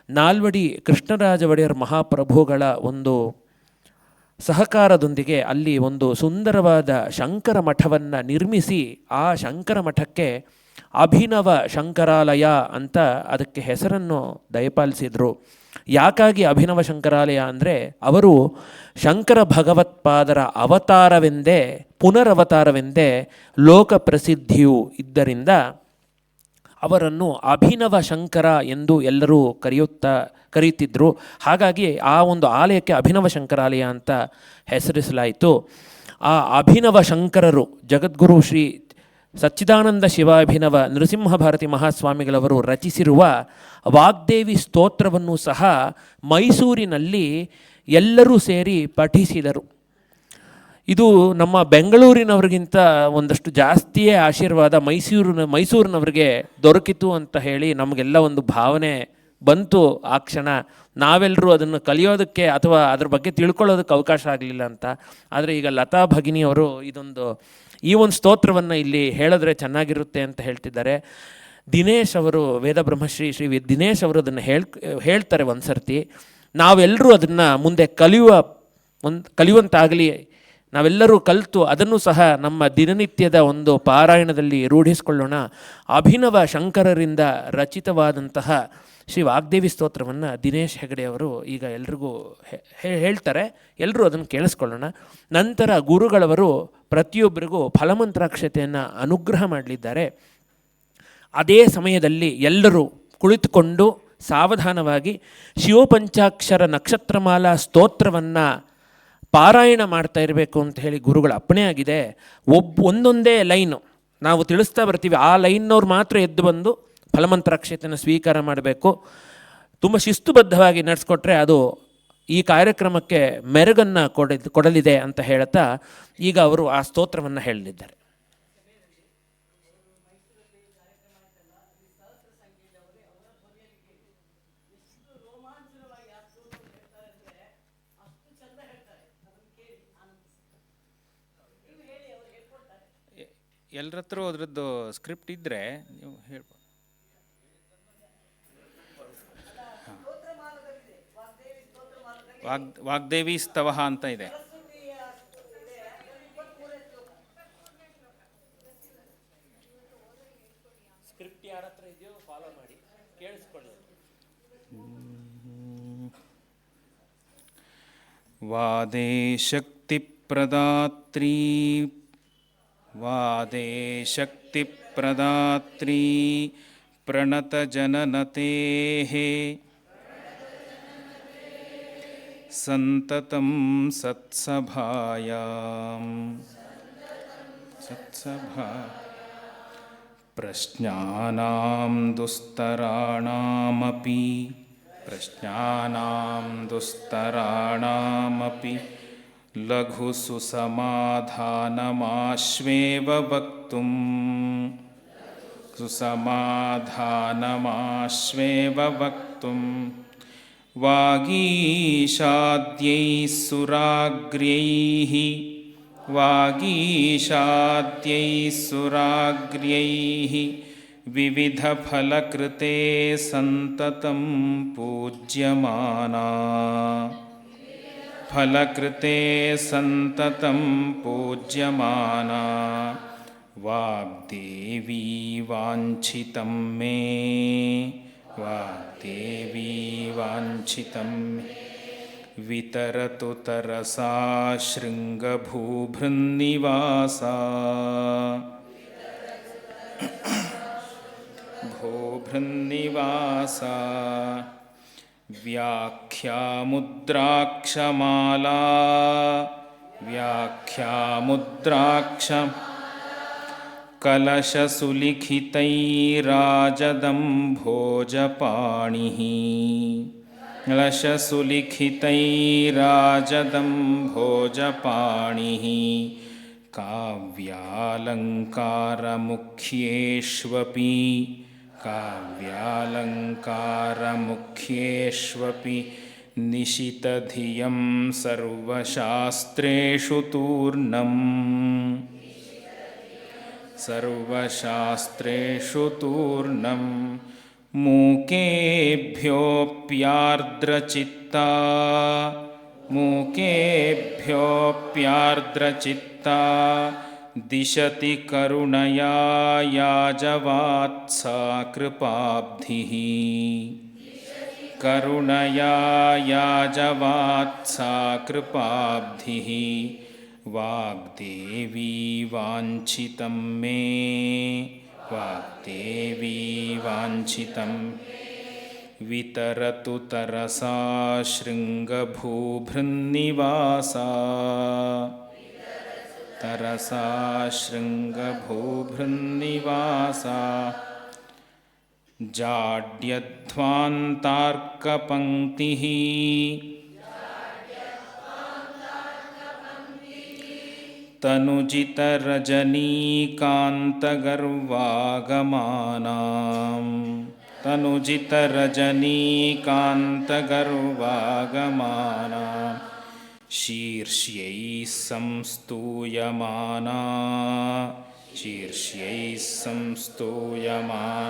ನಾಲ್ವಡಿ ಕೃಷ್ಣರಾಜ ಒಡೆಯರ್ ಮಹಾಪ್ರಭುಗಳ ಒಂದು ಸಹಕಾರದೊಂದಿಗೆ ಅಲ್ಲಿ ಒಂದು ಸುಂದರವಾದ ಶಂಕರ ಮಠವನ್ನು ನಿರ್ಮಿಸಿ, ಆ ಶಂಕರ ಮಠಕ್ಕೆ ಅಭಿನವ ಶಂಕರಾಲಯ ಅಂತ ಅದಕ್ಕೆ ಹೆಸರನ್ನು ದಯಪಾಲಿಸಿದರು. ಯಾಕಾಗಿ ಅಭಿನವ ಶಂಕರಾಲಯ ಅಂದರೆ ಅವರು ಶಂಕರ ಭಗವತ್ಪಾದರ ಅವತಾರವೆಂದೇ ಪುನರವತಾರವೆಂದೇ ಲೋಕ ಪ್ರಸಿದ್ಧಿಯೂ ಇದ್ದರಿಂದ ಅವರನ್ನು ಅಭಿನವ ಶಂಕರ ಎಂದು ಎಲ್ಲರೂ ಕರೆಯುತ್ತಿದ್ದರು. ಹಾಗಾಗಿ ಆ ಒಂದು ಆಲಯಕ್ಕೆ ಅಭಿನವ ಶಂಕರಾಲಯ ಅಂತ ಹೆಸರಿಸಲಾಯಿತು. ಆ ಅಭಿನವ ಶಂಕರರು ಜಗದ್ಗುರು ಶ್ರೀ ಸಚ್ಚಿದಾನಂದ ಶಿವಾಭಿನವ ನೃಸಿಂಹ ಭಾರತಿ ಮಹಾಸ್ವಾಮಿಗಳವರು ರಚಿಸಿರುವ ವಾಗ್ದೇವಿ ಸ್ತೋತ್ರವನ್ನು ಸಹ ಮೈಸೂರಿನಲ್ಲಿ ಎಲ್ಲರೂ ಸೇರಿ ಪಠಿಸಿದರು. ಇದು ನಮ್ಮ ಬೆಂಗಳೂರಿನವ್ರಿಗಿಂತ ಒಂದಷ್ಟು ಜಾಸ್ತಿಯೇ ಆಶೀರ್ವಾದ ಮೈಸೂರಿನವ್ರಿಗೆ ದೊರಕಿತು ಅಂತ ಹೇಳಿ ನಮಗೆಲ್ಲ ಒಂದು ಭಾವನೆ ಬಂತು. ಆ ಕ್ಷಣ ನಾವೆಲ್ಲರೂ ಅದನ್ನು ಕಲಿಯೋದಕ್ಕೆ ಅಥವಾ ಅದ್ರ ಬಗ್ಗೆ ತಿಳ್ಕೊಳ್ಳೋದಕ್ಕೆ ಅವಕಾಶ ಆಗಲಿಲ್ಲ ಅಂತ. ಆದರೆ ಈಗ ಲತಾ ಭಗಿನಿಯವರು ಈ ಒಂದು ಸ್ತೋತ್ರವನ್ನು ಇಲ್ಲಿ ಹೇಳಿದ್ರೆ ಚೆನ್ನಾಗಿರುತ್ತೆ ಅಂತ ಹೇಳ್ತಿದ್ದಾರೆ. ದಿನೇಶ್ ಅವರು ವೇದ ಬ್ರಹ್ಮಶ್ರೀ ದಿನೇಶ್ ಅವರು ಅದನ್ನು ಹೇಳ್ತಾರೆ ಒಂದು ಸರ್ತಿ. ನಾವೆಲ್ಲರೂ ಅದನ್ನು ಮುಂದೆ ಕಲಿಯುವಂತಾಗಲಿ, ನಾವೆಲ್ಲರೂ ಕಲಿತು ಅದನ್ನು ಸಹ ನಮ್ಮ ದಿನನಿತ್ಯದ ಒಂದು ಪಾರಾಯಣದಲ್ಲಿ ರೂಢಿಸಿಕೊಳ್ಳೋಣ. ಅಭಿನವ ಶಂಕರರಿಂದ ರಚಿತವಾದಂತಹ ಶ್ರೀ ವಾಗ್ದೇವಿ ಸ್ತೋತ್ರವನ್ನು ದಿನೇಶ್ ಹೆಗಡೆಯವರು ಈಗ ಎಲ್ರಿಗೂ ಹೇಳ್ತಾರೆ. ಎಲ್ಲರೂ ಅದನ್ನು ಕೇಳಿಸ್ಕೊಳ್ಳೋಣ. ನಂತರ ಗುರುಗಳವರು ಪ್ರತಿಯೊಬ್ಬರಿಗೂ ಫಲಮಂತ್ರಾಕ್ಷತೆಯನ್ನು ಅನುಗ್ರಹ ಮಾಡಲಿದ್ದಾರೆ. ಅದೇ ಸಮಯದಲ್ಲಿ ಎಲ್ಲರೂ ಕುಳಿತುಕೊಂಡು ಸಾವಧಾನವಾಗಿ ಶಿವಪಂಚಾಕ್ಷರ ನಕ್ಷತ್ರಮಾಲಾ ಸ್ತೋತ್ರವನ್ನು ಪಾರಾಯಣ ಮಾಡ್ತಾ ಇರಬೇಕು ಅಂತ ಹೇಳಿ ಗುರುಗಳ ಅಪ್ಪಣೆ ಆಗಿದೆ. ಒಂದೊಂದೇ ಲೈನು ನಾವು ತಿಳಿಸ್ತಾ ಬರ್ತೀವಿ, ಆ ಲೈನ್ನವ್ರು ಮಾತ್ರ ಎದ್ದು ಬಂದು ಫಲಮಂತ್ರಾಕ್ಷತೆಯನ್ನು ಸ್ವೀಕಾರ ಮಾಡಬೇಕು. ತುಂಬ ಶಿಸ್ತುಬದ್ಧವಾಗಿ ನಡೆಸ್ಕೊಟ್ರೆ ಅದು ಈ ಕಾರ್ಯಕ್ರಮಕ್ಕೆ ಮೆರುಗನ್ನು ಕೊಡಲಿದೆ ಅಂತ ಹೇಳ್ತಾ ಈಗ ಅವರು ಆ ಸ್ತೋತ್ರವನ್ನು ಹೇಳಲಿದ್ದಾರೆ. ಎಲ್ಲರ ಹತ್ರ ಅದ್ರದ್ದು ಸ್ಕ್ರಿಪ್ಟ್ ಇದ್ದರೆ ನೀವು ಹೇಳ್ಬೋದು. ವಾಗ್ದೇವಿ ಸ್ತವಃ ಅಂತ ಇದೆ. ಸ್ಕ್ರಿಪ್ಟ್ ಯಾರ ಹತ್ರ ಇದೆಯೋ ಫಾಲೋ ಮಾಡಿ ಕೇಳಿಸ್ಕೊಳ್ಳಿ. ವಾದೇ ಶಕ್ತಿ ಪ್ರದಾತ್ರೀ ವಾದೇ ಶಕ್ತಿ ಪ್ರದಾತ್ರೀ ಪ್ರಣತ ಜನನತೇಃ ಸಂತತಂ ಸತ್ಸಭಾಯಾಂ ಪ್ರಶ್ನಾನಾಂ ದುಸ್ತರಾಣಾಮಪಿ ಲಘು ಸುಸಮಾಧಾನಮಾಶ್ವೇವ ವಕ್ತುಂ ವಾಗೀಶಾದ್ಯೈಃ ಸುರಾಗ್ರ್ಯೈಃ ವಿವಿಧಫಲಕೃತೆ ಸಂತತಂ ಪೂಜ್ಯಮಾನಾ ವಾಗ್ದೇವಿ ವಾಂಛಿತಂ ಮೇ ವಿತರತು ತರಸಾ ಶೃಂಗಭೂಭೃನ್ನಿವಾಸಾ ವ್ಯಾಖ್ಯಾಮುದ್ರಾಕ್ಷಮಾಲಾ कलशसुलिखितैराजदम्भोजपाणिः काव्यालङ्कारमुख्येष्वपि निशितधियं सर्वशास्त्रेषु तूर्णं मूकेभ्योऽप्यार्द्रचित्ता दिशति करुणया याजवात्सा कृपाब्धिः करुणया याजवात्सा कृपाब्धिः वाग्देवी वाञ्छितं मे वाग्देवी वाञ्छितं वितरतु तरसा शृङ्गभूभृन्निवासा तरसा शृङ्गभूभृन्निवासा जाड्यध्वान्तार्कपङ्क्तिः तनुजितरजनीकान्तगर्वागमानां तनुजितरजनीकान्तगर्वागमानां शीर्ष्यैः संस्तूयमाना शीर्ष्यैः संस्तूयमाना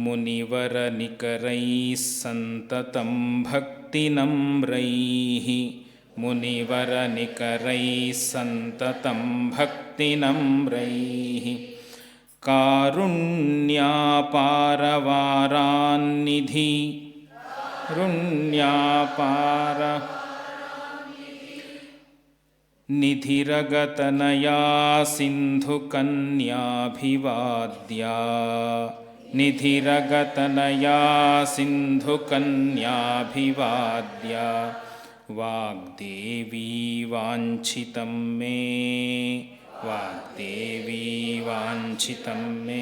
मुनिवरनिकरैः सन्ततं भक्तिनम्रैः मुनिवरनिकरैः सन्ततं भक्तिनम्रैः कारुण्यापारवारान्निधि रुण्यापार निधिरगतनया सिन्धुकन्याभिवाद्या निधिरगतनया सिन्धुकन्याभिवाद्या वाग्देवी वाञ्छितं मे वाग्देवी वाञ्छितं मे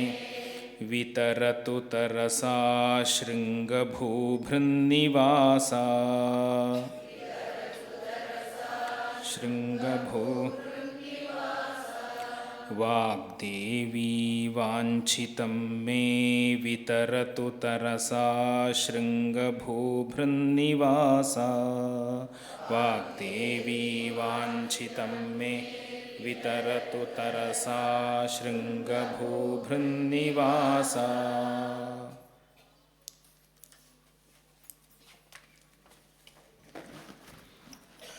वितरतु तरसा शृङ्गभूभृन्निवासा शृङ्गभू वाग्देवी वाञ्छितं मे वितरतु तरसा शृङ्गभूभृन्निवासा वाग्देवी वाञ्छितं मे वितरतु तरसा शृङ्गभूभृन्निवासा.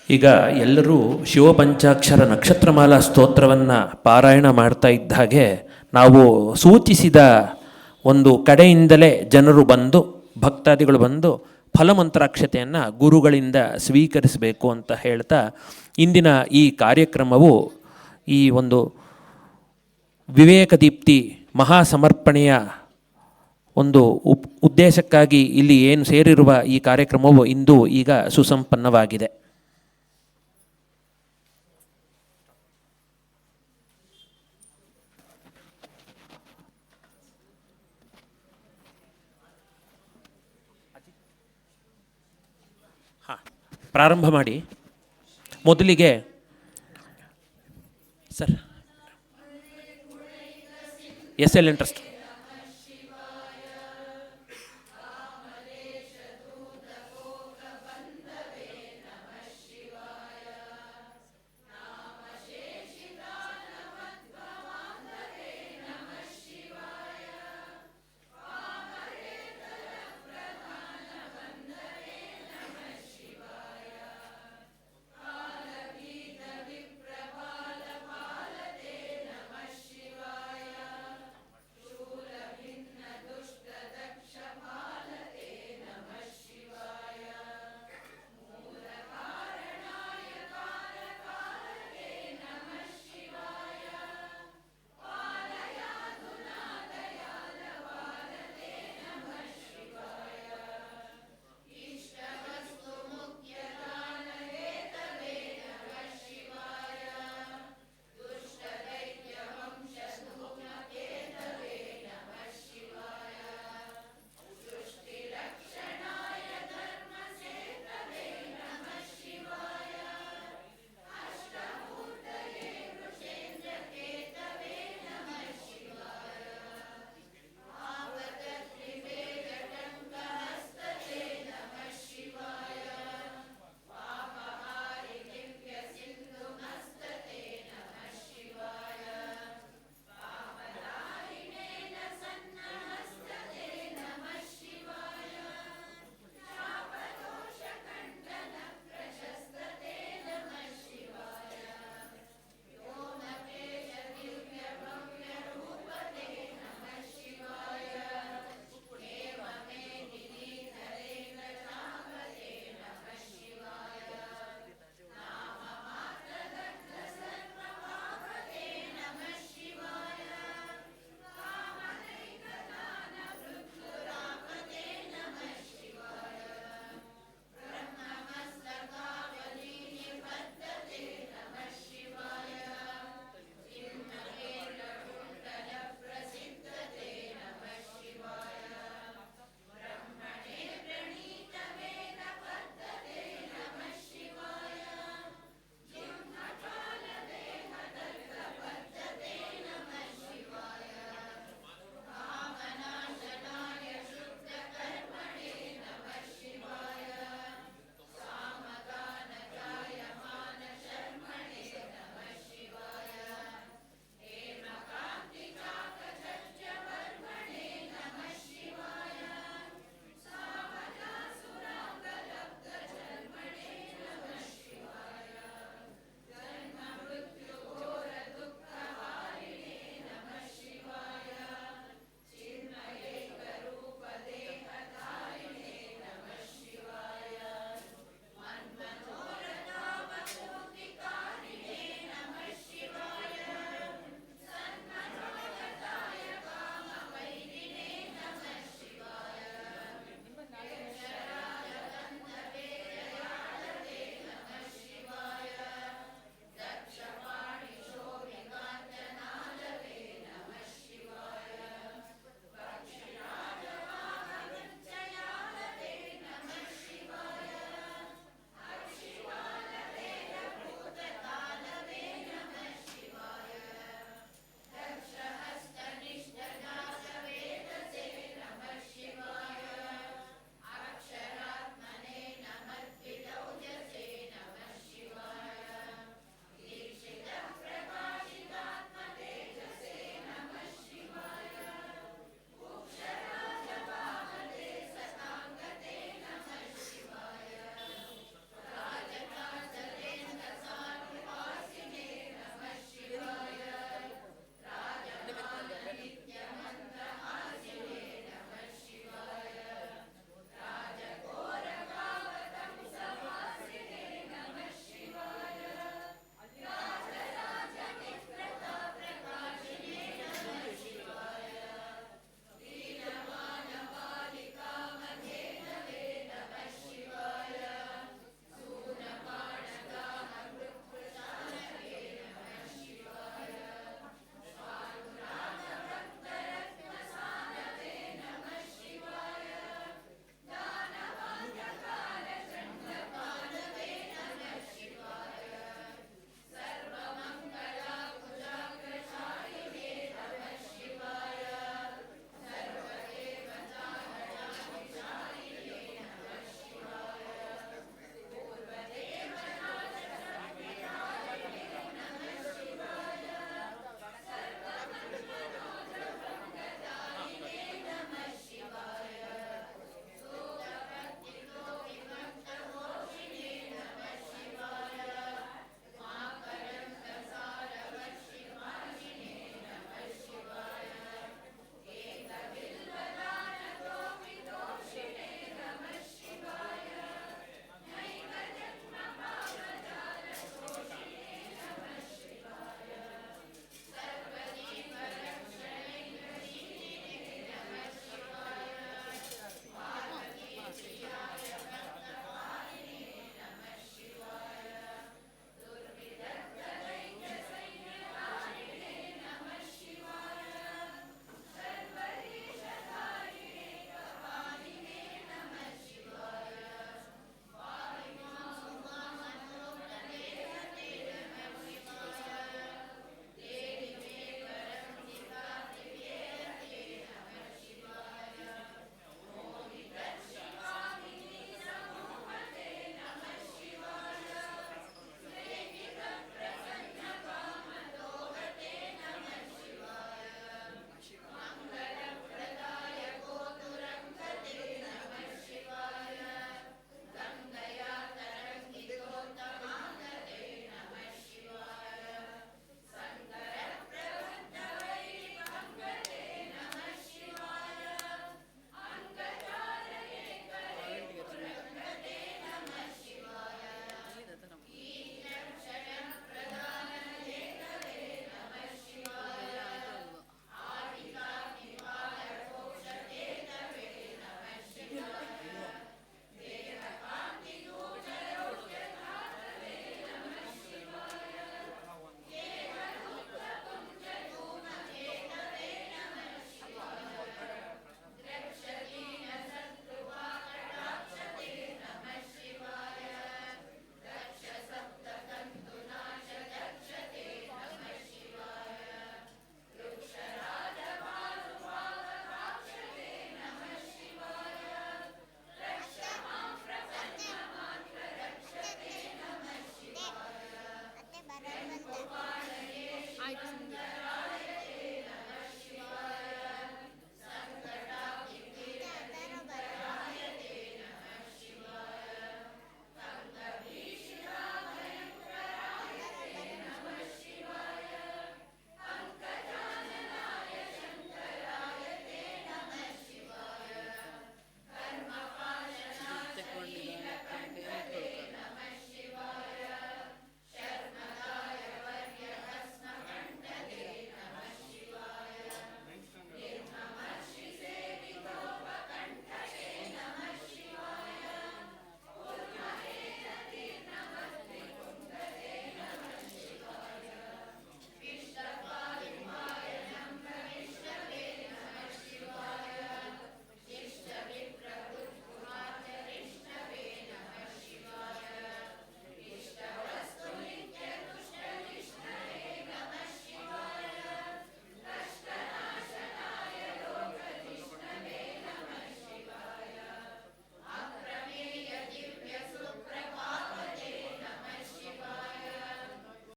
ಈಗ ಎಲ್ಲರೂ ಶಿವಪಂಚಾಕ್ಷರ ನಕ್ಷತ್ರಮಾಲಾ ಸ್ತೋತ್ರವನ್ನು ಪಾರಾಯಣ ಮಾಡ್ತಾ ಇದ್ದ ಹಾಗೆ ನಾವು ಸೂಚಿಸಿದ ಒಂದು ಕಡೆಯಿಂದಲೇ ಜನರು ಬಂದು ಭಕ್ತಾದಿಗಳು ಬಂದು ಫಲಮಂತ್ರಾಕ್ಷತೆಯನ್ನು ಗುರುಗಳಿಂದ ಸ್ವೀಕರಿಸಬೇಕು ಅಂತ ಹೇಳ್ತಾ ಇಂದಿನ ಈ ಕಾರ್ಯಕ್ರಮವು ಈ ಒಂದು ವಿವೇಕದೀಪ್ತಿ ಮಹಾಸಮರ್ಪಣೆಯ ಒಂದು ಉದ್ದೇಶಕ್ಕಾಗಿ ಇಲ್ಲಿ ಏನು ಸೇರಿರುವ ಈ ಕಾರ್ಯಕ್ರಮವು ಇಂದು ಈಗ ಸುಸಂಪನ್ನವಾಗಿದೆ. ಪ್ರಾರಂಭ ಮಾಡಿ. ಮೊದಲಿಗೆ ಸರ್ SL ಇಂಟ್ರೆಸ್ಟ್